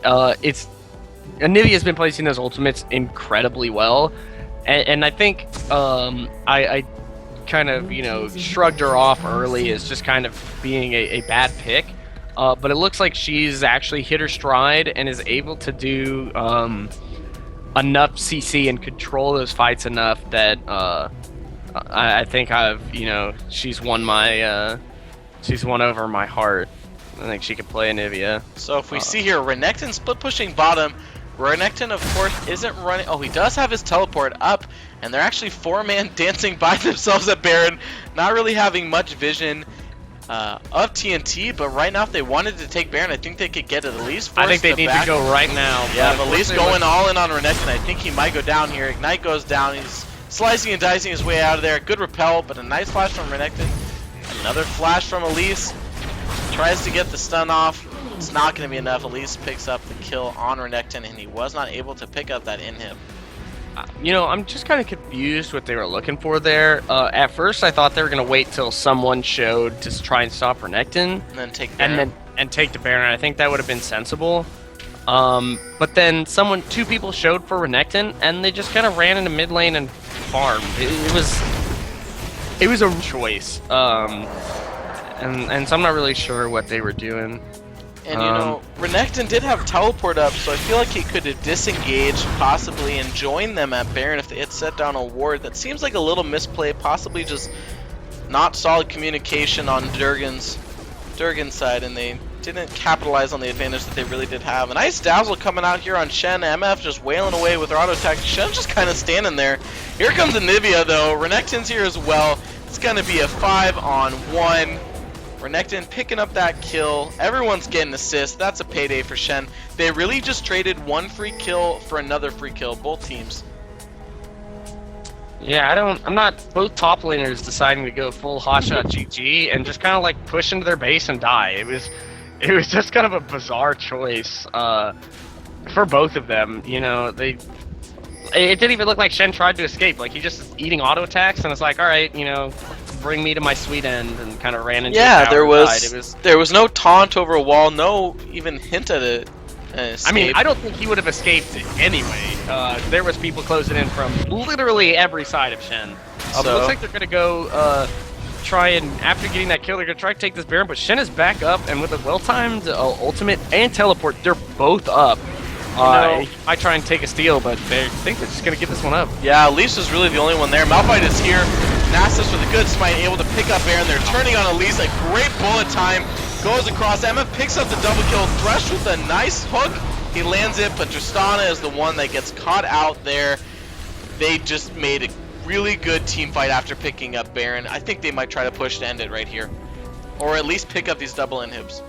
Anivia's been placing those ultimates incredibly well, and I think I kind of, you know, shrugged her off early as just kind of being a bad pick. But it looks like she's actually hit her stride and is able to do enough CC and control those fights enough that I think she's won over my heart. I think she could play Anivia. So if we see here, Renekton split pushing bottom. Renekton, of course, isn't running. Oh, he does have his teleport up, and they're actually 4-man dancing by themselves at Baron, not really having much vision. of TNT, but right now if they wanted to take Baron, I think they could get it at least. I think they need to go right now. Yeah, but at least going all in on Renekton. I think he might go down here. Ignite goes down. He's slicing and dicing his way out of there. Good repel, but a nice flash from Renekton. Another flash from Elise. Tries to get the stun off. It's not going to be enough. Elise picks up the kill on Renekton, and he was not able to pick up that inhib. You know, I'm just kind of confused what they were looking for there. At first, I thought they were going to wait till someone showed to try and stop Renekton. And then take Baron. And take the Baron. I think that would have been sensible. But then two people showed for Renekton, and they just kind of ran into mid lane and farmed. It was a choice. And so I'm not really sure what they were doing. And you know, Renekton did have teleport up, so I feel like he could have disengaged possibly and joined them at Baron if they had set down a ward. That seems like a little misplay, possibly just not solid communication on Durgan's side, and they didn't capitalize on the advantage that they really did have. A nice dazzle coming out here on Shen. MF just wailing away with her auto attack. Shen's just kind of standing there. Here comes Anivia though. Renekton's here as well. It's going to be a 5-on-1. Renekton picking up that kill. Everyone's getting assists. That's a payday for Shen. They really just traded one free kill for another free kill, both teams. Yeah, I'm not, both top laners deciding to go full hotshot GG and just kind of like push into their base and die. It was just kind of a bizarre choice for both of them. You know, it didn't even look like Shen tried to escape. Like, he just is eating auto attacks and it's like, all right, you know, bring me to my sweet end, and kind of ran into there was no taunt over a wall, no even hint at it. I mean, I don't think he would have escaped anyway. There was people closing in from literally every side of Shen. It looks like they're gonna go try and, after getting that kill, they're gonna try to take this Baron, but Shen is back up, and with a well-timed ultimate and teleport, they're both up. I try and take a steal, but they think they're just gonna give this one up. Yeah, Elise is really the only one there. Malphite is here. Nasus with a good smite, able to pick up Baron. They're turning on Elise. A great bullet time goes across. MF picks up the double kill. Thresh with a nice hook. He lands it, but Tristana is the one that gets caught out there. They just made a really good team fight after picking up Baron. I think they might try to push to end it right here, or at least pick up these double inhibs.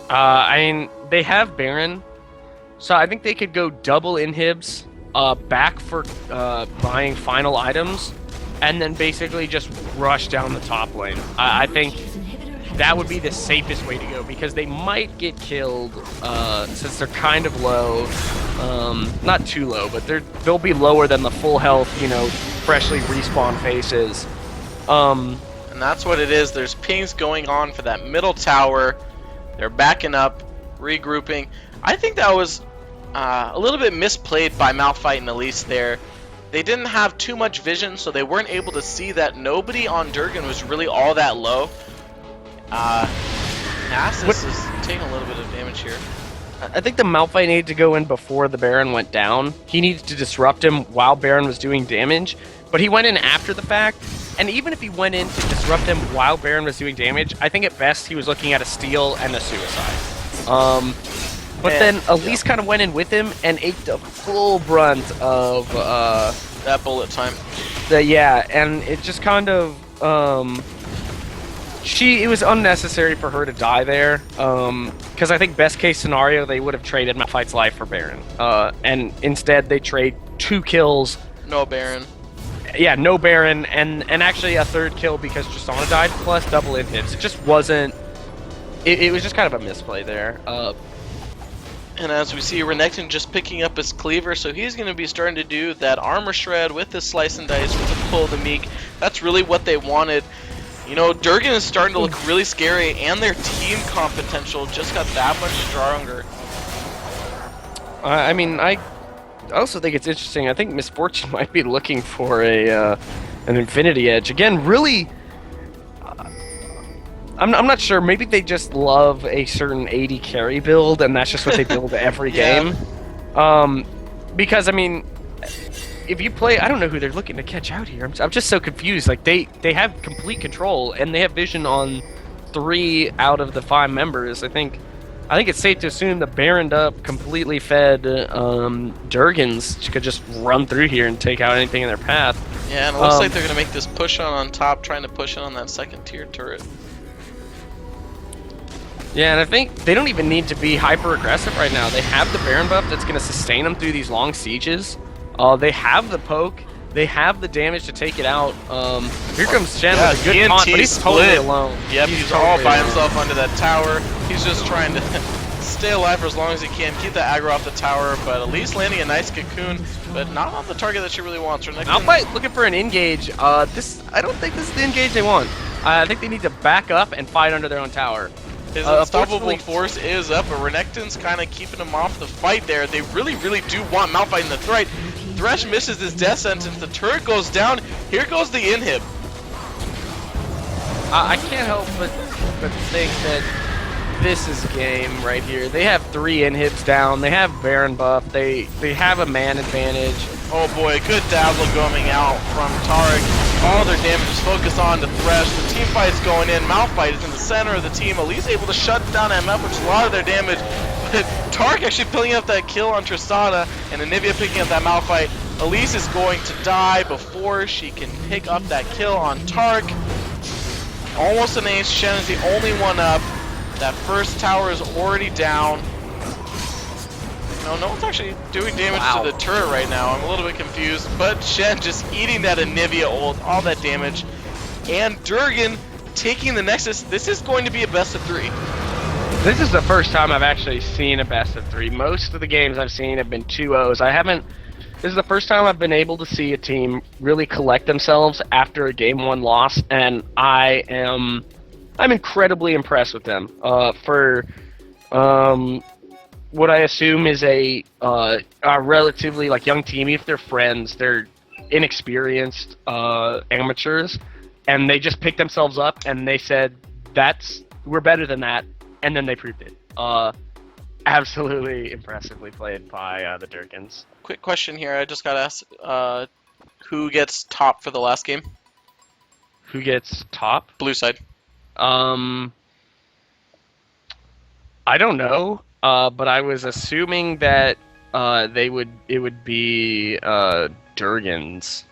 I mean, they have Baron, so I think they could go double inhibs back for buying final items, and then basically just rush down the top lane. I think that would be the safest way to go, because they might get killed since they're kind of low. Not too low, but they'll be lower than the full health, you know, freshly respawn faces. And that's what it is. There's pings going on for that middle tower. They're backing up, regrouping. I think that was a little bit misplayed by Malphite and Elise there. They didn't have too much vision, so they weren't able to see that nobody on Durgan was really all that low. Nasus is taking a little bit of damage here. I think the Malphite needed to go in before the Baron went down. He needed to disrupt him while Baron was doing damage, but he went in after the fact. And even if he went in to disrupt him while Baron was doing damage, I think at best he was looking at a steal and a suicide. But then Elise kind of went in with him and ate the full brunt of that bullet time. And it just kind of it was unnecessary for her to die there, because I think best case scenario they would have traded Malphite's life for Baron, and instead they trade 2 kills. No Baron. Yeah, no Baron, and actually a 3rd kill because Tristana died, plus double inhibs. It just wasn't. It was just kind of a misplay there. And as we see, Renekton just picking up his cleaver, so he's going to be starting to do that armor shred with his slice and dice, with the pull of the meek. That's really what they wanted. You know, Durgan is starting to look really scary, and their team comp potential just got that much stronger. I mean, I also think it's interesting. I think Misfortune might be looking for an Infinity Edge. Again, really, I'm not sure. Maybe they just love a certain AD carry build, and that's just what they build every game. Because, I mean, if you play, I don't know who they're looking to catch out here. I'm just so confused. Like, they have complete control, and they have vision on 3 out of the 5 members. I think it's safe to assume the Baroned up, completely fed Durgans could just run through here and take out anything in their path. Yeah, and it looks like they're going to make this push on top, trying to push in on that 2nd tier turret. Yeah, and I think they don't even need to be hyper aggressive right now. They have the Baron buff that's going to sustain them through these long sieges. They have the poke. They have the damage to take it out. Here comes Shen with a good taunt, but he's totally alone. Yep, he's totally all by alone. himself under that tower. He's just trying to stay alive for as long as he can, keep the aggro off the tower, but at least landing a nice cocoon, but not on the target that she really wants. Malphite looking for an engage. I don't think this is the engage they want. I think they need to back up and fight under their own tower. His unstoppable force is up, but Renekton's kind of keeping him off the fight there. They really, really do want Malphite in the threat. Thresh misses his death sentence. The turret goes down. Here goes the inhib. I can't help but think that this is game right here. They have 3 inhibs down. They have Baron buff. They have a man advantage. Oh boy, good dazzle going out from Tarek. All their damage is focused on to Thresh. The team fight's going in. Malphite is in the center of the team. Elise able to shut down MF, which is a lot of their damage. But Tarek actually picking up that kill on Tristana, and Anivia picking up that Malphite. Elise is going to die before she can pick up that kill on Tarek. Almost an ace. Shen is the only one up. That first tower is already down. No one's actually doing damage to the turret right now. I'm a little bit confused, but Shen just eating that Anivia ult, all that damage. And Durgan taking the Nexus. This is going to be a best of 3. This is the first time I've actually seen a best of 3. Most of the games I've seen have been 2-0s. This is the first time I've been able to see a team really collect themselves after a game 1 loss, and I'm incredibly impressed with them. For what I assume is a relatively young team, if they're friends, they're inexperienced amateurs, and they just picked themselves up and they said, we're better than that, and then they proved it. Absolutely impressively played by the Durkins. Quick question here, I just got asked, who gets top for the last game? Who gets top? Blue side. I don't know, but I was assuming that it would be Durgans.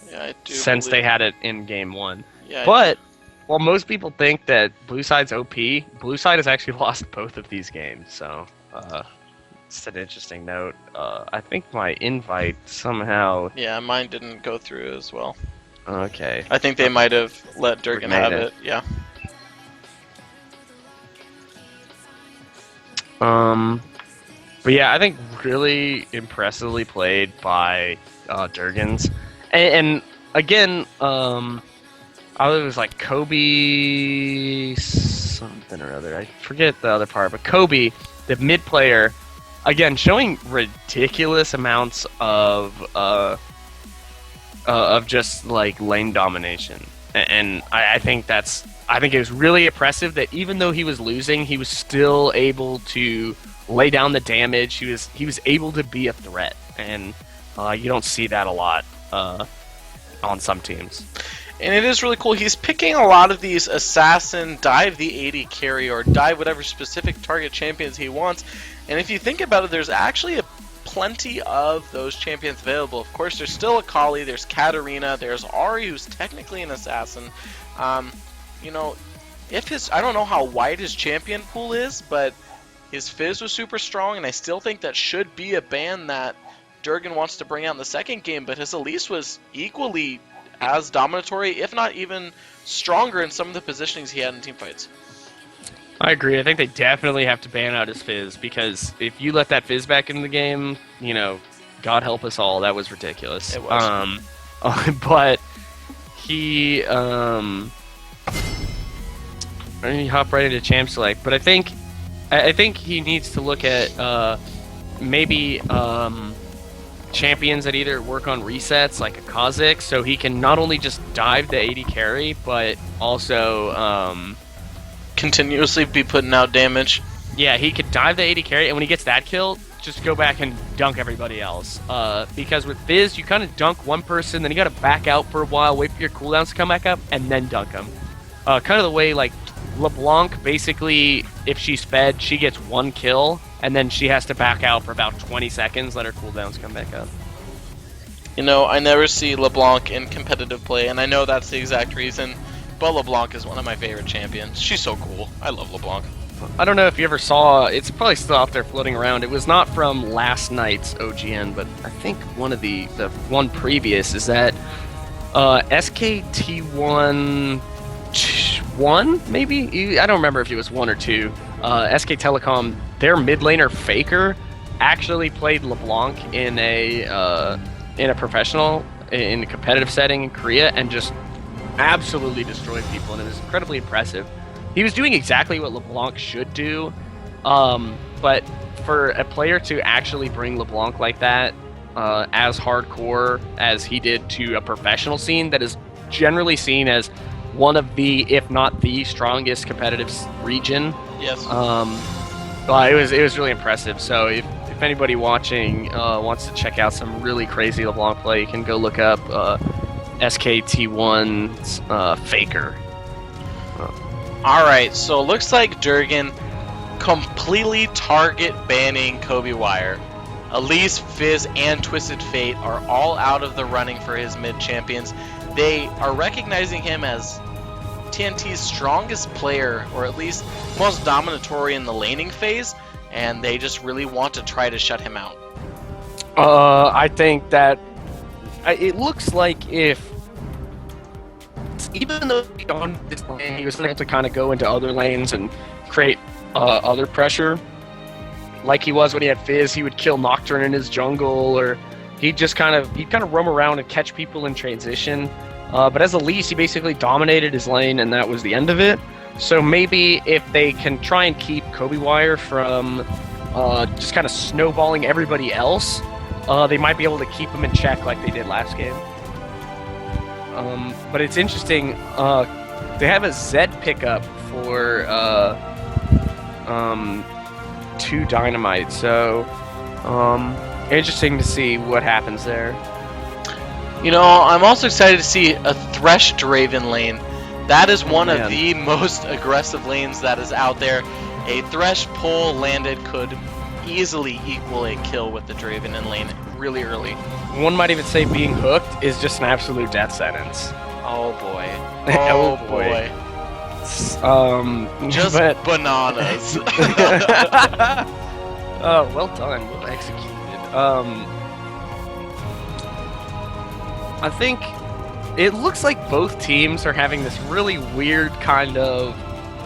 Yeah, I do. Since they had it in game 1. Yeah. But while most people think that Blue Side's OP, Blue Side has actually lost both of these games. So it's an interesting note. I think my invite somehow. Yeah, mine didn't go through as well. Okay. I think they might have let Durgan have it. Yeah. But yeah, I think really impressively played by Durgans, and again, I was like Kobe something or other. I forget the other part, but Kobe, the mid player, again showing ridiculous amounts of just lane domination, and I think it was really impressive that even though he was losing, he was still able to lay down the damage. He was able to be a threat, and you don't see that a lot on some teams. And it is really cool. He's picking a lot of these assassin, dive the AD carry, or dive whatever specific target champions he wants. And if you think about it, there's actually plenty of those champions available. Of course, there's still Akali, there's Katarina, there's Ahri, who's technically an assassin. You know, I don't know how wide his champion pool is, but his Fizz was super strong, and I still think that should be a ban that Durgan wants to bring out in the second game, but his Elise was equally as dominatory, if not even stronger in some of the positionings he had in teamfights. I agree. I think they definitely have to ban out his Fizz, because if you let that Fizz back into the game, God help us all, that was ridiculous. It was. But he hop right into champ select, but I think he needs to look at maybe champions that either work on resets like a Kha'Zix, so he can not only just dive the AD carry, but also continuously be putting out damage. Yeah, he could dive the AD carry, and when he gets that kill, just go back and dunk everybody else. Because with Fizz, you kind of dunk one person, then you got to back out for a while, wait for your cooldowns to come back up, and then dunk them. Kind of the way LeBlanc, basically, if she's fed, she gets one kill, and then she has to back out for about 20 seconds, let her cooldowns come back up. I never see LeBlanc in competitive play, and I know that's the exact reason, but LeBlanc is one of my favorite champions. She's so cool. I love LeBlanc. I don't know if you ever saw, it's probably still out there floating around. It was not from last night's OGN, but I think one of the one previous is that SKT1 maybe? I don't remember if it was 1 or 2. SK Telecom, their mid laner Faker actually played LeBlanc in a professional, in a competitive setting in Korea, and just absolutely destroyed people, and it was incredibly impressive. He was doing exactly what LeBlanc should do, but for a player to actually bring LeBlanc like that, as hardcore as he did to a professional scene that is generally seen as one of the, if not the strongest competitive region. Yes. It was really impressive. So if anybody watching wants to check out some really crazy LeBlanc play, you can go look up SKT1's Faker. All right, so it looks like Durgan completely target banning Kobe Wire. Elise, Fizz, and Twisted Fate are all out of the running for his mid champions. They are recognizing him as TNT's strongest player, or at least most dominatory in the laning phase, and they just really want to try to shut him out. I think that it looks like if, even though on this lane he was able to kind of go into other lanes and create other pressure, like he was when he had Fizz, he would kill Nocturne in his jungle, or he'd kind of roam around and catch people in transition. But as Elise, he basically dominated his lane, and that was the end of it. So maybe if they can try and keep Kobe Wire from just kind of snowballing everybody else, they might be able to keep him in check like they did last game. But it's interesting, they have a Zed pickup for 2 Dynamite, so interesting to see what happens there. You know, I'm also excited to see a Thresh Draven lane. That is one of the most aggressive lanes that is out there. A Thresh pull landed could easily equal a kill with the Draven in lane really early. One might even say being hooked is just an absolute death sentence. Oh boy. Oh boy. Just bananas. Oh, well done. Well executed. I think it looks like both teams are having this really weird kind of,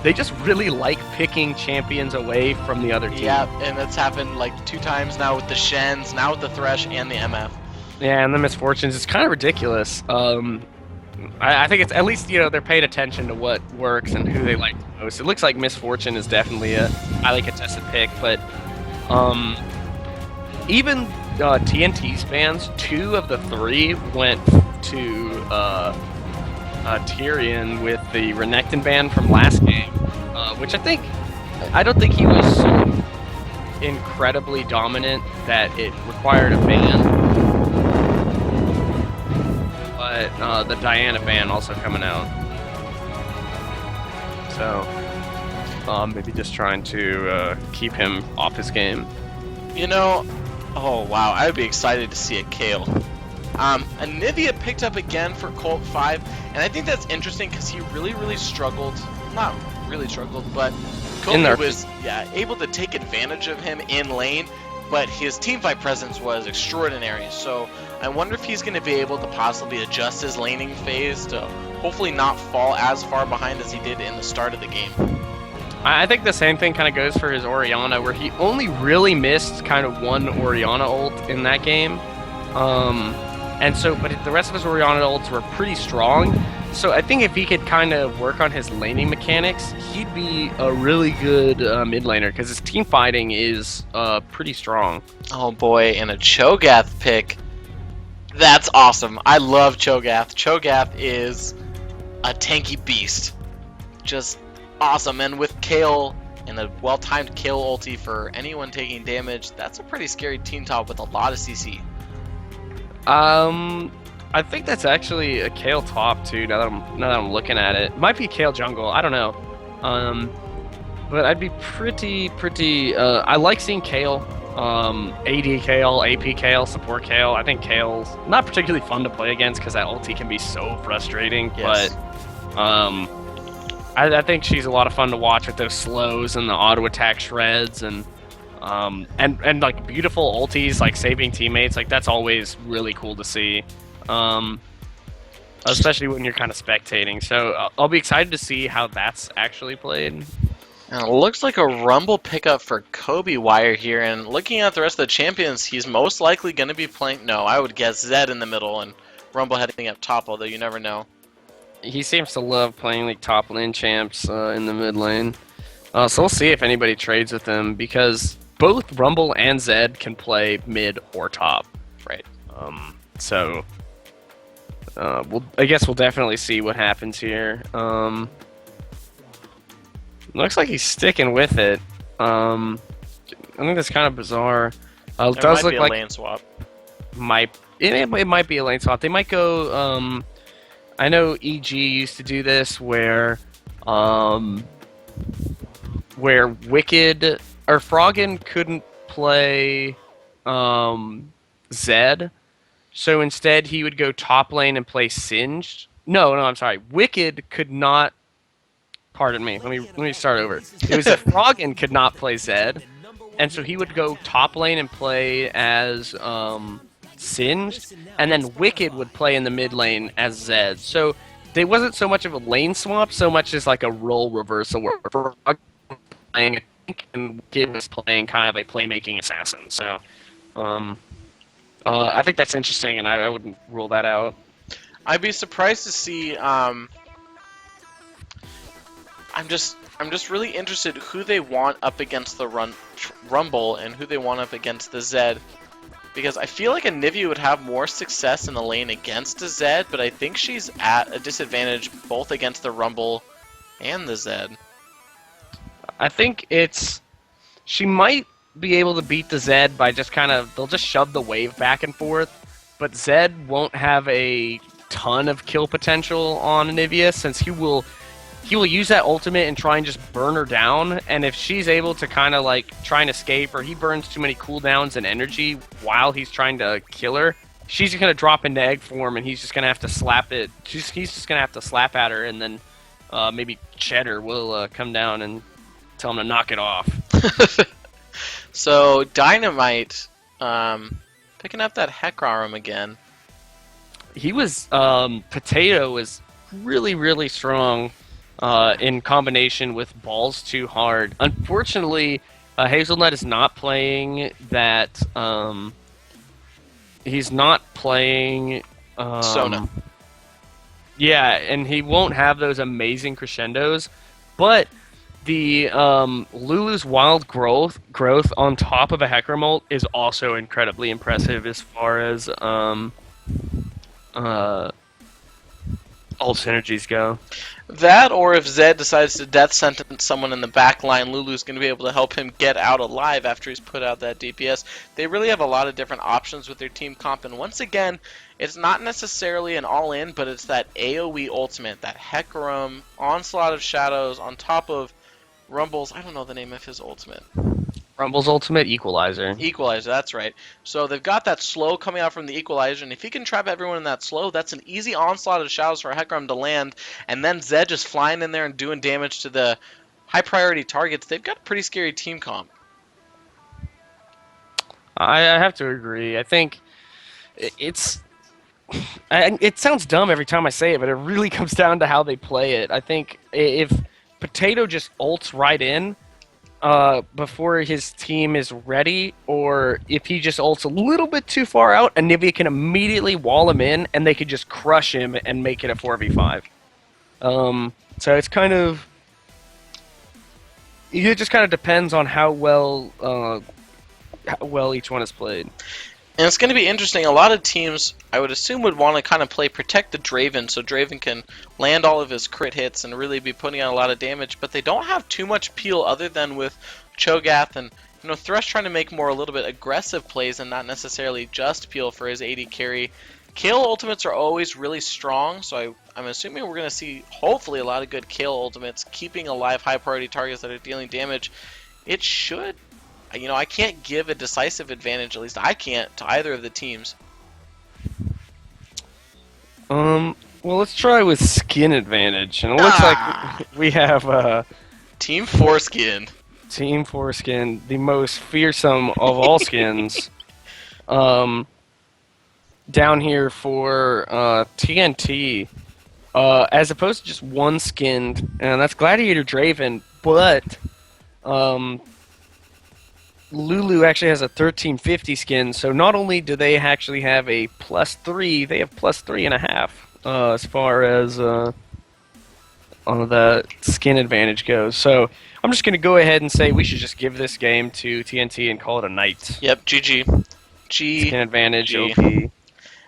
they just really like picking champions away from the other team. Yeah, and it's happened like 2 times now with the Shens, now with the Thresh, and the MF. Yeah, and the Misfortunes. It's kind of ridiculous. I think it's, at least, you know, they're paying attention to what works and who they like the most. It looks like Misfortune is definitely a highly contested pick, but even TNT's fans, 2 of the 3 went to Tyrion with the Renekton ban from last game, which I don't think he was so incredibly dominant that it required a ban. But the Diana ban also coming out. So maybe just trying to keep him off his game. You know, oh wow, I would be excited to see a Kale. Anivia picked up again for Colt 5, and I think that's interesting because he really struggled. Not really struggled, but Kobe was able to take advantage of him in lane, but his teamfight presence was extraordinary. So I wonder if he's going to be able to possibly adjust his laning phase to hopefully not fall as far behind as he did in the start of the game. I think the same thing kind of goes for his Orianna, where he only really missed kind of one Orianna ult in that game. But the rest of his Orianna ults were pretty strong. So I think if he could kind of work on his laning mechanics, he'd be a really good mid laner, because his team fighting is pretty strong. Oh boy, and a Cho'Gath pick. That's awesome. I love Cho'Gath. Cho'Gath is a tanky beast. Just awesome. And with Kale and a well-timed Kale ulti for anyone taking damage, that's a pretty scary team top with a lot of CC. I think that's actually a Kale top too. Now that I'm looking at it, might be Kale jungle. I don't know. But I'd be pretty. I like seeing Kale. AD Kale, AP Kale, support Kale. I think Kale's not particularly fun to play against because that ulti can be so frustrating. Yes. But I think she's a lot of fun to watch with those slows and the auto attack shreds and like beautiful ultis, like saving teammates. Like that's always really cool to see, especially when you're kind of spectating. So I'll be excited to see how that's actually played. And it looks like a Rumble pickup for Kobe Wire here. And looking at the rest of the champions, he's most likely going to be playing. No, I would guess Zed in the middle and Rumble heading up top. Although you never know. He seems to love playing like top lane champs in the mid lane. So we'll see if anybody trades with him because both Rumble and Zed can play mid or top. Right. So I guess we'll definitely see what happens here. Looks like he's sticking with it. I think that's kind of bizarre. It does look like a lane swap. It might be a lane swap. They might go. I know EG used to do this where Wicked or Froggen couldn't play Zed, so instead he would go top lane and play Singed. No, I'm sorry. Wicked could not. Pardon me. Let me start over. It was that Froggen could not play Zed, and so he would go top lane and play as Singed, and then Wicked would play in the mid lane as Zed. So they wasn't so much of a lane swap, so much as like a role reversal where Froggen was playing and Wicked was playing kind of a playmaking assassin. So I think that's interesting, and I wouldn't rule that out. I'd be surprised to see. I'm just really interested who they want up against the Rumble and who they want up against the Zed. Because I feel like Anivia would have more success in the lane against the Zed, but I think she's at a disadvantage both against the Rumble and the Zed. I think she might be able to beat the Zed by just they'll just shove the wave back and forth, but Zed won't have a ton of kill potential on Anivia since he will use that ultimate and try and just burn her down, and if she's able to kind of like try and escape, or he burns too many cooldowns and energy while he's trying to kill her, she's just going to drop into egg form, and he's just going to have to slap it. He's just going to have to slap at her, and then maybe Cheddar will come down and tell him to knock it off. So Dynamite picking up that Hecarim again. He was Potato was really strong. In combination with Balls Too Hard. Unfortunately, Hazelnut is not playing that. He's not playing. Sona. Yeah, and he won't have those amazing crescendos, but the Lulu's Wild Growth on top of a Hecarim ult is also incredibly impressive as far as ult synergies go. That, or if Zed decides to death sentence someone in the back line, Lulu's going to be able to help him get out alive after he's put out that DPS. They really have a lot of different options with their team comp, and once again, it's not necessarily an all-in, but it's that AoE ultimate, that Hecarim, Onslaught of Shadows, on top of Rumble's, I don't know the name of his ultimate. Rumble's ultimate Equalizer. Equalizer, that's right. So they've got that slow coming out from the Equalizer, and if he can trap everyone in that slow, that's an easy onslaught of shadows for Hecarim to land, and then Zed just flying in there and doing damage to the high priority targets. They've got a pretty scary team comp. I have to agree. I think it sounds dumb every time I say it, but it really comes down to how they play it. I think if Potato just ults right in, before his team is ready, or if he just ults a little bit too far out, Anivia can immediately wall him in, and they could just crush him and make it a 4v5. So it's kind of... It just kind of depends on how well each one is played. And it's going to be interesting. A lot of teams, I would assume, would want to kind of protect the Draven, so Draven can land all of his crit hits and really be putting out a lot of damage. But they don't have too much peel other than with Cho'Gath and Thresh trying to make more a little bit aggressive plays and not necessarily just peel for his AD carry. Kayle ultimates are always really strong, so I'm assuming we're going to see hopefully a lot of good Kayle ultimates keeping alive high priority targets that are dealing damage. It should. I can't give a decisive advantage, at least I can't, to either of the teams. Well, let's try with skin advantage, and it looks like we have Team Foreskin. Team Foreskin, the most fearsome of all skins. Down here for TNT, as opposed to just one skinned, and that's Gladiator Draven, but Lulu actually has a 1350 skin, so not only do they actually have a +3, they have +3.5 as far as the skin advantage goes. So I'm just going to go ahead and say we should just give this game to TNT and call it a night. Yep, GG. Skin advantage, G. OP.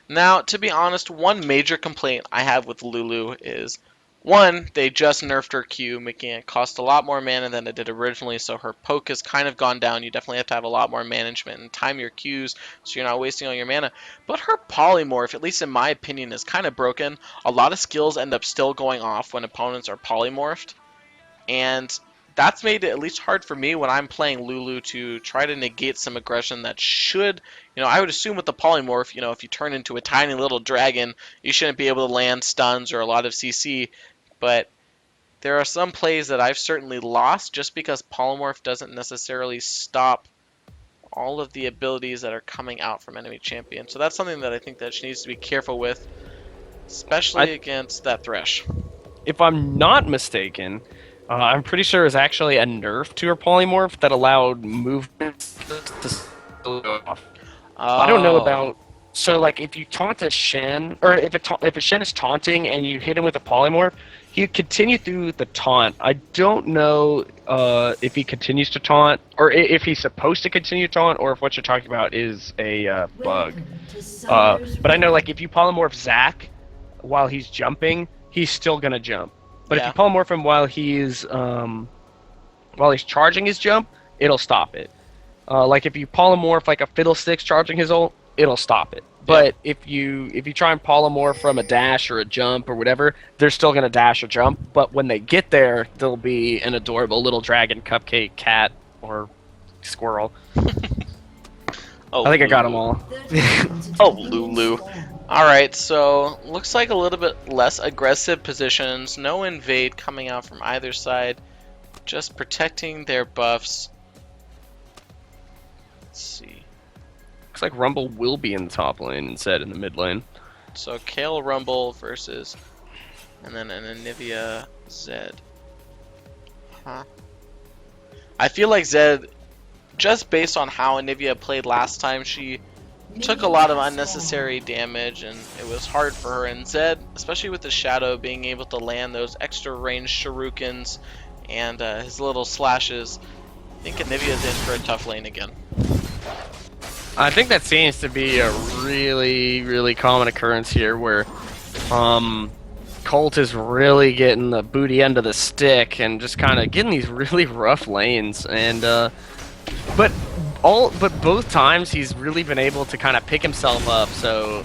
Now, to be honest, one major complaint I have with Lulu is, one, they just nerfed her Q, making it cost a lot more mana than it did originally, so her poke has kind of gone down. You definitely have to have a lot more management and time your Qs so you're not wasting all your mana. But her polymorph, at least in my opinion, is kind of broken. A lot of skills end up still going off when opponents are polymorphed, and that's made it at least hard for me when I'm playing Lulu to try to negate some aggression that should, I would assume with the polymorph, if you turn into a tiny little dragon, you shouldn't be able to land stuns or a lot of CC, but there are some plays that I've certainly lost just because polymorph doesn't necessarily stop all of the abilities that are coming out from enemy champions. So that's something that I think that she needs to be careful with, especially against that Thresh. If I'm not mistaken, I'm pretty sure it's actually a nerf to her polymorph that allowed movements to go off. I don't know about. So, like, if you taunt a Shen, or if a Shen is taunting and you hit him with a polymorph, he continue through the taunt. I don't know if he continues to taunt, or if he's supposed to continue to taunt, or if what you're talking about is a bug. But I know, like, if you polymorph Zac while he's jumping, he's still gonna jump. But if you polymorph him while he's charging his jump, it'll stop it. Like if you polymorph like a Fiddlesticks charging his ult, it'll stop it. But if you try and polymorph from a dash or a jump or whatever, they're still gonna dash or jump. But when they get there, there'll be an adorable little dragon, cupcake, cat, or squirrel. Oh, I think I got them all. Oh, Lulu. Alright, so looks like a little bit less aggressive positions. No invade coming out from either side. Just protecting their buffs. Let's see. Looks like Rumble will be in the top lane instead in the mid lane. So Kale Rumble versus, and then an Anivia Zed. Huh. I feel like Zed, just based on how Anivia played last time, she took a lot of unnecessary damage and it was hard for her. And Zed, especially with the Shadow, being able to land those extra range shurikens and his little slashes, I think Anivia's in for a tough lane again. I think that seems to be a really, really common occurrence here where Colt is really getting the booty end of the stick and just kind of getting these really rough lanes. And but both times he's really been able to kind of pick himself up. So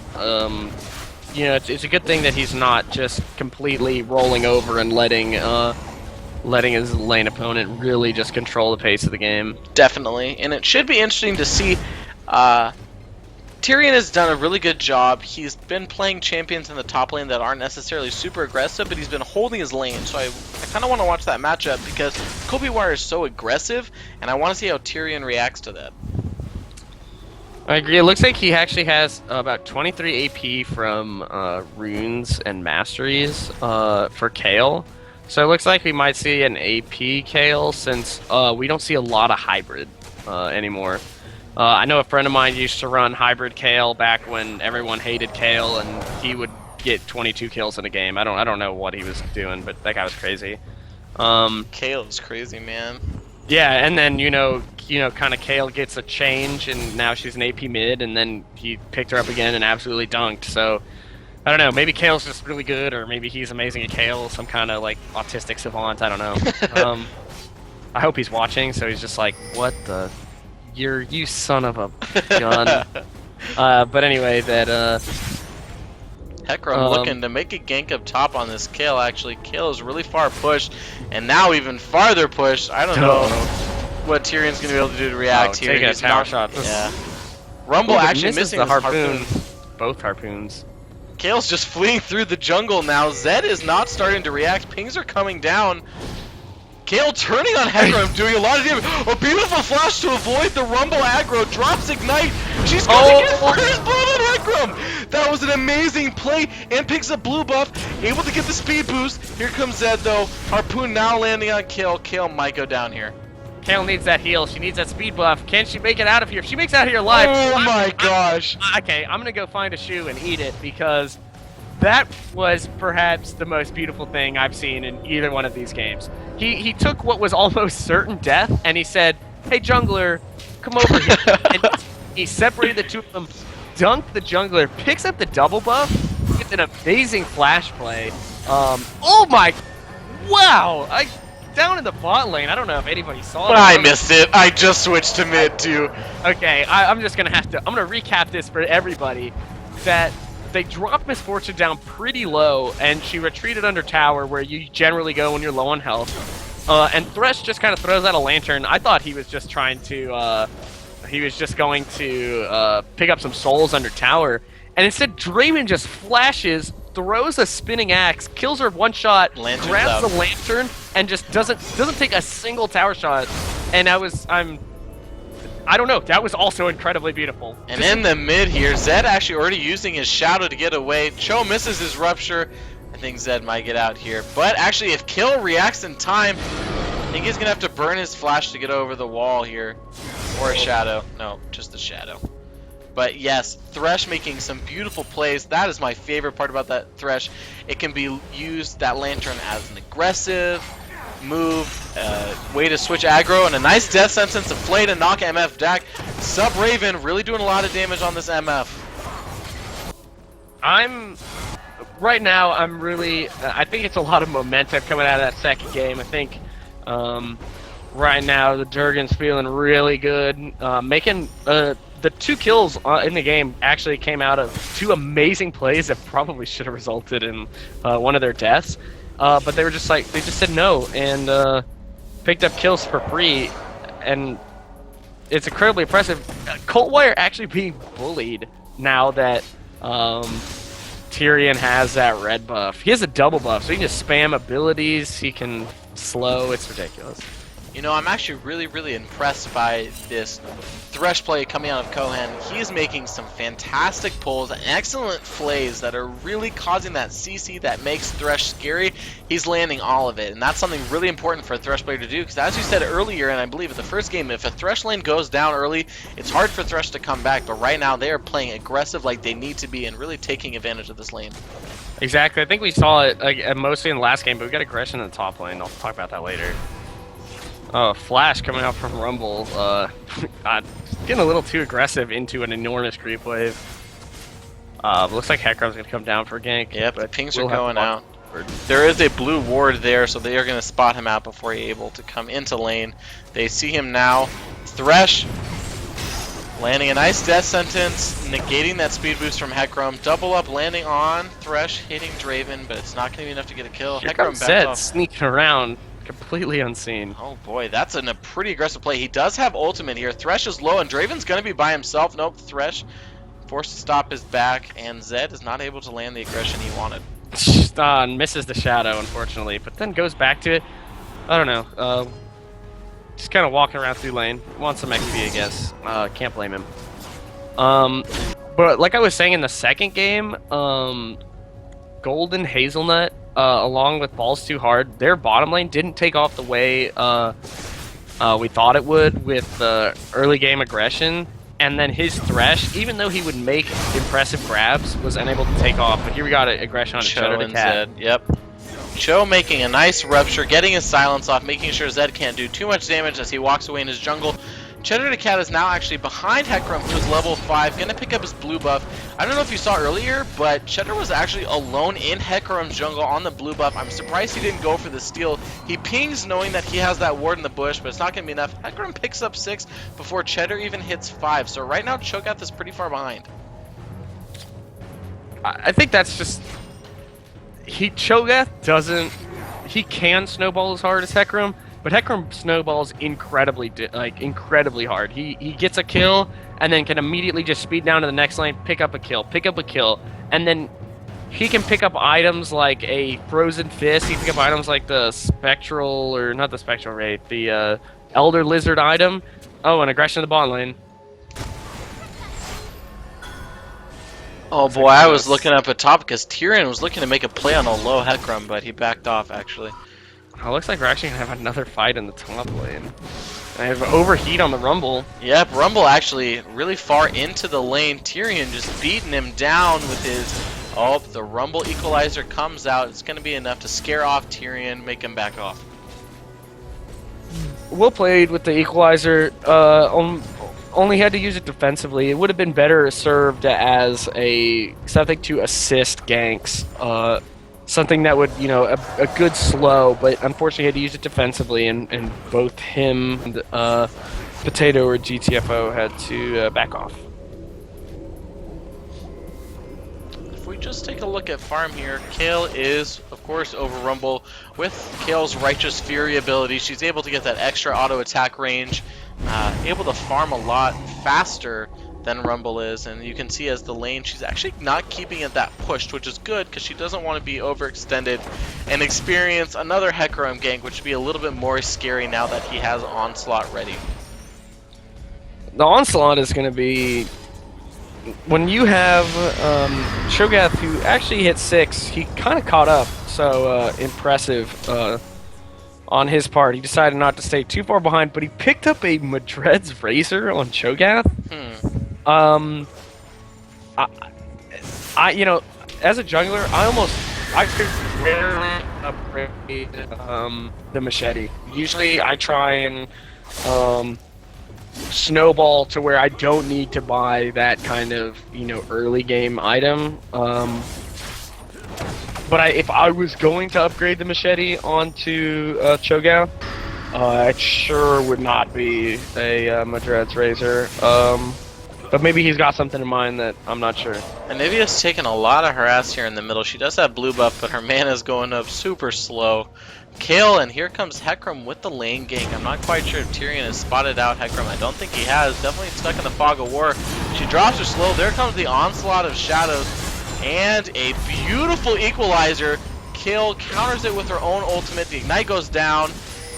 it's a good thing that he's not just completely rolling over and letting his lane opponent really just control the pace of the game. Definitely, and it should be interesting to see. Tyrion has done a really good job. He's been playing champions in the top lane that aren't necessarily super aggressive, but he's been holding his lane. So I kind of want to watch that matchup because Kobe Wire is so aggressive, and I want to see how Tyrion reacts to that. I agree. It looks like he actually has about 23 AP from runes and masteries for Kale. So it looks like we might see an AP Kale since we don't see a lot of hybrid anymore. I know a friend of mine used to run hybrid Kale back when everyone hated Kale, and he would get 22 kills in a game. I don't know what he was doing, but that guy was crazy. Kale is crazy, man. Yeah, and then kind of Kale gets a change, and now she's an AP mid, and then he picked her up again and absolutely dunked. So I don't know. Maybe Kale's just really good, or maybe he's amazing at Kale, some kind of like autistic savant. I don't know. I hope he's watching, so he's just like, what the. You son of a gun. But anyway, that Hecarim looking to make a gank up top on this Kale. Actually, Kale is really far pushed, and now even farther pushed. I don't know what Tyrion's gonna be able to do to react here. Taking a tower shot. Yeah. Rumble actually missing the his harpoon. Both harpoons. Kale's just fleeing through the jungle now. Zed is not starting to react. Pings are coming down. Kale turning on Hecarim, doing a lot of damage. A beautiful flash to avoid the Rumble aggro. Drops Ignite. She's going to get first blood on Hecarim. That was an amazing play. And picks up blue buff. Able to get the speed boost. Here comes Zed though. Harpoon now landing on Kale. Kale might go down here. Kale needs that heal. She needs that speed buff. Can she make it out of here? If she makes it out of here alive. Oh my gosh. Okay, I'm going to go find a shoe and eat it because that was perhaps the most beautiful thing I've seen in either one of these games. He took what was almost certain death and he said, "Hey jungler, come over here." And he separated the two of them, dunked the jungler, picks up the double buff, gets an amazing flash play. Oh my, wow! Down in the bot lane, I don't know if anybody saw it. I missed it. I just switched to mid too. Okay, I'm just gonna have to. I'm gonna recap this for everybody. That they dropped Miss Fortune down pretty low, and she retreated under tower, where you generally go when you're low on health. And Thresh just kind of throws out a lantern. I thought he was just trying to. He was just going to pick up some souls under tower, and instead Draven just flashes, throws a spinning axe, kills her one shot, Lantern's grabs up. the lantern, and just doesn't take a single tower shot. And I don't know, that was also incredibly beautiful. And in the mid here, Zed actually already using his shadow to get away. Cho misses his rupture. I think Zed might get out here. But actually, if Kill reacts in time, I think he's gonna have to burn his flash to get over the wall here. Or a shadow. No, just a shadow. But yes, Thresh making some beautiful plays. That is my favorite part about that Thresh. It can be used, that lantern, as an aggressive move, way to switch aggro, and a nice death sentence, a flay to knock MF back. Sub Raven really doing a lot of damage on this MF. Right now, I think it's a lot of momentum coming out of that second game. I think right now the Durgan's feeling really good, making the 2 kills in the game actually came out of 2 amazing plays that probably should have resulted in one of their deaths. But they were just like, they just said no and picked up kills for free, and it's incredibly impressive. Coldwire actually being bullied now that Tyrion has that red buff. He has a double buff, so he can just spam abilities, he can slow, it's ridiculous. You know, I'm actually really impressed by this Thresh play coming out of Kohen. He is making some fantastic pulls, excellent flays that are really causing that CC that makes Thresh scary. He's landing all of it, and that's something really important for a Thresh player to do, because as you said earlier, and I believe at the first game, if a Thresh lane goes down early, it's hard for Thresh to come back, but right now they are playing aggressive like they need to be and really taking advantage of this lane. Exactly, I think we saw it mostly in the last game, but we got aggression in the top lane. I'll talk about that later. Flash coming out from Rumble, getting a little too aggressive into an enormous creep wave. Looks like Hecarim's gonna come down for a gank. Yep, the pings are going out. There is a blue ward there, so they are gonna spot him out before he's able to come into lane. They see him now. Thresh landing a nice death sentence, negating that speed boost from Hecarim. Double up landing on Thresh, hitting Draven, but it's not gonna be enough to get a kill. Hecarim backs off. Sneaking around. Completely unseen. Oh boy, that's a pretty aggressive play. He does have ultimate here. Thresh is low, and Draven's going to be by himself. Nope, Thresh forced to stop his back, and Zed is not able to land the aggression he wanted. Misses the shadow, unfortunately, but then goes back to it. I don't know. Just kind of walking around through lane. Wants some XP, I guess. Can't blame him. But like I was saying in the second game, Golden Hazelnut, along with Balls Too Hard, their bottom lane didn't take off the way we thought it would with early game aggression, and then his Thresh, even though he would make impressive grabs, was unable to take off. But here we got an aggression on Cho and Zed. Yep. Cho making a nice rupture, getting his silence off, making sure Zed can't do too much damage as he walks away in his jungle. Cheddar the Cat is now actually behind Hecarim, who's level 5, gonna pick up his blue buff. I don't know if you saw earlier, but Cheddar was actually alone in Hecarim's jungle on the blue buff. I'm surprised he didn't go for the steal. He pings knowing that he has that ward in the bush, but it's not gonna be enough. Hecarim picks up 6 before Cheddar even hits 5, so right now Cho'Gath is pretty far behind. I think that's just... Cho'Gath doesn't... He can snowball as hard as Hecarim, but Hecarim snowballs incredibly hard. He gets a kill and then can immediately just speed down to the next lane, pick up a kill, and then he can pick up items like a Frozen Fist. He can pick up items like the Spectral, or not the Spectral Wraith, the Elder Lizard item. Oh, and aggression in the bot lane. Oh boy, I was looking up at top because Tyrion was looking to make a play on a low Hecarim, but he backed off actually. Oh, looks like we're actually gonna have another fight in the top lane. I have overheat on the Rumble. Yep, Rumble actually really far into the lane. Tyrion just beating him down with his... Oh, the Rumble Equalizer comes out. It's going to be enough to scare off Tyrion, make him back off. Well played with the Equalizer. Only had to use it defensively. It would have been better served as something to assist ganks. Something that would, a good slow, but unfortunately had to use it defensively, and both him and Potato or GTFO had to back off. If we just take a look at farm here, Kayle is, of course, over Rumble. With Kayle's Righteous Fury ability, she's able to get that extra auto attack range, able to farm a lot faster than Rumble is, and you can see as the lane, she's actually not keeping it that pushed, which is good because she doesn't want to be overextended and experience another Hecarim gank, which would be a little bit more scary now that he has Onslaught ready. The Onslaught is going to be... When you have Cho'Gath, who actually hit 6, he kind of caught up, so impressive on his part. He decided not to stay too far behind, but he picked up a Madred's Razor on Cho'Gath. As a jungler, I could rarely upgrade the machete. Usually I try and snowball to where I don't need to buy that kind of, early game item. But if I was going to upgrade the machete onto Cho'Gath, it sure would not be a Madred's Razor. But maybe he's got something in mind that I'm not sure. Anivia's taking a lot of harass here in the middle. She does have blue buff, but her mana's going up super slow. Kayle, and here comes Hecarim with the lane gank. I'm not quite sure if Tyrion has spotted out Hecarim. I don't think he has. Definitely stuck in the fog of war. She drops her slow. There comes the Onslaught of Shadows. And a beautiful Equalizer. Kayle counters it with her own ultimate. The Ignite goes down.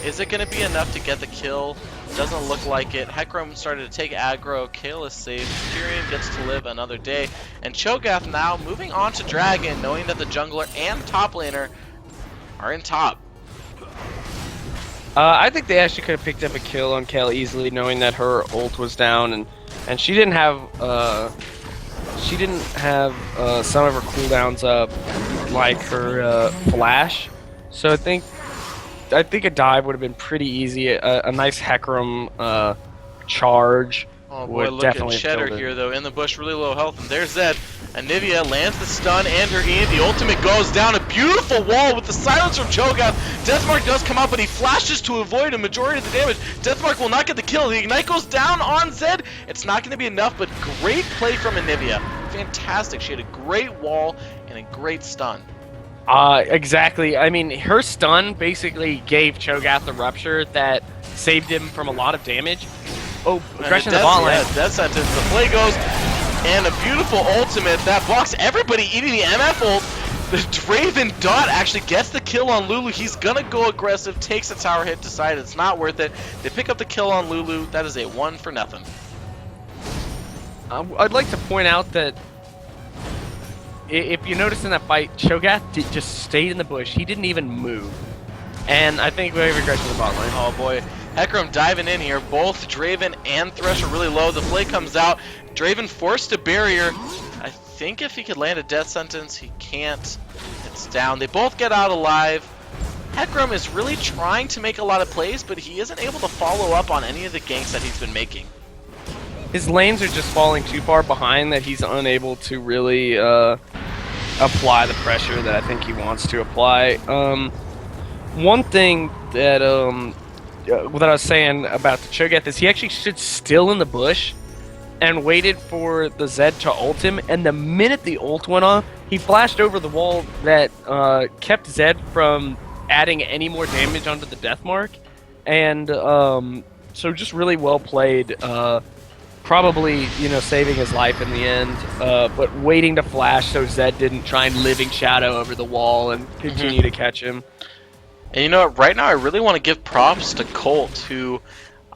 Is it going to be enough to get the kill? Doesn't look like it. Hecarim started to take aggro. Kayle is safe. Tyrion gets to live another day. And Cho'Gath now moving on to Dragon, knowing that the jungler and top laner are in top. I think they actually could have picked up a kill on Kayle easily, knowing that her ult was down, and she didn't have some of her cooldowns up like her flash. So I think a dive would have been pretty easy. A nice Hecarim charge. Oh boy, look at Cheddar here though, in the bush, really low health, and there's Zed. Anivia lands the stun and her E, the ultimate goes down, a beautiful wall with the silence from Cho'Gath. Deathmark does come out, but he flashes to avoid a majority of the damage. Deathmark will not get the kill, the Ignite goes down on Zed. It's not going to be enough, but great play from Anivia. Fantastic, she had a great wall and a great stun. Exactly. I mean, her stun basically gave Cho'Gath the rupture that saved him from a lot of damage. Oh, aggression in the bot lane. Death sentence. The play goes, and a beautiful ultimate that blocks everybody eating the MF ult. The Draven Dot actually gets the kill on Lulu. He's gonna go aggressive, takes a tower hit, decides it's not worth it. They pick up the kill on Lulu. That is a 1-0. I'd like to point out that if you notice in that fight, Cho'Gath just stayed in the bush. He didn't even move. And I think we have aggression in the bot lane. Oh boy. Hecarim diving in here. Both Draven and Thresh are really low. The play comes out. Draven forced a barrier. I think if he could land a death sentence, he can't. It's down. They both get out alive. Hecarim is really trying to make a lot of plays, but he isn't able to follow up on any of the ganks that he's been making. His lanes are just falling too far behind that he's unable to really apply the pressure that I think he wants to apply. One thing that what I was saying about the Cho'Gath is he actually stood still in the bush and waited for the Zed to ult him, and the minute the ult went off, he flashed over the wall that kept Zed from adding any more damage onto the death mark. And so just really well played probably, you know, saving his life in the end, but waiting to flash so Zed didn't try and living shadow over the wall and continue to catch him. And you know what? Right now, I really want to give props to Colt, who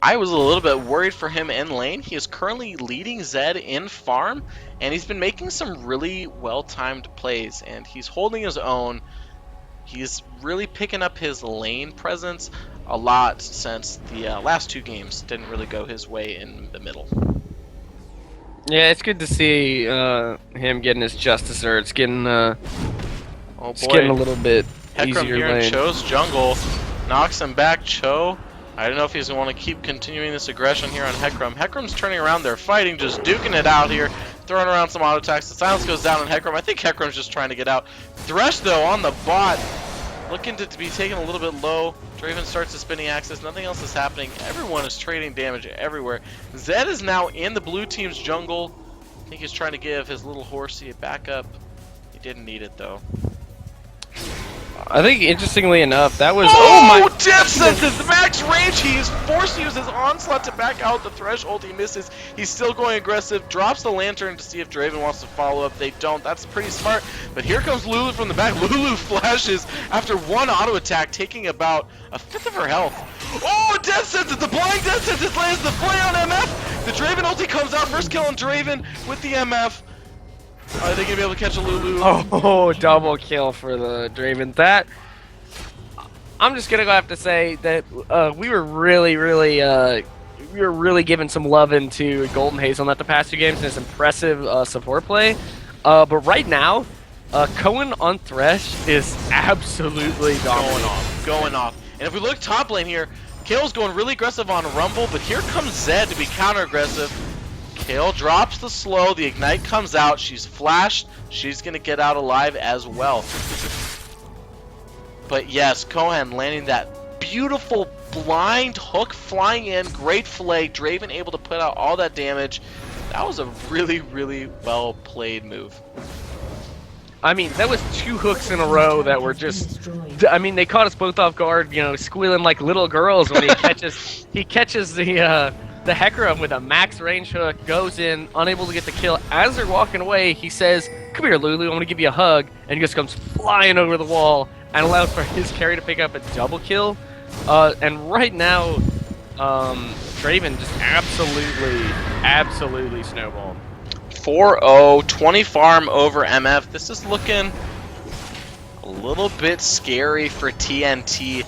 I was a little bit worried for him in lane. He is currently leading Zed in farm, and he's been making some really well-timed plays, and he's holding his own. He's really picking up his lane presence a lot since the last 2 games didn't really go his way in the middle. Yeah, it's good to see him getting his just desserts, getting it's getting a little bit Hecarim easier here in lane. Cho's jungle knocks him back. Cho, I don't know if he's going to want to keep continuing this aggression here on Hecarim. Hecarim's turning around, they're fighting, just duking it out here, throwing around some auto attacks. The silence goes down on Hecarim. I think Hecarim's just trying to get out. Thresh, though, on the bot, looking to be taken a little bit low. Draven starts the spinning axis. Nothing else is happening. Everyone is trading damage everywhere. Zed is now in the blue team's jungle. I think he's trying to give his little horsey a backup. He didn't need it, though. I think, interestingly enough, that was... Oh my! Death Sentence! Max range! He is forced to use his onslaught to back out the threshold. He misses. He's still going aggressive. Drops the lantern to see if Draven wants to follow up. They don't. That's pretty smart. But here comes Lulu from the back. Lulu flashes after 1 auto attack, taking about 1/5 of her health. Oh, Death Sentence! The blind Death Sentence lands the play on MF! The Draven ulti comes out. First kill on Draven with the MF. Are they going to be able to catch a Lulu? Oh, double kill for the Draven. That, I'm just going to have to say that we were really giving some love into Golden Hazelnut the past 2 games and his impressive support play. But right now, Cohen on Thresh is absolutely dominant. Going off. And if we look top lane here, Kale's going really aggressive on Rumble, but here comes Zed to be counter-aggressive. Kale drops the slow, the ignite comes out, she's flashed, she's gonna get out alive as well. But yes, Cohen landing that beautiful blind hook, flying in, great fillet, Draven able to put out all that damage. That was a really, really well played move. I mean, that was 2 hooks in a row that were just... I mean, they caught us both off guard, you know, squealing like little girls when he catches the Hecarim with a max range hook, goes in, unable to get the kill. As they're walking away, he says, "Come here, Lulu, I'm going to give you a hug," and he just comes flying over the wall and allows for his carry to pick up a double kill. And right now, Draven just absolutely snowballed. 4-0, 20 farm over MF. This is looking a little bit scary for TNT.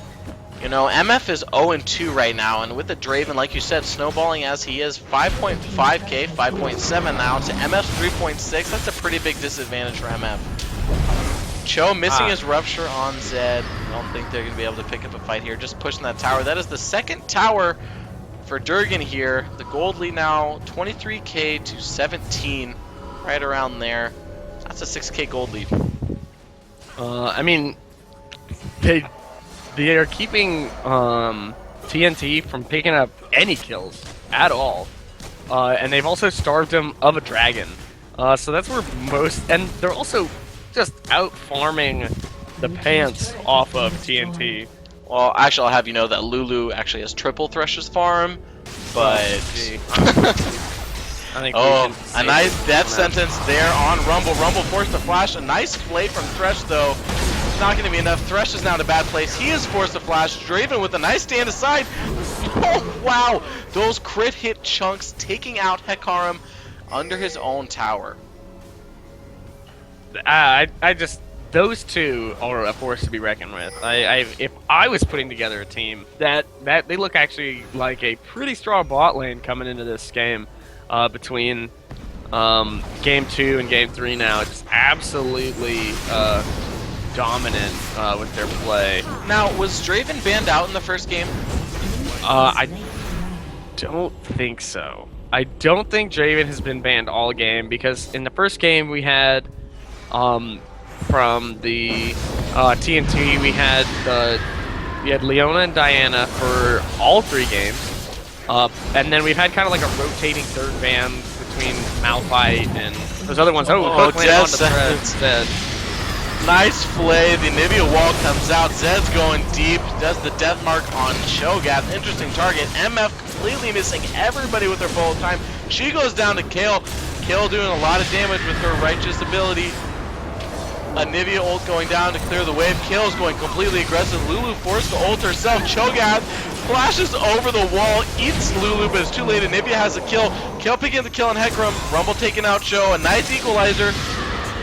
You know, MF is 0-2 right now, and with the Draven, like you said, snowballing as he is, 5.5k, 5.7 now to MF's 3.6. That's a pretty big disadvantage for MF. Cho missing his rupture on Zed. I don't think they're going to be able to pick up a fight here. Just pushing that tower. That is the 2nd tower for Durgan here. The gold lead now 23k to 17, right around there. That's a 6k gold lead. I mean, they are keeping TNT from picking up any kills at all, and they've also starved him of a dragon. So that's where most, and they're also just out farming the pants off of TNT. Well, actually, I'll have you know that Lulu actually has triple Thresh's farm, but I think oh, a nice death sentence there on Rumble. Rumble forced to flash. A nice play from Thresh, though. It's not going to be enough. Thresh is now in a bad place. He is forced to flash. Draven with a nice stand aside. Oh, wow. Those crit hit chunks taking out Hecarim under his own tower. I just, those two are a force to be reckoned with. If I was putting together a team, that they look actually like a pretty strong bot lane coming into this game. Between game 2 and game 3 now, it's absolutely dominant with their play. Now, was Draven banned out in the first game? I don't think so. I don't think Draven has been banned all game, because in the first game we had from the TNT we had Leona and Diana for all 3 games. And then we've had kind of like a rotating third ban between Malphite and those other ones. Oh, hook landed on the thread instead. Nice play. The Nivea wall comes out. Zed's going deep. Does the death mark on Cho'Gath. Interesting target. MF completely missing everybody with her full time. She goes down to Kale. Kale doing a lot of damage with her righteous ability. A Nivea ult going down to clear the wave. Kale's going completely aggressive. Lulu forced to ult herself. Cho'Gath flashes over the wall, eats Lulu, but it's too late. And Nivea has a kill. Kale picking the kill on Hecarim. Rumble taking out Cho. A nice equalizer.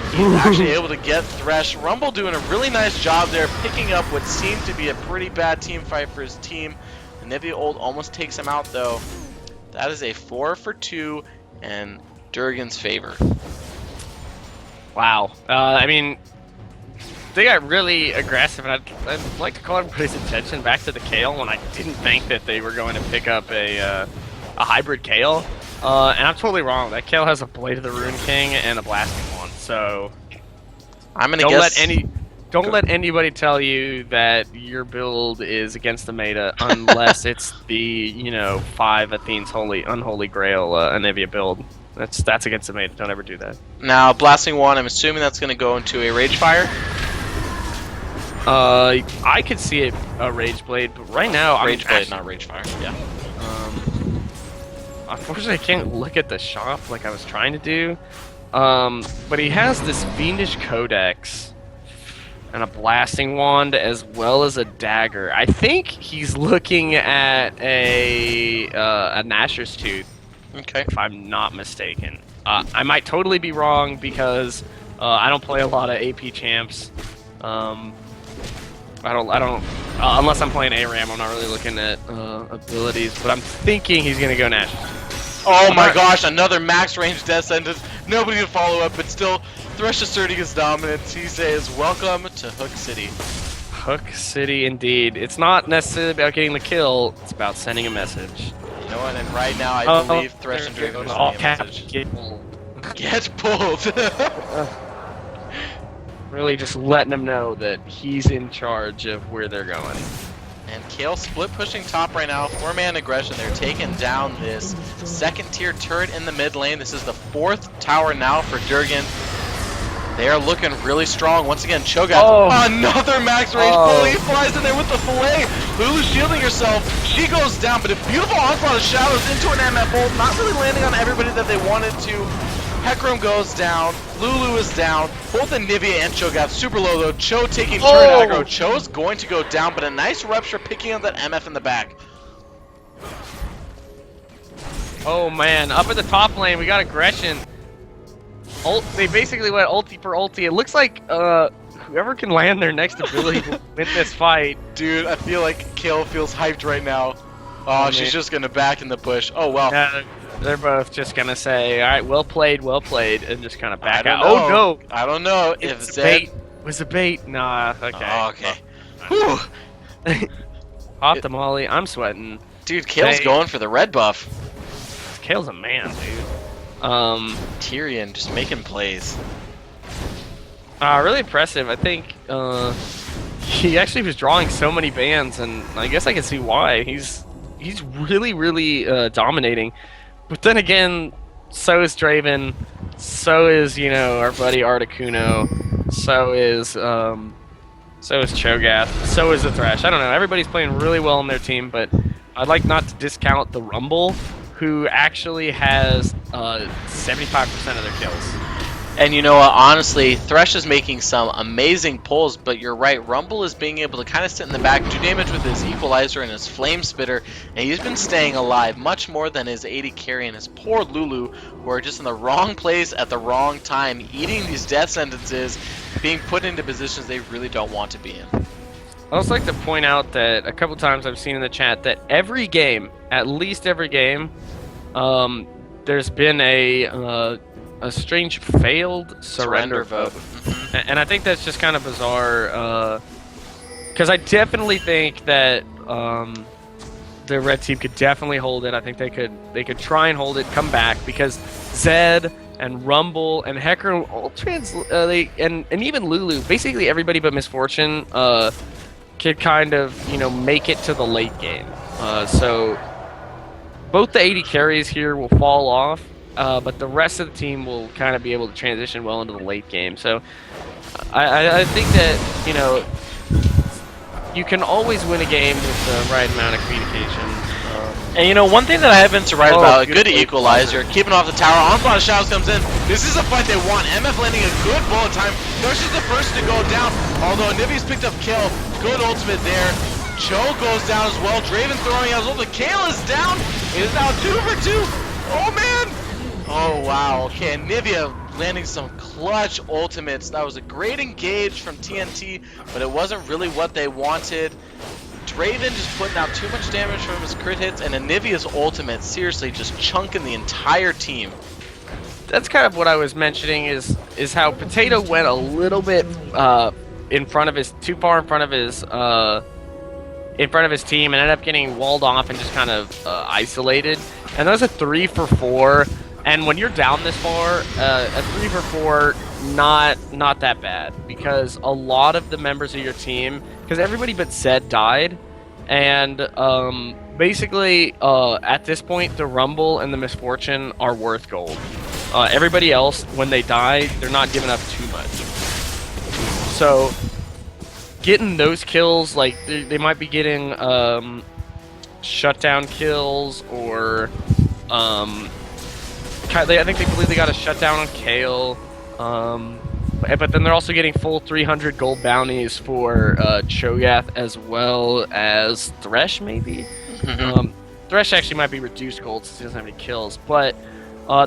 He's actually able to get Thresh. Rumble doing a really nice job there, picking up what seemed to be a pretty bad team fight for his team. The Nivea ult almost takes him out though. That is a 4 for 2 in Durgan's favor. Wow. I mean, they got really aggressive, and I'd like to call everybody's attention back to the Kale when I didn't think that they were going to pick up a hybrid Kale. And I'm totally wrong. That Kale has a Blade of the Rune King and a Blasting one. So I'm gonna guess. Don't let anybody tell you that your build is against the meta unless it's the 5 Athene's unholy grail Anivia build. That's against the meta. Don't ever do that. Now blasting one. I'm assuming that's gonna go into a Rage Fire. I could see it a Rage Blade, but right now Rage Blade, not Rage Fire. Yeah. Unfortunately, I can't look at the shop like I was trying to do. But he has this Fiendish Codex and a Blasting Wand as well as a dagger. I think he's looking at a Nashor's Tooth. Okay. If I'm not mistaken. I might totally be wrong because I don't play a lot of AP champs. I don't unless I'm playing ARAM, I'm not really looking at abilities, but I'm thinking he's gonna go Nashor's Tooth. Oh my gosh, another max range death sentence. Nobody to follow up, but still, Thresh asserting his dominance. He says, welcome to Hook City. Hook City, indeed. It's not necessarily about getting the kill, it's about sending a message. You know what, and right now, I believe Thresh and Draven are sending a message. Get pulled! Really just letting them know that he's in charge of where they're going. And Kale split pushing top right now, 4-man aggression. They're taking down this second tier turret in the mid lane. This is the 4th tower now for Durgan. They are looking really strong. Once again, Cho'Gath, another max range pull. He flies in there with the fillet. Lulu's shielding herself. She goes down, but a beautiful onslaught of shadows into an MF ult. Not really landing on everybody that they wanted to. Hecarim goes down. Lulu is down. Both Anivia and Cho'Gath super low though. Cho taking turret aggro. Cho's going to go down, but a nice rupture picking up that MF in the back. Oh man, up at the top lane we got aggression. They basically went ulti for ulti. It looks like whoever can land their next ability will win this fight. Dude, I feel like Kale feels hyped right now. Oh, she's just gonna back in the push. Oh well. Yeah, they're both just gonna say, "All right, well played," and just kind of back out. Oh no! I don't know if Zed was a bait. Nah. Okay. Oh, okay. Whew. Pop the molly. I'm sweating. Dude, Kale's going for the red buff. Kale's a man, dude. Tyrion just making plays. Really impressive. I think he actually was drawing so many bans, and I guess I can see why. He's really dominating. But then again, so is Draven, so is our buddy Articuno, so is Cho'Gath, so is the Thresh. I don't know. Everybody's playing really well on their team, but I'd like not to discount the Rumble, who actually has 75% of their kills. And you know what, honestly, Thresh is making some amazing pulls, but you're right, Rumble is being able to kind of sit in the back, do damage with his Equalizer and his Flame Spitter, and he's been staying alive much more than his AD carry and his poor Lulu, who are just in the wrong place at the wrong time, eating these death sentences, being put into positions they really don't want to be in. I also like to point out that a couple times I've seen in the chat that every game, at least every game, there's been a strange failed surrender vote. And I think that's just kind of bizarre, because I definitely think that the red team could definitely hold it. I think they could try and hold it, come back, because Zed and Rumble and Hecarim, and even Lulu, basically everybody but Misfortune, could kind of make it to the late game. So both the AD carries here will fall off. but the rest of the team will kind of be able to transition well into the late game. So I think that, you know, you can always win a game with the right amount of communication. And you know, one thing that I have been to write about, a good beautiful equalizer, keeping off the tower, Onslaught of Shadows comes in. This is a fight they want. MF landing a good bullet time. Thresh is the first to go down, although Nivi's picked up kill. Good ultimate there. Cho goes down as well. Draven throwing out his ultimate. Kale is down. It is now 2 for 2. Oh man! Oh wow, okay, Nivea landing some clutch ultimates. That was a great engage from TNT, but it wasn't really what they wanted. Draven just putting out too much damage from his crit hits, and Anivia's ultimate seriously just chunking the entire team. That's kind of what I was mentioning is how Potato went a little bit in front of his too far in front of his team and ended up getting walled off and just kind of isolated. And that was a 3 for 4. And when you're down this far, a 3 for 4 not that bad, because a lot of the members of your team, because everybody but Zed died, and basically at this point the Rumble and the Misfortune are worth gold. Everybody else, when they die, they're not giving up too much. So getting those kills, like they might be getting shutdown kills, or I believe they got a shutdown on Kale. But then they're also getting full 300 gold bounties for Cho'Gath as well as Thresh, maybe? Thresh actually might be reduced gold since he doesn't have any kills, but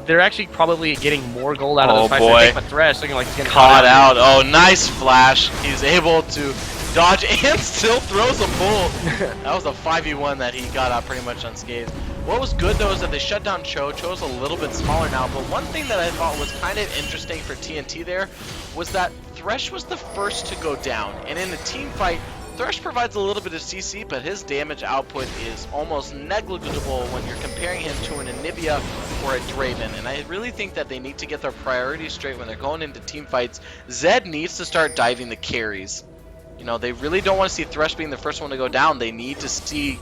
they're actually probably getting more gold out of those fights. I think, but Thresh looking like he's getting caught out. Oh, nice flash. He's able to dodge and still throws a bull. That was a 5v1 that he got out pretty much unscathed. What was good though is that they shut down Cho. Cho's a little bit smaller now, but one thing that I thought was kind of interesting for TNT there was that Thresh was the first to go down, and in the team fight, Thresh provides a little bit of CC, but his damage output is almost negligible when you're comparing him to an Anivia or a Draven, and I really think that they need to get their priorities straight when they're going into team fights. Zed needs to start diving the carries. You know, they really don't want to see Thresh being the first one to go down. They need to see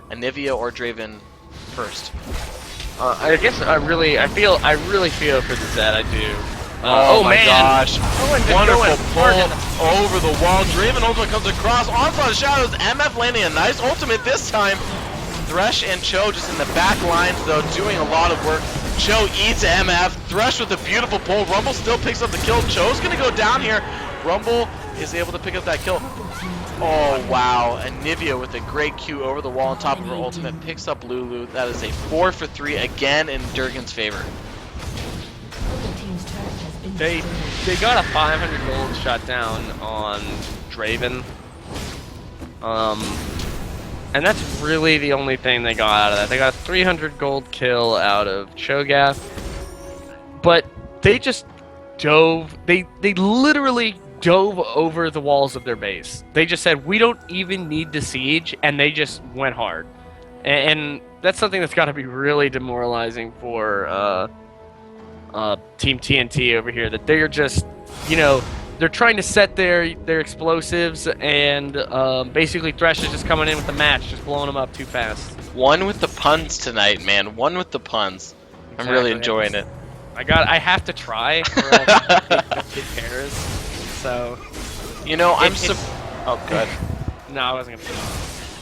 Anivia or Draven first. I guess I really feel for the Zed. I do. Oh my man. gosh! Wonderful pull pull over the wall. Draven ultimate comes across. Onslaught of Shadows. MF landing a nice ultimate this time. Thresh and Cho just in the back lines though, doing a lot of work. Cho eats MF. Thresh with a beautiful pull. Rumble still picks up the kill. Cho's gonna go down here. Rumble is able to pick up that kill. Oh wow, Anivia with a great Q over the wall on top of her ultimate picks up Lulu. That is a 4 for 3 again in Durgan's favor. They got a 500 gold shutdown on Draven. And that's really the only thing they got out of that. They got a 300 gold kill out of Cho'Gath. But they just dove, they literally dove over the walls of their base. They just said, we don't even need to siege, and they just went hard. And that's something that's got to be really demoralizing for Team TNT over here, that they're just, you know, they're trying to set their explosives, and basically Thresh is just coming in with the match, just blowing them up too fast. One with the puns tonight, man. One with the puns. Exactly. I'm really enjoying it. I have to try, or else it pairs. So, you know, oh, good. No, I wasn't gonna.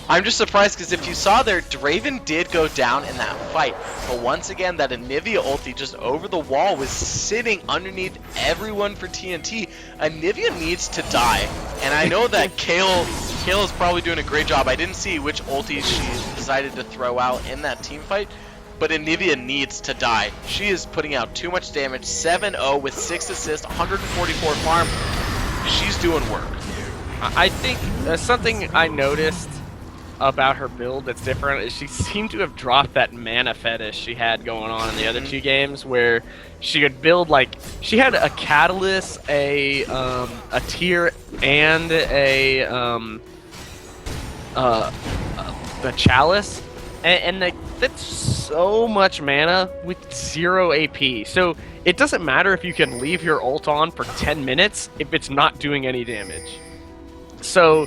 I'm just surprised because if you saw there, Draven did go down in that fight. But once again, that Anivia ulti just over the wall was sitting underneath everyone for TNT. Anivia needs to die. And I know that Kale is probably doing a great job. I didn't see which ulti she decided to throw out in that team fight. But Anivia needs to die. She is putting out too much damage. 7-0 with 6 assists, 144 farm. She's doing work. I think something I noticed about her build that's different is she seemed to have dropped that mana fetish she had going on in the other two games, where she could build, like, she had a catalyst, a tier, and the chalice, and that's so much mana with 0 AP. So it doesn't matter if you can leave your ult on for 10 minutes if it's not doing any damage. So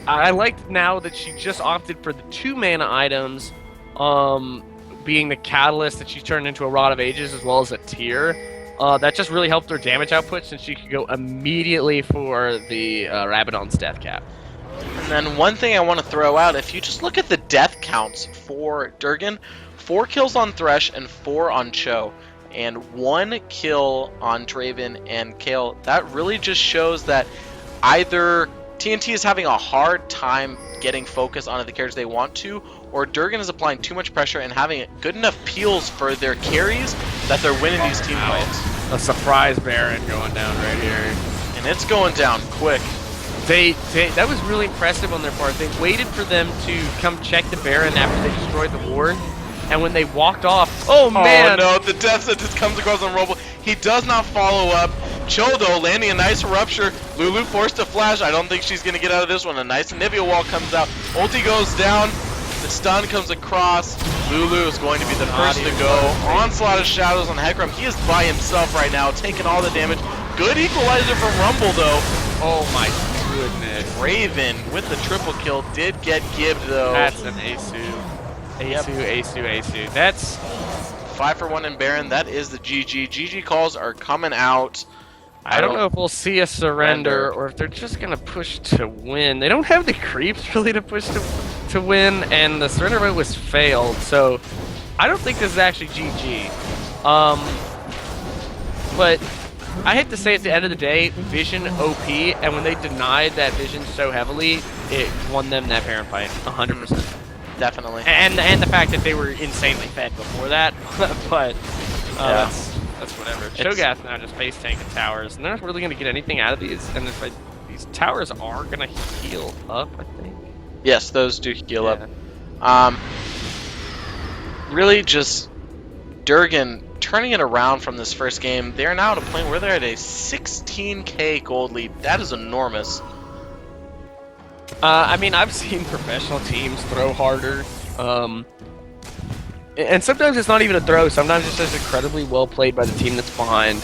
I liked now that she just opted for the 2 mana items, being the catalyst that she turned into a Rod of Ages as well as a Tear, that just really helped her damage output since she could go immediately for the Rabadon's death cap. And then one thing I want to throw out, if you just look at the death counts for Durgan, 4 kills on Thresh and 4 on Cho, and 1 kill on Draven and Kayle. That really just shows that either TNT is having a hard time getting focus onto the characters they want to, or Durgan is applying too much pressure and having good enough peels for their carries that they're winning these team fights. A surprise Baron going down right here. And it's going down quick. That was really impressive on their part. They waited for them to come check the Baron after they destroyed the ward, and when they walked off, oh man! Oh no, the death that just comes across on Robo. He does not follow up. Chodo landing a nice rupture. Lulu forced to flash. I don't think she's going to get out of this one. A nice Anivia wall comes out. Ulti goes down. The stun comes across. Lulu is going to be the first to go. Onslaught of Shadows on Hecarim. He is by himself right now, taking all the damage. Good equalizer from Rumble, though. Oh my goodness. Raven with the triple kill did get gibbed, though. That's an Asu. Asu. That's 5 for 1 in Baron. That is the GG. GG calls are coming out. I don't know if we'll see a surrender or if they're just going to push to win. They don't have the creeps really to push to win, and the surrender vote was failed, so I don't think this is actually GG. But I hate to say at the end of the day, Vision OP, and when they denied that Vision so heavily, it won them that Baron fight, 100%. Definitely. And the fact that they were insanely fed before that, but yeah. That's whatever. Cho'Gath now just face tanking towers, and they're not really going to get anything out of these. And these towers are going to heal up, I think. Yes, those do heal up. Really just Durgan turning it around from this first game. They're now at a point where they're at a 16k gold lead. That is enormous. I mean, I've seen professional teams throw harder. And sometimes it's not even a throw. Sometimes it's just incredibly well played by the team that's behind.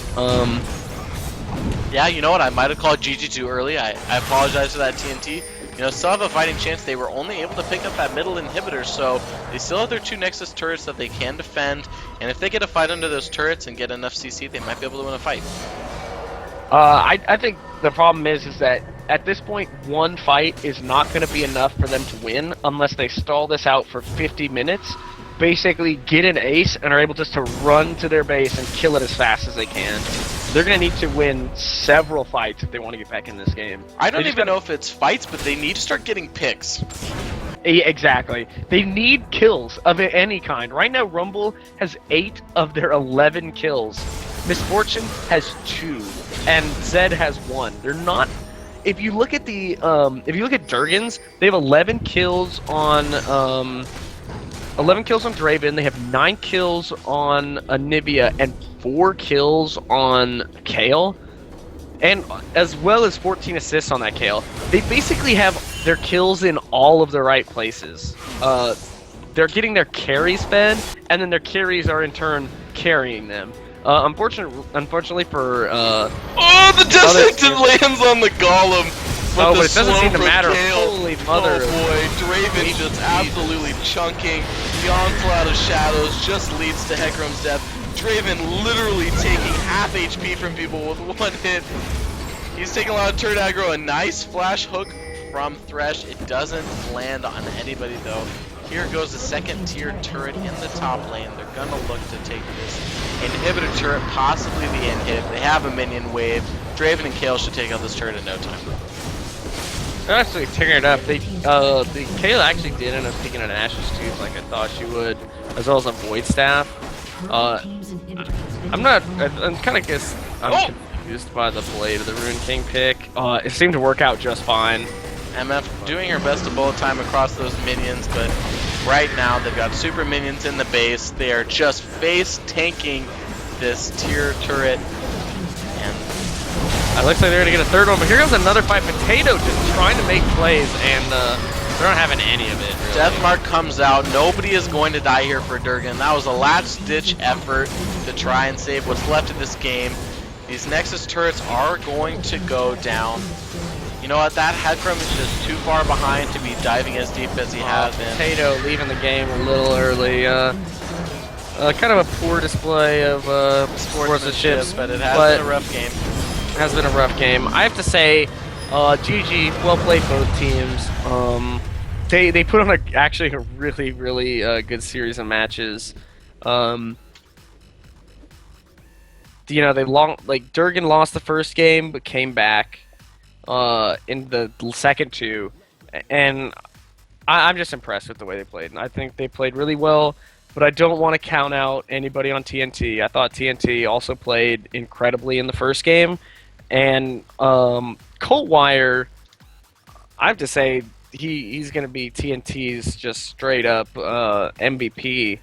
Yeah, you know what? I might have called GG too early. I apologize for that, TNT. You know, still have a fighting chance. They were only able to pick up that middle inhibitor, so they still have their 2 Nexus turrets that they can defend. And if they get a fight under those turrets and get enough CC, they might be able to win a fight. I think the problem is that at this point, 1 fight is not going to be enough for them to win unless they stall this out for 50 minutes. Basically get an ace and are able just to run to their base and kill it as fast as they can. They're going to need to win several fights if they want to get back in this game. I don't even know if it's fights, but they need to start getting picks. Exactly. They need kills of any kind. Right now, Rumble has 8 of their 11 kills. Misfortune has 2, and Zed has 1. They're not. If you look at Durgan's, they have 11 kills on 11 kills on Draven, they have 9 kills on Anivia, and 4 kills on Kayle, and as well as 14 assists on that Kayle. They basically have their kills in all of the right places. They're getting their carries fed, and then their carries are in turn carrying them. Unfortunately for oh, the dissected lands on the golem. But it doesn't seem to matter. Kayle. Holy mother! Oh boy, Draven just absolutely chunking. The onslaught of shadows just leads to Hecarim's death. Draven literally taking half HP from people with 1 hit. He's taking a lot of turret aggro. A nice flash hook from Thresh. It doesn't land on anybody though. Here goes the 2nd tier turret in the top lane. They're gonna look to take this inhibitor turret, possibly the inhib. They have a minion wave. Draven and Kayle should take out this turret in no time. They're actually tearing it up. The Kayle actually did end up taking an Ashes Tooth like I thought she would, as well as a Void Staff. I'm kind of confused by the Blade of the Rune King pick. It seemed to work out just fine. MF doing her best to bullet time across those minions, but right now they've got super minions in the base. They are just face tanking this tier turret. It looks like they're going to get a 3rd one, but here comes another fight. Potato just trying to make plays, and they're not having any of it, really. Deathmark comes out. Nobody is going to die here for Durgan. That was a last-ditch effort to try and save what's left of this game. These Nexus turrets are going to go down. You know what? That Hecarim is just too far behind to be diving as deep as he has been. Potato leaving the game a little early. kind of a poor display of sportsmanship, but it has been a rough game. Has been a rough game. I have to say, GG, well played both teams. They put on actually a really good series of matches. You know, Durgan lost the first game but came back in the second two, and I'm just impressed with the way they played. And I think they played really well, but I don't want to count out anybody on TNT. I thought TNT also played incredibly in the first game, and Colt Wire, I have to say, he's going to be TNT's just straight up MVP,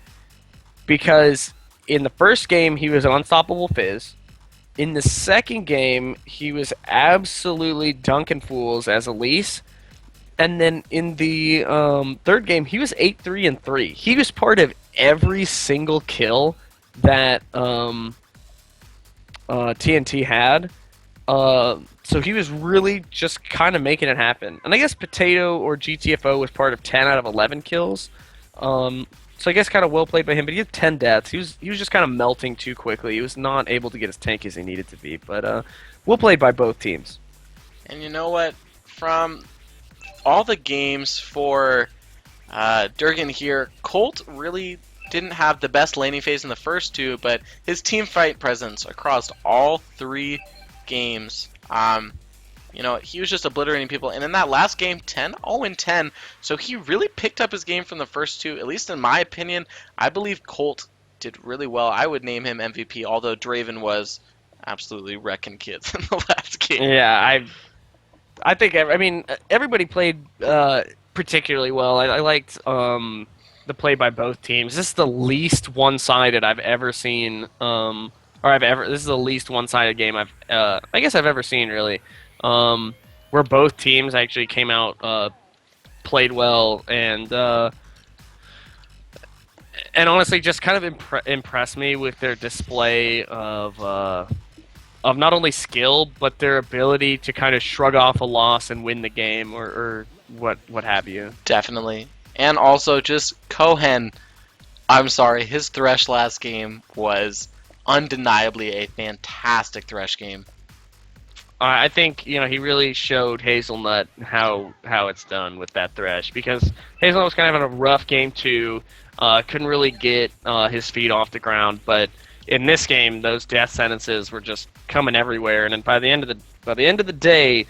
because in the first game he was an unstoppable Fizz. In the second game he was absolutely dunking fools as Elise. And then in the third game he was 8-3-3. He was part of every single kill that TNT had. So he was really just kind of making it happen. And I guess Potato or GTFO was part of 10 out of 11 kills. So I guess kind of well played by him, but he had 10 deaths. He was just kind of melting too quickly. He was not able to get as tanky as he needed to be. But well played by both teams. And you know what? From all the games for Durgan here, Colt really didn't have the best laning phase in the first two, but his team fight presence across all three games, you know, he was just obliterating people. And in that last game, 10-0-10, so he really picked up his game from the first two. At least in my opinion, I believe Colt did really well. I would name him MVP, although Draven was absolutely wrecking kids in the last game. Yeah, I think everybody played particularly well. I liked the play by both teams. This is the least one-sided I've ever seen, this is the least one-sided game I guess I've ever seen, really. Where both teams actually came out, played well, and honestly just kind of impressed me with their display of not only skill, but their ability to kind of shrug off a loss and win the game, or what have you. Definitely. And also just Cohen, I'm sorry, his Thresh last game was undeniably a fantastic Thresh game. I think, you know, he really showed Hazelnut how it's done with that Thresh, because Hazelnut was kind of having a rough game too, couldn't really get his feet off the ground, but in this game those death sentences were just coming everywhere, and then by the end of the day,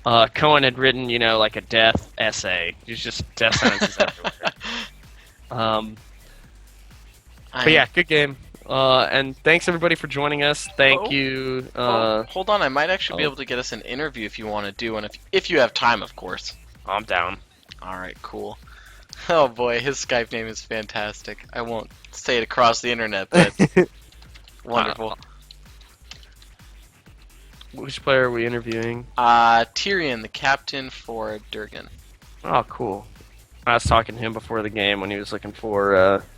Cohen had written, you know, like a death essay. It was just death sentences everywhere. But yeah, good game. And thanks everybody for joining us. Thank you. Hold on, I might actually be able to get us an interview if you want to do one, if you have time, of course. I'm down. All right, cool. Oh boy, his Skype name is fantastic. I won't say it across the internet, but wonderful. Which player are we interviewing? Tyrion, the captain for Durgan. Oh, cool. I was talking to him before the game when he was looking for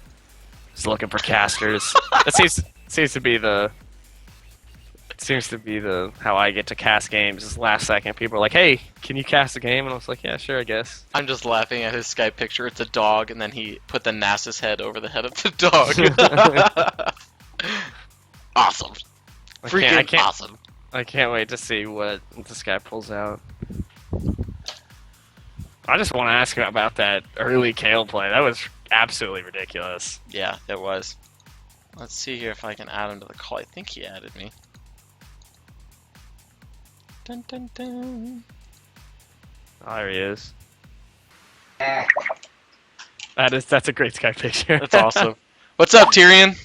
casters. That seems to be the how I get to cast games. Is last second people are like, "Hey, can you cast a game?" And I was like, "Yeah, sure, I guess." I'm just laughing at his Skype picture. It's a dog, and then he put the Nasus head over the head of the dog. Awesome. Freaking awesome. I can't wait to see what this guy pulls out. I just want to ask him about that early Kale play. That was absolutely ridiculous. Yeah, it was. Let's see here if I can add him to the call. I think he added me. Dun, dun, dun. Oh, there he is. That's a great Skype picture. That's awesome. What's up, Tyrion?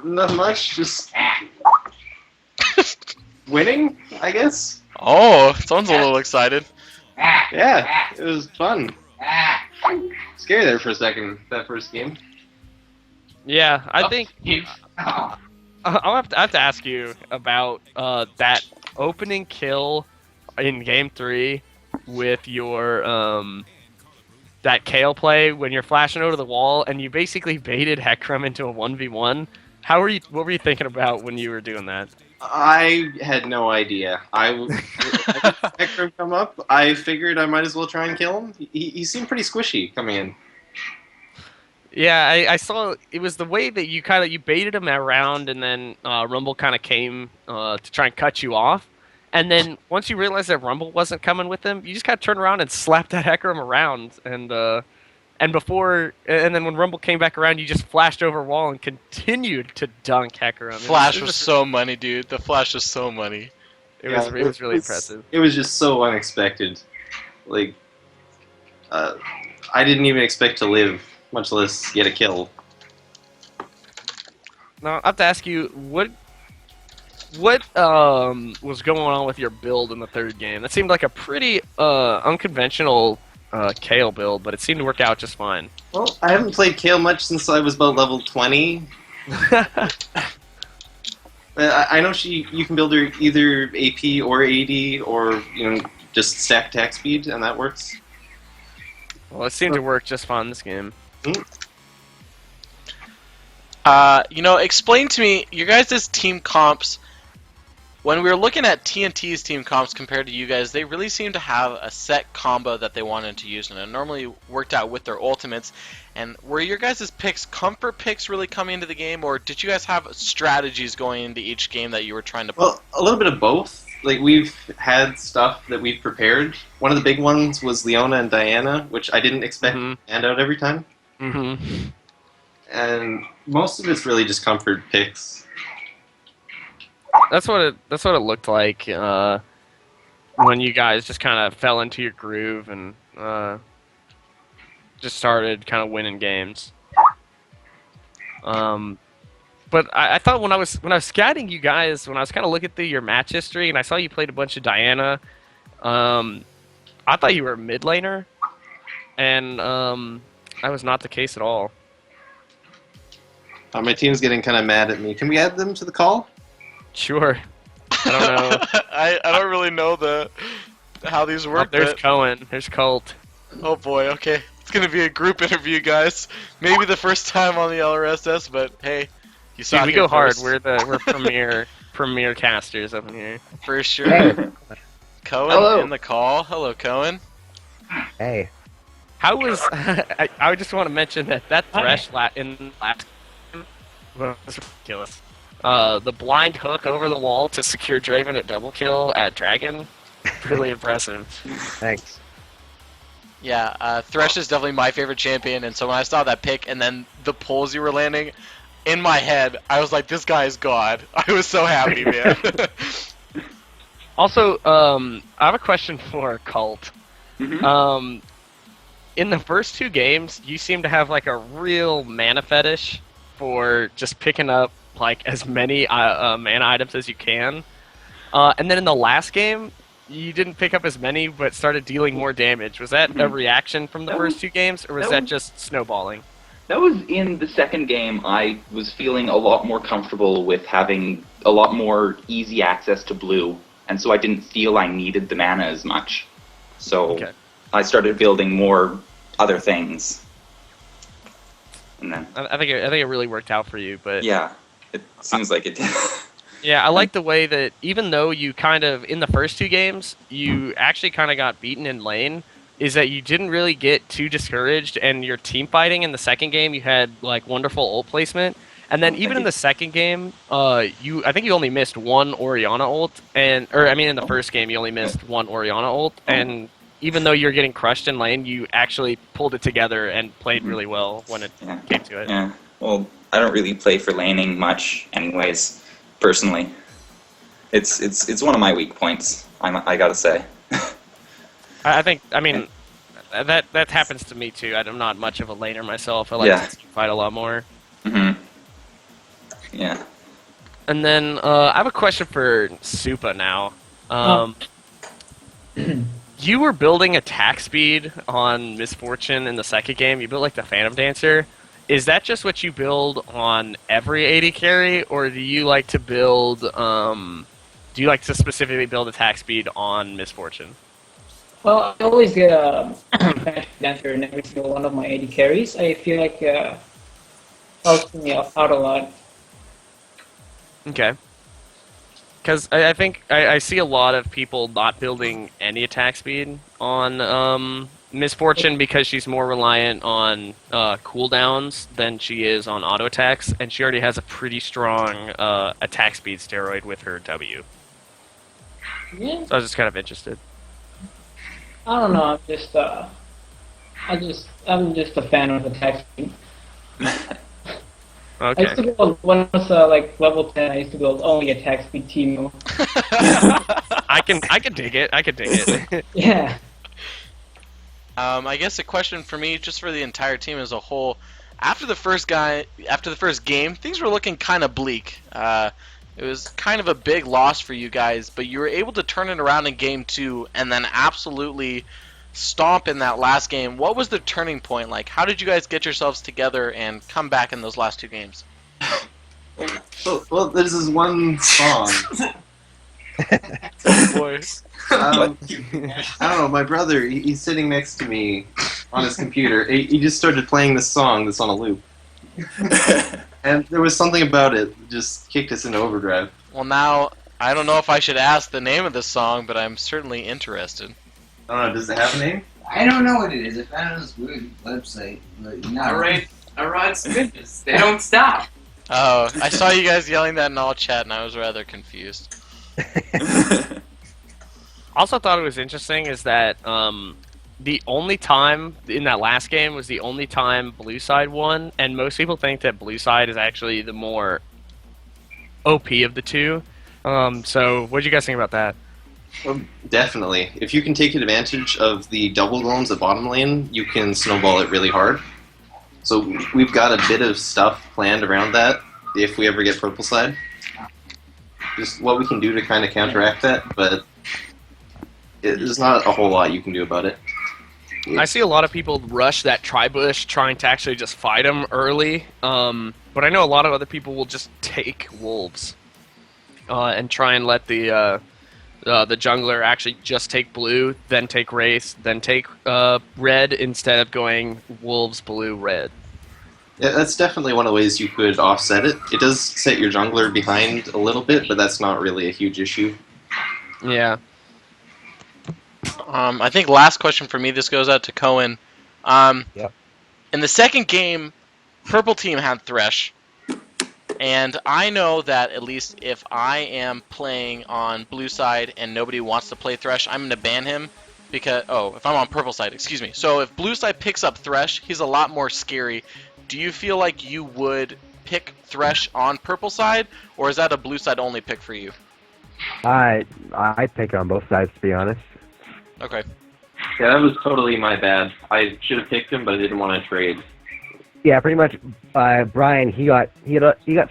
Not much, just winning, I guess. Oh, someone's a little excited. Yeah, it was fun. Scary there for a second, that first game. Yeah, I think I have to ask you about that opening kill in Game 3 with your that Kale play when you're flashing over the wall and you basically baited Hecarim into a 1v1. What were you thinking about when you were doing that? I had no idea. I Hecarim come up. I figured I might as well try and kill him. He seemed pretty squishy coming in. Yeah, I saw it was the way that you baited him around, and then Rumble kind of came to try and cut you off, and then once you realized that Rumble wasn't coming with him, you just kind of turned around and slapped that Hecarim around, and then when Rumble came back around, you just flashed over wall and continued to dunk Hecarim. Flash was so money, dude. The flash was so money. It was really impressive. It was just so unexpected. Like, I didn't even expect to live, much less get a kill. Now I have to ask you what was going on with your build in the third game? That seemed like a pretty unconventional Kale build, but it seemed to work out just fine. Well, I haven't played Kale much since I was about level 20. I know you can build her either AP or AD, or just stack attack speed, and that works. Well, it seemed to work just fine this game. Explain to me your guys' team comps. When we were looking at TNT's team comps compared to you guys, they really seem to have a set combo that they wanted to use, and it normally worked out with their ultimates. And were your guys' picks comfort picks really coming into the game, or did you guys have strategies going into each game that you were trying to play? Well, a little bit of both. Like, we've had stuff that we've prepared. One of the big ones was Leona and Diana, which I didn't expect to stand out every time. Mm-hmm. And most of it's really just comfort picks. That's what it looked like when you guys just kind of fell into your groove and just started kind of winning games. But I thought when I was scouting you guys, when I was kind of looking through your match history, and I saw you played a bunch of Diana, I thought you were a mid laner, and that was not the case at all. My team's getting kind of mad at me. Can we add them to the call? Sure. I don't know. I don't really know how these work. Oh, there's Cohen. There's Colt. Oh boy. Okay, it's gonna be a group interview, guys. Maybe the first time on the LRSS, but hey, you saw. Dude, we it here go hard. first. We're premier casters up in here. For sure. Cohen Hello. in the call. Hello, Cohen. Hey. How was I just want to mention that thresh in last game was ridiculous. The blind hook over the wall to secure Draven at double kill at Dragon, really impressive. Thanks. Yeah, Thresh is definitely my favorite champion, and so when I saw that pick and then the pulls you were landing, in my head, I was like, this guy is God. I was so happy, man. Also, I have a question for Cult. Mm-hmm. In the first two games, you seem to have like a real mana fetish for just picking up like as many mana items as you can. And then in the last game, you didn't pick up as many, but started dealing more damage. Was that a reaction from the first two games, or was that just snowballing? That was in the second game. I was feeling a lot more comfortable with having a lot more easy access to blue, and so I didn't feel I needed the mana as much. So I started building more other things. And then I think it really worked out for you, but yeah, it seems like it did. yeah, I like the way that even though you kind of in the first two games you actually kind of got beaten in lane, is that you didn't really get too discouraged, and your team fighting in the second game you had like wonderful ult placement, and then even in the second game, I think you only missed one Orianna ult, in the first game you only missed one Orianna ult, and even though you're getting crushed in lane, you actually pulled it together and played really well when it came to it. Yeah. Well, I don't really play for laning much, anyways. Personally, it's one of my weak points. I gotta say. I mean, that happens to me too. I'm not much of a laner myself. I like to fight a lot more. Yeah. And then I have a question for Supa now. You were building attack speed on Misfortune in the second game. You built like the Phantom Dancer. Is that just what you build on every AD carry, or do you like to build? Do you like to specifically build attack speed on Misfortune? Well, I always get a dancer in every single one of my AD carries. I feel like helps me out a lot. Okay. Because I think I see a lot of people not building any attack speed on Miss Fortune, because she's more reliant on cooldowns than she is on auto attacks, and she already has a pretty strong attack speed steroid with her W. Yeah. So I was just kind of interested. I don't know. I'm just a fan of attack speed. I used to Okay. go when I was like level 10. I used to go only attack speed Teemo. I can dig it. I can dig it. Yeah. I guess a question for me, just for the entire team as a whole. After the first game, things were looking kind of bleak. It was kind of a big loss for you guys, but you were able to turn it around in game 2 and then absolutely stomp in that last game. What was the turning point like? How did you guys get yourselves together and come back in those last 2 games? Well, this is one song. Oh boy. I don't know. My brother, he's sitting next to me on his computer. He just started playing this song that's on a loop, and there was something about it that just kicked us into overdrive. Well, now I don't know if I should ask the name of the song, but I'm certainly interested. I don't know. Does it have a name? I don't know what it is. I found it on this weird website. But no. Alright, goodness. They don't stop. Oh, I saw you guys yelling that in all chat, and I was rather confused. Also thought it was interesting is that the only time in that last game was the only time Blue Side won, and most people think that Blue Side is actually the more OP of the two. So what did you guys think about that? Well, definitely. If you can take advantage of the double golems at bottom lane, you can snowball it really hard. So we've got a bit of stuff planned around that if we ever get purple side. Just what we can do to kind of counteract that, but there's not a whole lot you can do about it. I see a lot of people rush that tri-bush trying to actually just fight them early, but I know a lot of other people will just take wolves and try and let the jungler actually just take blue, then take wraith, then take red instead of going wolves, blue, red. Yeah, that's definitely one of the ways you could offset it. It does set your jungler behind a little bit, but that's not really a huge issue. Yeah. I think last question for me, this goes out to Cohen. Yep. In the second game, purple team had Thresh. And I know that at least if I am playing on blue side and nobody wants to play Thresh, I'm going to ban him. Because, if I'm on purple side, excuse me. So if blue side picks up Thresh, he's a lot more scary. Do you feel like you would pick Thresh on purple side, or is that a blue side only pick for you? I pick it on both sides, to be honest. Okay. Yeah, that was totally my bad. I should have picked him, but I didn't want to trade. Yeah, pretty much. Brian, he got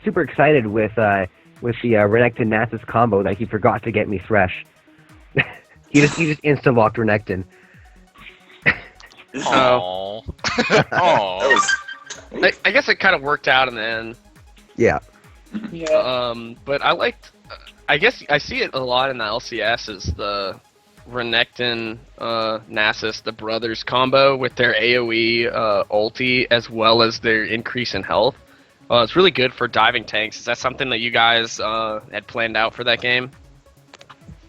super excited with the Renekton Nasus combo that he forgot to get me Thresh. he just insta locked Renekton. Oh. Oh. I guess it kind of worked out in the end. Yeah. Yeah. But I liked. I guess I see it a lot in the LCS is the Renekton, Nasus, the brothers combo with their AoE ulti as well as their increase in health. It's really good for diving tanks. Is that something that you guys had planned out for that game?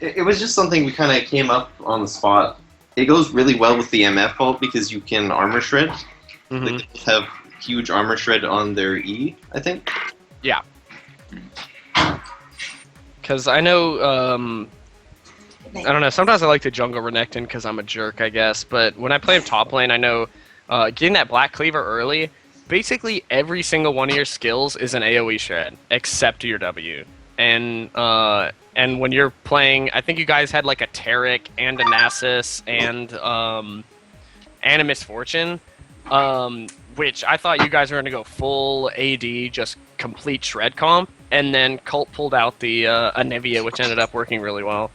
It was just something we kind of came up on the spot. It goes really well with the MF ult because you can armor shred. Mm-hmm. They both have huge armor shred on their E, I think. Yeah. Because I know, I don't know, sometimes I like to jungle Renekton because I'm a jerk, I guess, but when I play him top lane, I know getting that Black Cleaver early, basically every single one of your skills is an AoE shred, except your W. And when you're playing, I think you guys had like a Taric and a Nasus and a Misfortune, which I thought you guys were going to go full AD, just complete shred comp, and then Cult pulled out the Anivia, which ended up working really well.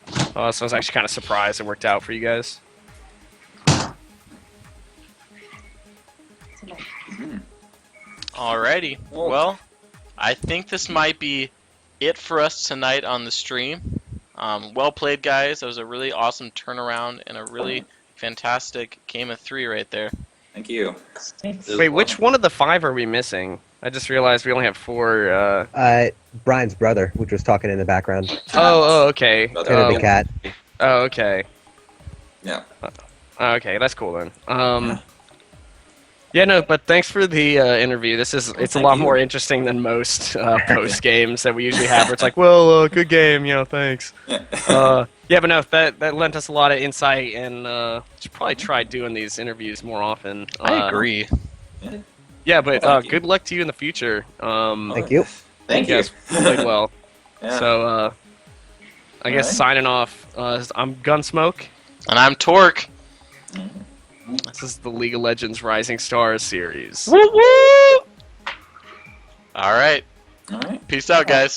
So I was actually kind of surprised it worked out for you guys. Alrighty. Well, I think this might be it for us tonight on the stream. Well played, guys. That was a really awesome turnaround and a really fantastic game of 3 right there. Thank you. Wait, which one of the 5 are we missing? I just realized we only have 4. Brian's brother, which was talking in the background. Oh, okay. Kind of the cat. Oh, okay. Yeah. Okay, that's cool then. Yeah, no, but thanks for the interview. It's a lot more interesting than most post games that we usually have, where it's like, well, good game, thanks. Yeah, but no, that lent us a lot of insight, and should probably try doing these interviews more often. I agree. Yeah, but good luck to you in the future. Thank you. Thank you. You guys played well. Yeah. So, I guess signing off, I'm Gunsmoke. And I'm Torque. This is the League of Legends Rising Stars series. Woo woo! All right. All right. Peace out, guys.